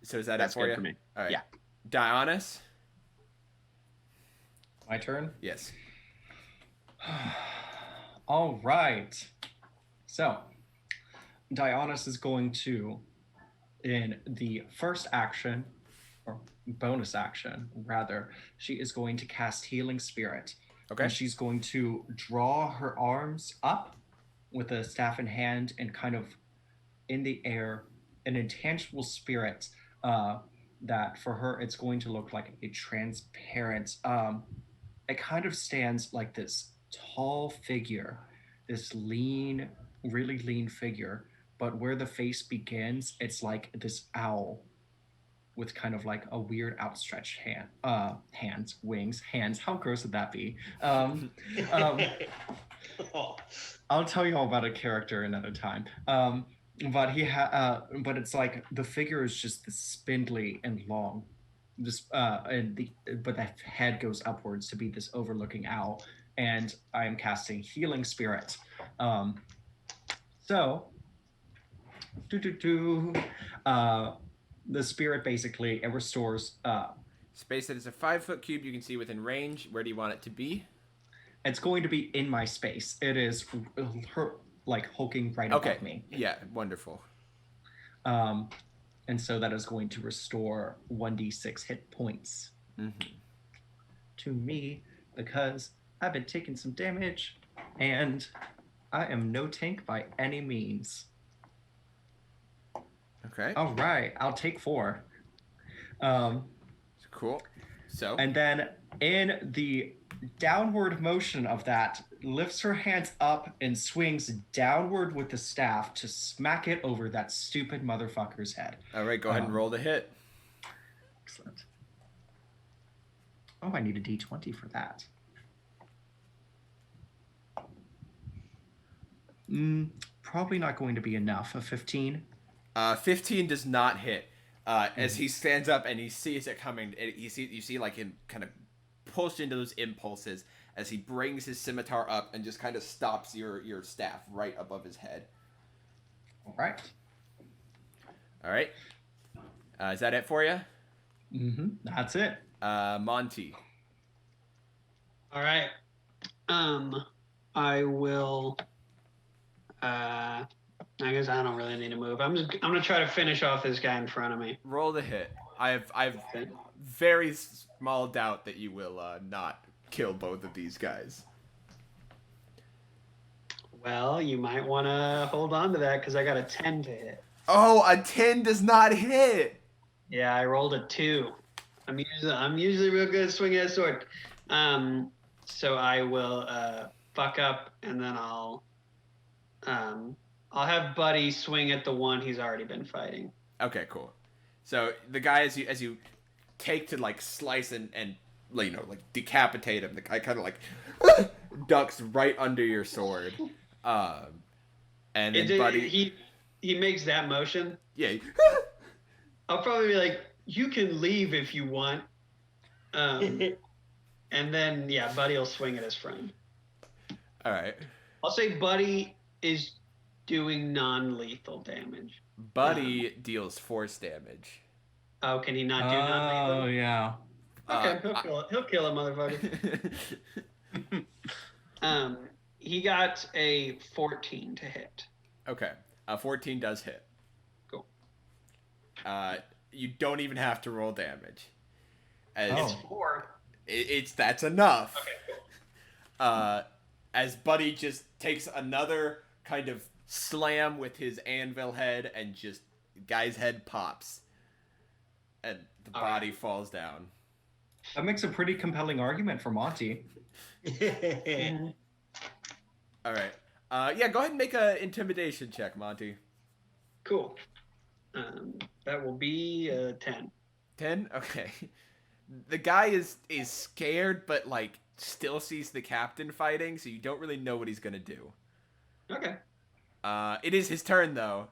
A: So is that's
D: good
A: you?
D: for me?
A: All right.
D: Yeah.
A: Dionys.
B: My turn?
A: Yes.
B: All right. So, Dionys is going to, in the first action, or bonus action, rather, she is going to cast Healing Spirit.
A: Okay.
B: And she's going to draw her arms up with a staff in hand and kind of in the air, an intangible spirit that for her, it's going to look like a transparent, it kind of stands like this tall figure, this lean, really lean figure, but where the face begins, it's like this owl with kind of like a weird outstretched hands, wings, hands. How gross would that be? I'll tell you all about a character another time. But it's like the figure is just this spindly and long. But the head goes upwards to be this overlooking owl, and I am casting Healing Spirit. The spirit basically it restores.
A: Space that is a 5-foot cube you can see within range. Where do you want it to be?
B: It's going to be in my space. It is her like hulking right above me.
A: Yeah, wonderful.
B: And so that is going to restore 1d6 hit points to me because I've been taking some damage and I am no tank by any means.
A: Okay.
B: All right, I'll take 4.
A: Cool. So.
B: And then in the downward motion of that, lifts her hands up and swings downward with the staff to smack it over that stupid motherfucker's head.
A: All right, go ahead and roll the hit.
B: Excellent. Oh, I need a d20 for that. Probably not going to be enough. A 15?
A: 15 does not hit. As he stands up and he sees it coming, you see like him kind of push into those impulses as he brings his scimitar up and just kind of stops your staff right above his head.
B: All right.
A: Is that it for you?
B: That's it.
A: Monty.
C: All right. I will. I guess I don't really need to move. I'm gonna try to finish off this guy in front of me.
A: Roll the hit. I've very small doubt that you will not kill both of these guys.
C: Well, you might want to hold on to that because I got a 10 to hit.
A: Oh, a 10 does not hit.
C: Yeah, I rolled a 2. I'm usually real good at swinging a sword. So I will fuck up and then I'll have Buddy swing at the one he's already been fighting.
A: Okay, cool. So the guy as you take to like slice and like decapitate him, the guy kind of like ducks right under your sword. And then Buddy
C: he makes that motion,
A: Yeah.
C: I'll probably be like, "You can leave if you want." And then Buddy will swing at his friend.
A: All right.
C: I'll say Buddy is doing non-lethal damage.
A: Buddy deals force damage.
C: Oh, can he not do non-lethal?
B: Oh yeah.
C: Okay, he'll kill a motherfucker. He got a 14 to hit.
A: Okay. 14 does hit.
C: Cool.
A: You don't even have to roll damage.
C: It's 4.
A: That's enough.
C: Okay, cool.
A: As Buddy just takes another kind of slam with his anvil head and just guy's head pops. And the body falls down.
B: That makes a pretty compelling argument for Monty.
A: All right. Go ahead and make an intimidation check, Monty.
C: Cool. That will be 10.
A: 10? Okay. The guy is scared, but like still sees the captain fighting, so you don't really know what he's gonna do.
C: Okay.
A: It is his turn though,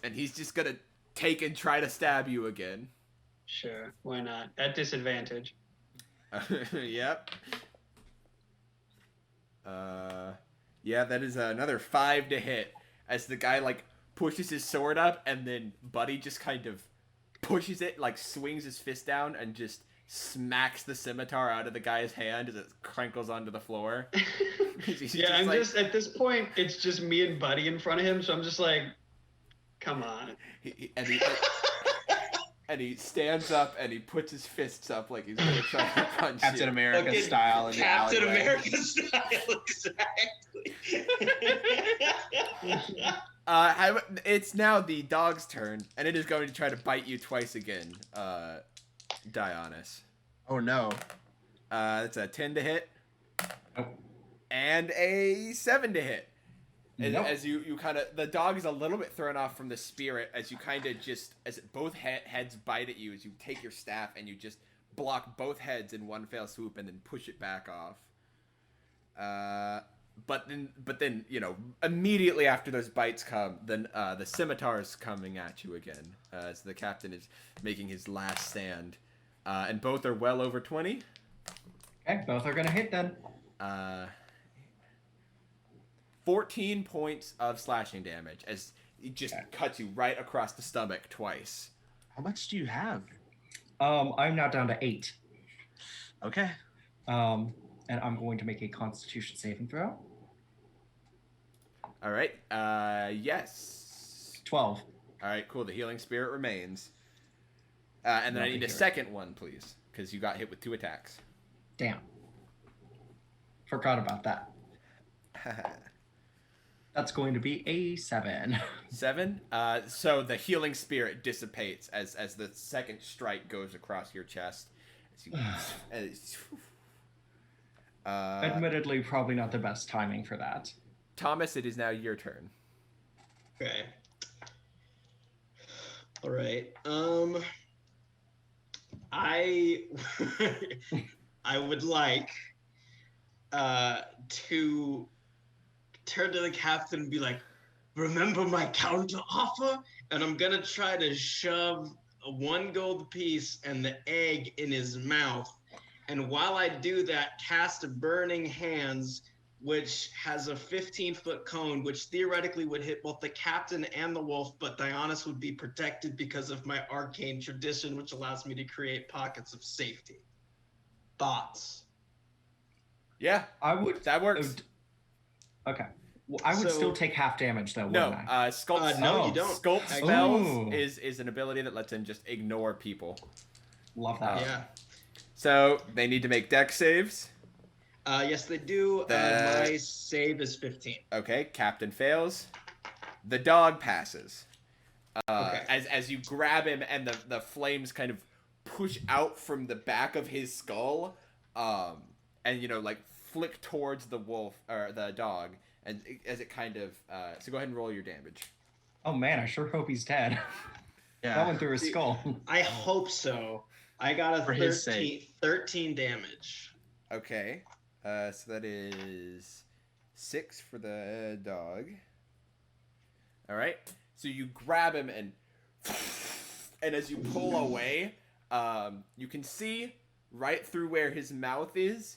A: and he's just gonna take and try to stab you again.
C: Sure, why not? At disadvantage.
A: Yep. That is another 5 to hit as the guy like pushes his sword up, and then Buddy just kind of pushes it, like swings his fist down and just smacks the scimitar out of the guy's hand as it crinkles onto the floor.
C: I'm just at this point it's just me and Buddy in front of him, so I'm just like, come on.
A: And he stands up and he puts his fists up like he's gonna try to punch
D: Captain
A: you.
D: America style in the
E: Captain
D: alleyway.
E: America style, exactly.
A: It's now the dog's turn, and it is going to try to bite you twice again, Dionys.
D: Oh no.
A: That's a 10 to hit.
B: Nope.
A: And a 7 to hit.
B: Nope.
A: As you kind of, the dog is a little bit thrown off from the spirit as you kind of just, as both heads bite at you, as you take your staff and you just block both heads in one fell swoop and then push it back off. But then immediately after those bites come, then the scimitar's coming at you again as the captain is making his last stand, and both are well over 20.
B: Okay, both are gonna hit then.
A: 14 points of slashing damage as it just cuts you right across the stomach twice.
D: How much do you have?
B: I'm now down to 8.
D: Okay.
B: And I'm going to make a Constitution saving throw.
A: All right. Yes.
B: 12.
A: All right. Cool. The healing spirit remains. And then I need a second one, please, because you got hit with 2 attacks.
B: Damn. Forgot about that. That's going to be a 7.
A: 7. So the healing spirit dissipates as the second strike goes across your chest.
B: Admittedly, probably not the best timing for that.
A: Thomas, it is now your turn.
E: Okay. All right. I would like to turn to the captain and be like, remember my counter offer? And I'm gonna try to shove a 1 gold piece and the egg in his mouth. And while I do that, cast a burning hands, which has a 15-foot cone, which theoretically would hit both the captain and the wolf, but Dionys would be protected because of my arcane tradition, which allows me to create pockets of safety. Thoughts?
A: Yeah, that works.
B: Okay. Well, I would still take half damage though, wouldn't
A: I? Sculpt
E: no, you don't.
A: Sculpt spells is an ability that lets him just ignore people.
B: Love that.
E: Yeah.
A: So they need to make dex saves.
E: Yes, they do. My save is 15.
A: Okay, captain fails. The dog passes.
E: Okay.
A: As you grab him and the flames kind of push out from the back of his skull, and like flick towards the wolf or the dog, and as it kind of so go ahead and roll your damage.
B: Oh man, I sure hope he's dead.
D: Yeah.
B: That went through his skull.
E: I hope so. I got a 13 damage.
A: Okay. So that is 6 for the dog. All right. So you grab him and as you pull away, you can see right through where his mouth is.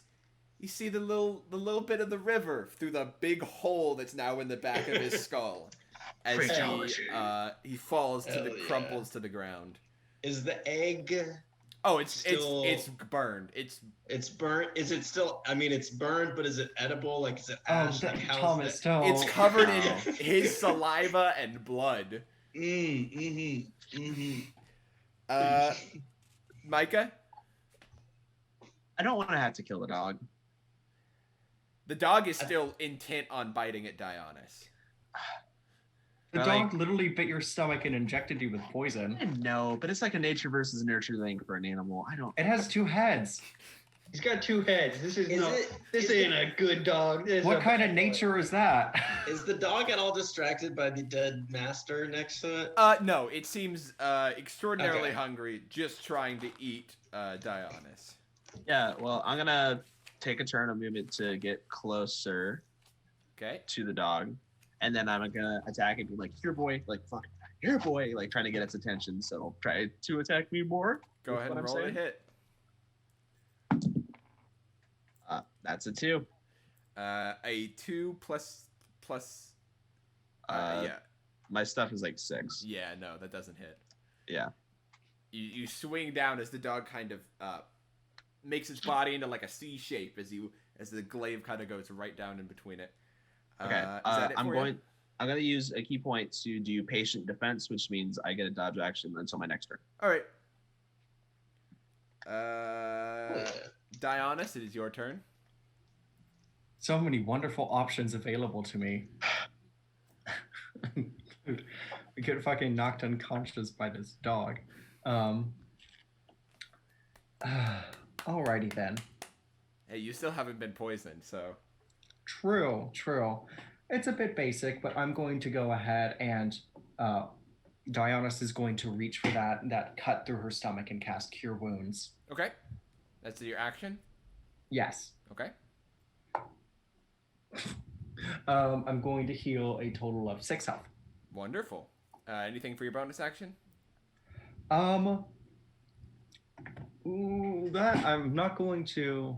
A: You see the little bit of the river through the big hole that's now in the back of his skull, as he falls crumples to the ground.
E: Is the egg?
A: Oh, it's burned.
E: It's burnt. Is it still? I mean, it's burned, but is it edible? Like, is it ash? Like,
B: Thomas, still.
A: It's covered in his saliva and blood. Micah?
D: I don't want to have to kill the dog.
A: The dog is still intent on biting at Dionys.
B: The dog literally bit your stomach and injected you with poison.
D: I know, but it's like a nature versus nurture thing for an animal. I don't.
B: It has 2 heads.
C: He's got 2 heads. This ain't a good dog.
B: What kind of nature is that?
E: Is the dog at all distracted by the dead master next to it?
A: No, it seems extraordinarily hungry, just trying to eat Dionys.
D: Yeah, well, I'm gonna take a turn of movement to get closer.
A: Okay.
D: To the dog, and then I'm gonna attack it, be like, "Here, boy!" Like, "Fuck, here, boy!" Like, trying to get its attention. So it'll try to attack me more.
A: Go ahead and roll a hit.
D: That's a 2.
A: A 2 plus. Yeah.
D: My stuff is like 6.
A: Yeah, no, that doesn't hit.
D: Yeah.
A: You swing down as the dog kind of makes its body into like a C shape as the glaive kind of goes right down in between it.
D: Okay.
A: Is that it
D: I'm
A: for
D: going.
A: you?
D: I'm gonna use a key point to do patient defense, which means I get a dodge action until my next turn.
A: All right. Dionys, it is your turn.
B: So many wonderful options available to me. We get fucking knocked unconscious by this dog. Alrighty then.
A: Hey, you still haven't been poisoned, so.
B: True. It's a bit basic, but I'm going to go ahead and Dionys is going to reach for that cut through her stomach and cast Cure Wounds.
A: Okay. That's your action?
B: Yes.
A: Okay.
B: I'm going to heal a total of 6 health.
A: Wonderful. Anything for your bonus action?
B: That I'm not going to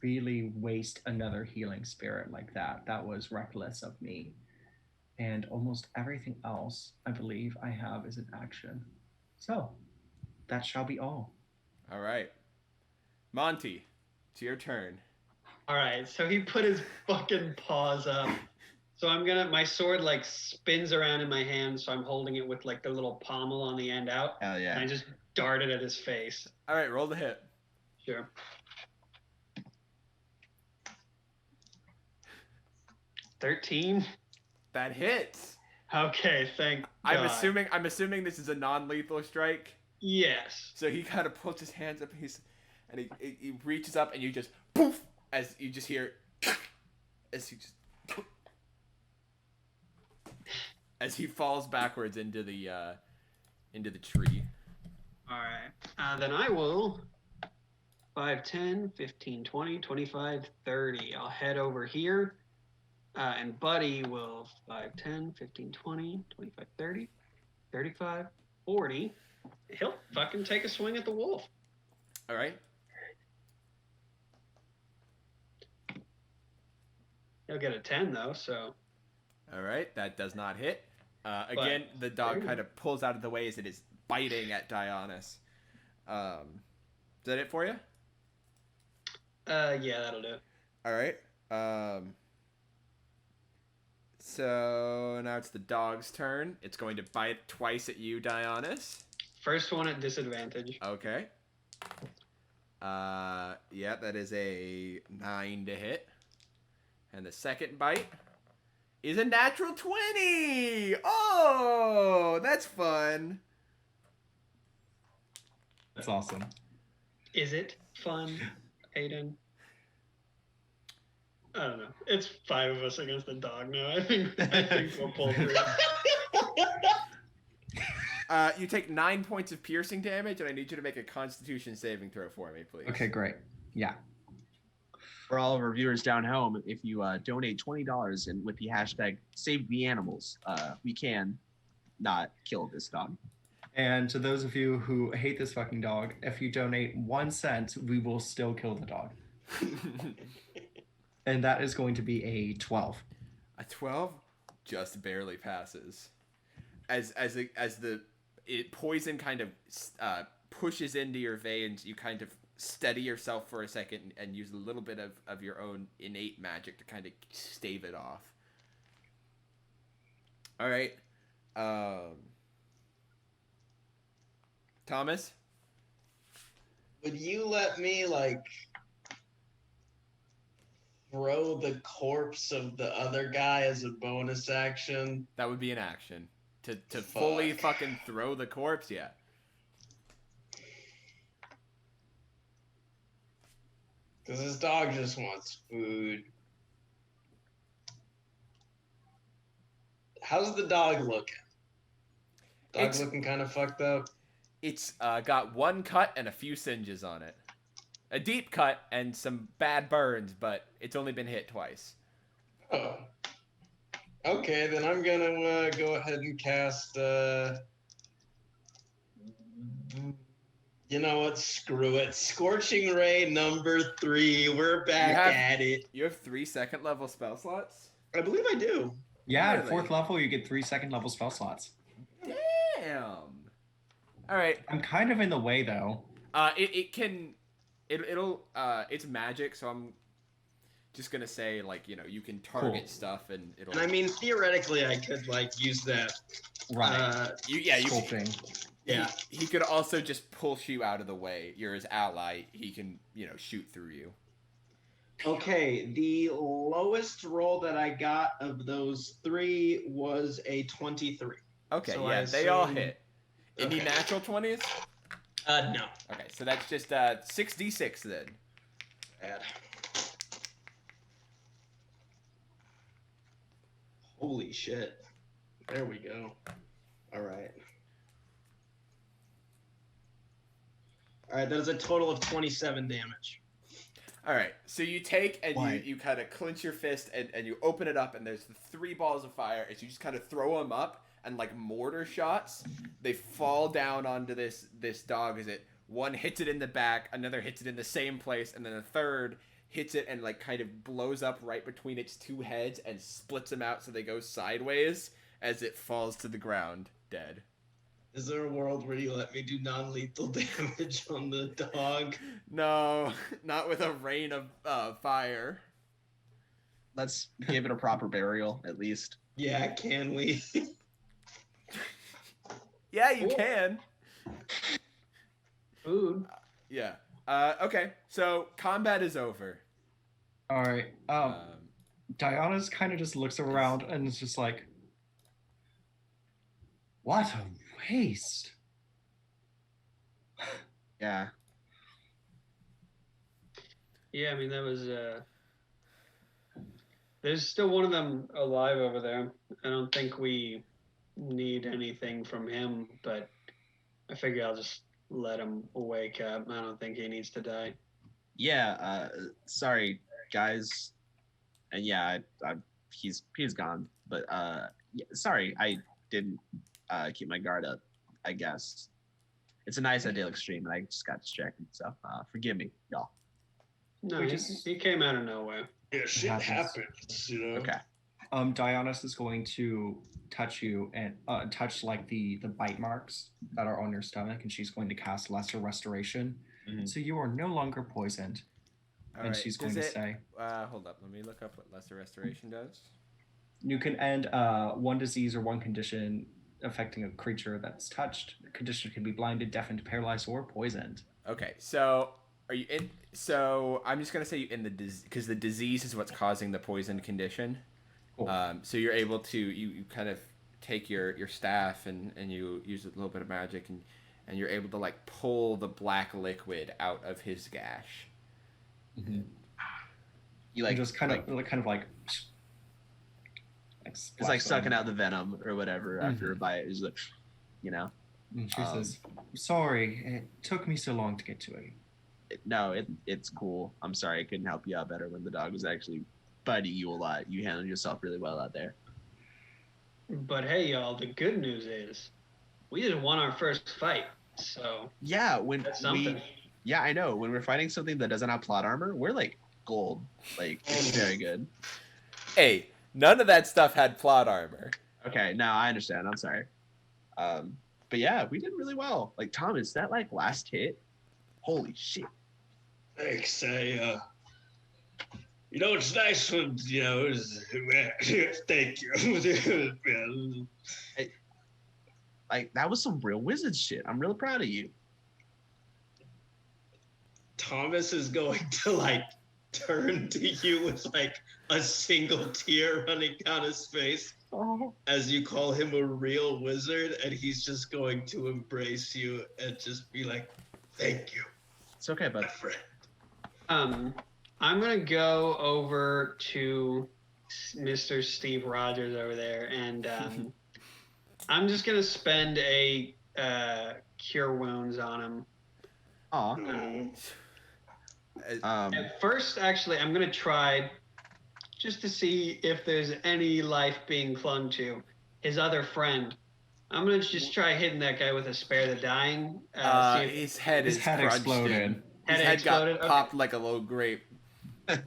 B: really waste another healing spirit like that. That was reckless of me. And almost everything else, I believe I have as an action. So, that shall be all.
A: All right. Monty, it's your turn.
C: All right, so he put his fucking paws up. So my sword like spins around in my hand, so I'm holding it with like the little pommel on the end out.
D: Hell yeah.
C: And I just dart it at his face.
A: All right, roll the hit.
C: Sure. $13.
A: That hits.
C: Okay, thank God.
A: I'm assuming this is a non-lethal strike.
C: Yes.
A: So he kind of puts his hands up and he reaches up and you just poof as you just hear as he falls backwards into the tree.
C: All right. Then I will 5, 10, 15, 20, 25, 30. I'll head over here. And Buddy will 5, 10, 15, 20, 25, 30, 35, 40. He'll fucking take a swing at the wolf.
A: All right.
C: He'll get a 10 though, so.
A: All right, that does not hit. Again, the dog kind of pulls out of the way as it is biting at Dionys. Is that it for you?
C: Yeah, that'll do it.
A: All right. So now it's the dog's turn. It's going to bite twice at you, Dionys.
C: First one at disadvantage.
A: Okay. Yeah, that is a 9 to hit. And the second bite is a natural 20! Oh, that's fun.
B: That's awesome.
C: Is it fun, Hayden? I don't know. It's 5 of us against the dog now. I think we'll pull through.
A: You take 9 points of piercing damage, and I need you to make a Constitution saving throw for me, please.
B: Okay, great. Yeah.
D: For all of our viewers down home, if you donate $20 and with the hashtag Save the Animals, we can not kill this dog.
B: And to those of you who hate this fucking dog, if you donate 1 cent, we will still kill the dog. And that is going to be a 12.
A: A 12 just barely passes. As the poison kind of pushes into your veins, you kind of steady yourself for a second and use a little bit of your own innate magic to kind of stave it off. All right. Thomas?
E: Would you let me, like, throw the corpse of the other guy as a bonus action?
A: That would be an action. To fully fucking throw the corpse, yeah.
E: Because this dog just wants food. How's the dog looking? Dog's looking kind of fucked up.
A: It's got one cut and a few singes on it. A deep cut and some bad burns, but it's only been hit twice.
E: Oh. Okay, then I'm gonna go ahead and cast. You know what? Screw it. Scorching Ray number 3. We're back at it.
A: You have 3 second level spell slots?
E: I believe I do.
B: Yeah,
A: Really?
B: at 4th level, you get 3 second level spell slots.
A: Damn. All right.
B: I'm kind of in the way, though.
A: It's magic, so I'm just gonna say, like, you know, you can target stuff and it'll.
E: And I mean, theoretically, I could, like, use that.
B: Right.
A: You
B: Sculpting.
E: Yeah.
A: He could also just push you out of the way. You're his ally. He can, you know, shoot through you.
E: Okay, the lowest roll that I got of those 3 was a 23.
A: Okay,
E: So
A: yeah,
E: I
A: they all
E: assume-
A: hit. Any
E: Okay.
A: natural 20s?
E: No.
A: Okay, so that's just 6d6 then.
E: Bad. Holy shit. There we go. All right. All right, that is a total of 27 damage.
A: All right, so you take and you kind of clench your fist and you open it up, and there's the 3 balls of fire as you just kind of throw them up, and like mortar shots, they fall down onto this dog as it one hits it in the back, another hits it in the same place, and then a third hits it and like kind of blows up right between its 2 heads and splits them out so they go sideways as it falls to the ground dead.
E: Is there a world where you let me do non-lethal damage on the dog?
A: No, not with a rain of fire.
D: Let's give it a proper burial, at least.
E: Yeah, can we?
A: Yeah, you can.
C: Food.
A: Yeah. Okay, so combat is over.
B: All right. Diana's kind of just looks around and is just like, what a waste.
D: Yeah.
C: Yeah, I mean, that was, there's still one of them alive over there. I don't think we need anything from him, but I figure I'll just let him wake up. I don't think he needs to die.
D: Yeah, sorry, guys. And yeah, he's gone. But yeah, sorry, I didn't keep my guard up, I guess. It's a nice idyllic stream, and I just got distracted, so forgive me, y'all.
C: No, he came out of nowhere.
E: Yeah, shit
B: happens.
E: happens, you know?
D: Okay.
B: Dionysus is going to touch you and touch like the bite marks that are on your stomach, and she's going to cast Lesser Restoration.
D: Mhm.
B: So you are no longer poisoned.
A: All
B: And
A: right,
B: she's going to say,
A: hold up, let me look up what Lesser Restoration does.
B: you can end one disease or one condition affecting a creature that's touched. The condition can be blinded, deafened, paralyzed, or poisoned.
A: Okay, so are you in? So I'm just gonna say you in the because the disease is what's causing the poison condition.
B: Cool.
A: So you're able to you kind of take your staff and you use a little bit of magic and you're able to like pull the black liquid out of his gash.
B: Mm-hmm.
D: You like
B: just kind of like
D: it's like sucking out the venom or whatever after a bite. It's like,
B: And she says, sorry, it took me so long to get to it.
D: It's cool. I'm sorry I couldn't help you out better when the dog was actually biting you a lot. You handled yourself really well out there.
C: But hey, y'all, the good news is we just won our first fight. So
D: Yeah, when
C: that's something.
D: yeah, I know. When we're fighting something that doesn't have plot armor, we're like gold. Like it's very good.
A: Hey, none of that stuff had plot armor.
D: Okay, now I understand. I'm sorry. But yeah, we did really well. Like Thomas, that like last hit, holy shit.
E: Thanks. It's nice when, thank you.
D: Like that was some real wizard shit. I'm really proud of you.
E: Thomas is going to like turn to you with like a single tear running down his face as you call him a real wizard, and he's just going to embrace you and just be like, thank you.
D: It's okay, bud.
E: My friend.
C: I'm gonna go over to Mr. Steve Rogers over there, and I'm just gonna spend a cure wounds on him.
D: Aw.
C: At first, actually, I'm gonna try just to see if there's any life being clung to. His other friend. I'm gonna just try hitting that guy with a spare the dying. See if
A: His head is crunched
B: exploded.
A: in.
C: Head
A: His head
C: exploded?
A: got popped like a little grape.
E: Can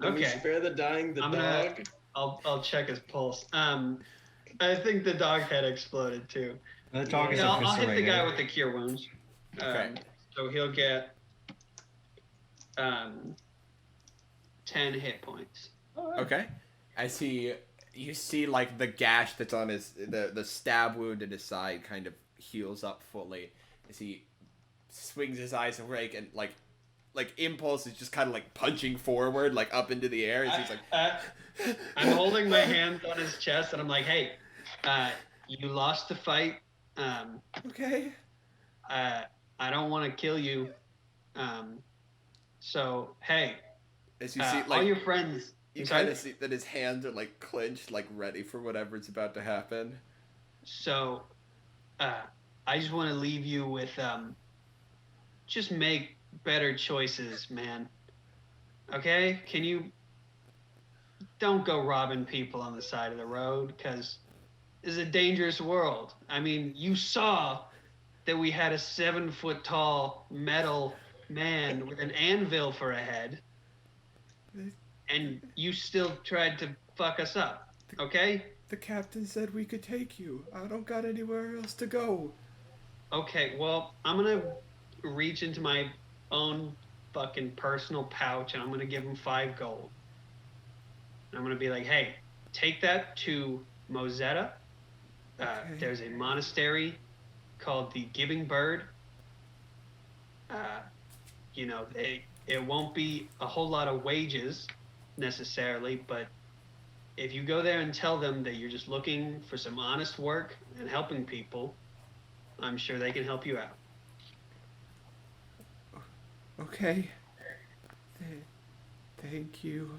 E: we
C: Okay.
E: spare the dying the
C: I'm
E: dog?
C: I'll check his pulse. I think the dog head exploded too.
B: The dog is
C: Yeah, I'll hit the
B: eviscerated.
C: guy with the cure wounds.
A: Okay.
C: So he'll get 10 hit points.
A: Okay. As you see like the gash that's on the stab wound in his side kind of heals up fully as he swings his eyes awake and like Impulse is just kind of like punching forward like up into the air as he's like
C: I'm holding my hands on his chest and I'm like, hey, you lost the fight.
A: okay.
C: I don't want to kill you. So hey,
A: As you see like
C: all your friends.
A: you kind of see that his hands are like clenched, like ready for whatever's about to happen.
C: So, I just want to leave you with, just make better choices, man. Okay? Don't go robbing people on the side of the road, because it's a dangerous world. I mean, you saw that we had a 7-foot-tall metal man with an anvil for a head, and you still tried to fuck us up, okay?
A: The captain said we could take you. I don't got anywhere else to go.
C: Okay, well, I'm gonna reach into my own fucking personal pouch and I'm gonna give him 5 gold. And I'm gonna be like, hey, take that to Mozeta.
A: Okay.
C: There's a monastery called the Giving Bird. It won't be a whole lot of wages necessarily, but if you go there and tell them that you're just looking for some honest work and helping people, I'm sure they can help you out.
A: Okay. Thank you.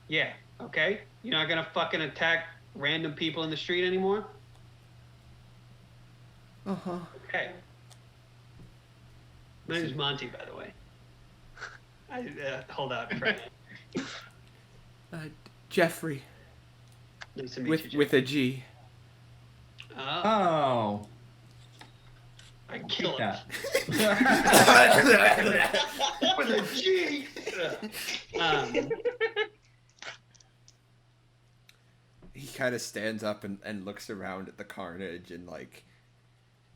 C: Yeah, okay? You're not gonna fucking attack random people in the street anymore?
A: Uh-huh.
C: Okay. My name's Monty, by the way. Hold out for a minute.
A: Jeffrey.
C: Nice to meet you,
A: With a G.
B: Oh.
C: I kill
B: Keep
C: him.
B: that.
C: With a G!
A: He kind of stands up and looks around at the carnage and like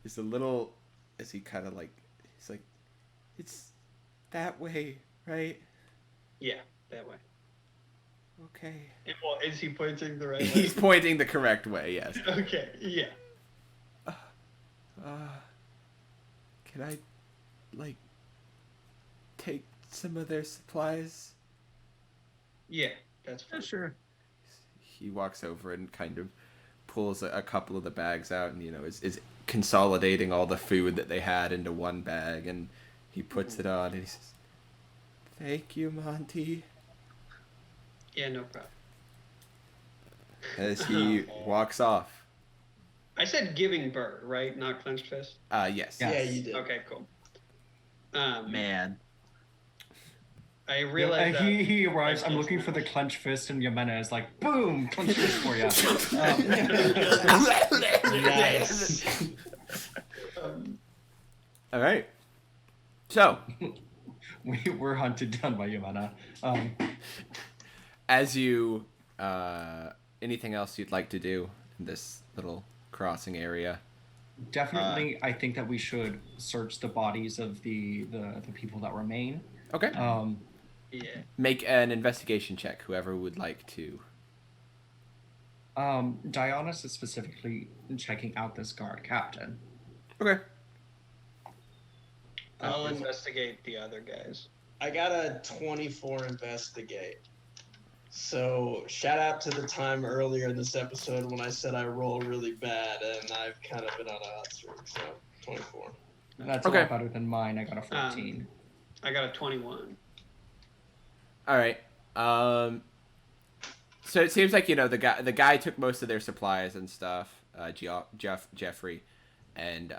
A: is a little as he kind of like he's like it's that way, right?
C: Yeah, that way.
A: Okay.
C: Well, is he pointing the right way?
A: He's pointing the correct way, yes.
C: Okay, yeah.
A: Can I like take some of their supplies?
C: Yeah, that's fine.
D: Sure.
A: He walks over and kind of pulls a couple of the bags out and is consolidating all the food that they had into one bag and he puts it on and he says, "Thank you, Monty."
C: Yeah, no problem.
A: As he walks off.
C: I said Giving Bird, right? Not Clenched Fist?
A: Yes.
B: Yeah.
E: Yeah, you did.
C: Okay, cool.
D: Man.
C: I realize that
B: he arrives. I'm looking for the clenched fist, and Yamena is like, boom, clenched fist for you.
E: Nice.
A: All right. So,
B: We're hunted down by Yamena.
A: as you, anything else you'd like to do in this little crossing area?
B: Definitely, I think that we should search the bodies of the people that remain.
A: Okay.
C: yeah.
A: Make an investigation check, whoever would like to.
B: Dionysus is specifically checking out this guard captain.
A: Okay.
C: I'll investigate the other guys.
E: I got a 24 investigate. So shout out to the time earlier in this episode when I said I roll really bad, and I've kind of been on a hot streak. So 24.
B: That's a lot better than mine. I got a 14.
C: I got a 21.
A: All right. So it seems like, the guy took most of their supplies and stuff. Jeffrey, and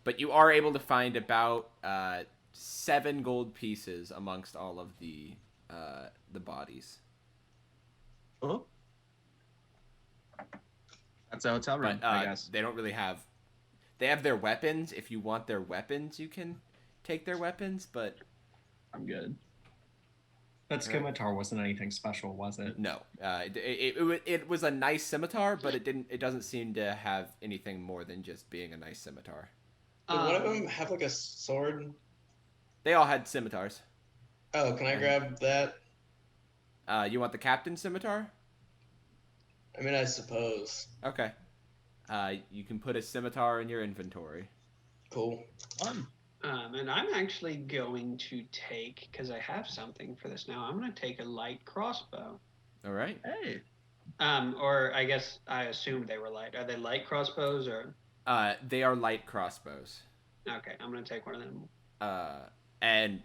A: but you are able to find about 7 gold pieces amongst all of the bodies.
D: Oh. That's a hotel room,
A: But
D: I guess.
A: they don't really have. They have their weapons. If you want their weapons, you can take their weapons. But
D: I'm good.
B: That scimitar wasn't anything special, was it?
A: no, it was a nice scimitar, but it doesn't seem to have anything more than just being a nice scimitar.
E: Did one of them have like a sword?
A: They all had scimitars.
E: Oh, can I grab that?
A: You want the captain's scimitar?
E: I mean, I suppose.
A: Okay. You can put a scimitar in your inventory.
E: Cool.
D: Fun.
C: And I'm actually going to take, because I have something for this now, I'm going to take a light crossbow.
A: All right.
D: Hey.
C: Or I guess I assumed they were light. Are they light crossbows or?
A: They are light crossbows.
C: Okay, I'm going to take one of them.
A: And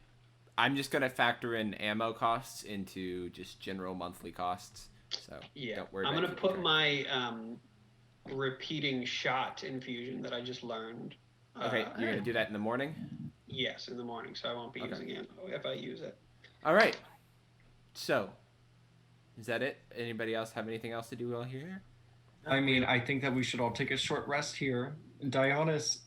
A: I'm just gonna factor in ammo costs into just general monthly costs. So
C: Yeah,
A: don't worry.
C: I'm
A: about
C: going to
A: keeping
C: put
A: track.
C: my repeating shot infusion that I just learned.
A: Okay, you're gonna do that in the morning.
C: Yes, in the morning, so I won't be using ammo if I use it.
A: All right. So, is that it? Anybody else have anything else to do while here?
B: I mean, I think that we should all take a short rest here. Dionysus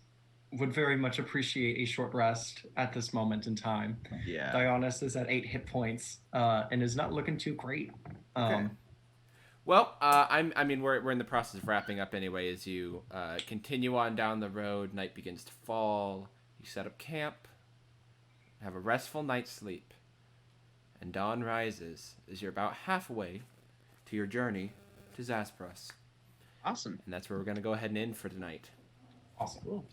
B: would very much appreciate a short rest at this moment in time.
D: Yeah.
B: Dionysus is at 8 hit points and is not looking too great.
A: Okay. Well, we're in the process of wrapping up anyway. As you continue on down the road, night begins to fall. You set up camp, have a restful night's sleep, and dawn rises as you're about halfway to your journey to Zaspros.
D: Awesome.
A: And that's where we're going to go ahead and end for tonight.
B: Awesome.
D: Cool.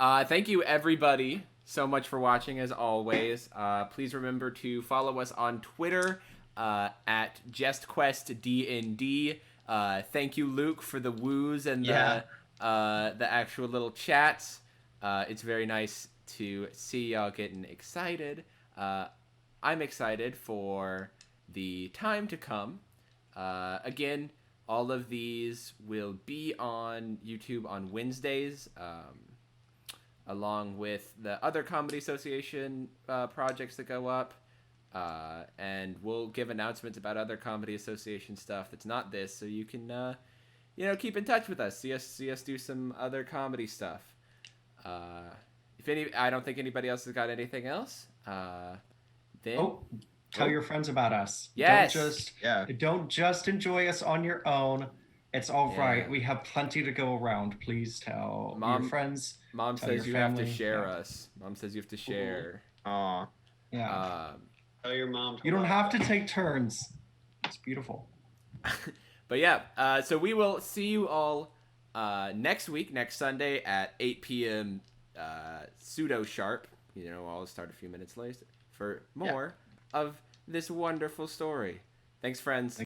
A: Thank you, everybody, so much for watching, as always. Please remember to follow us on Twitter at JestQuestDND. Thank you, Luke, for the woos and the actual little chats. It's very nice to see y'all getting excited. I'm excited for the time to come. Again, all of these will be on YouTube on Wednesdays, along with the other Comedy Association projects that go up. And we'll give announcements about other Comedy Association stuff that's not this, so you can, keep in touch with us. See us do some other comedy stuff. I don't think anybody else has got anything else. Then
B: tell your friends about us.
A: Yes.
B: Don't just enjoy us on your own. It's all right. We have plenty to go around. Please tell your friends.
A: Mom
B: tell
A: says
B: your
A: you
B: family.
A: have to share us. Mom says you have to share.
D: Aw.
B: Yeah.
C: Tell your mom.
B: You don't have to take turns. It's beautiful.
A: But yeah, so we will see you all next week, next Sunday at 8 p.m. Pseudo sharp. I'll start a few minutes later for more of this wonderful story. Thanks, friends.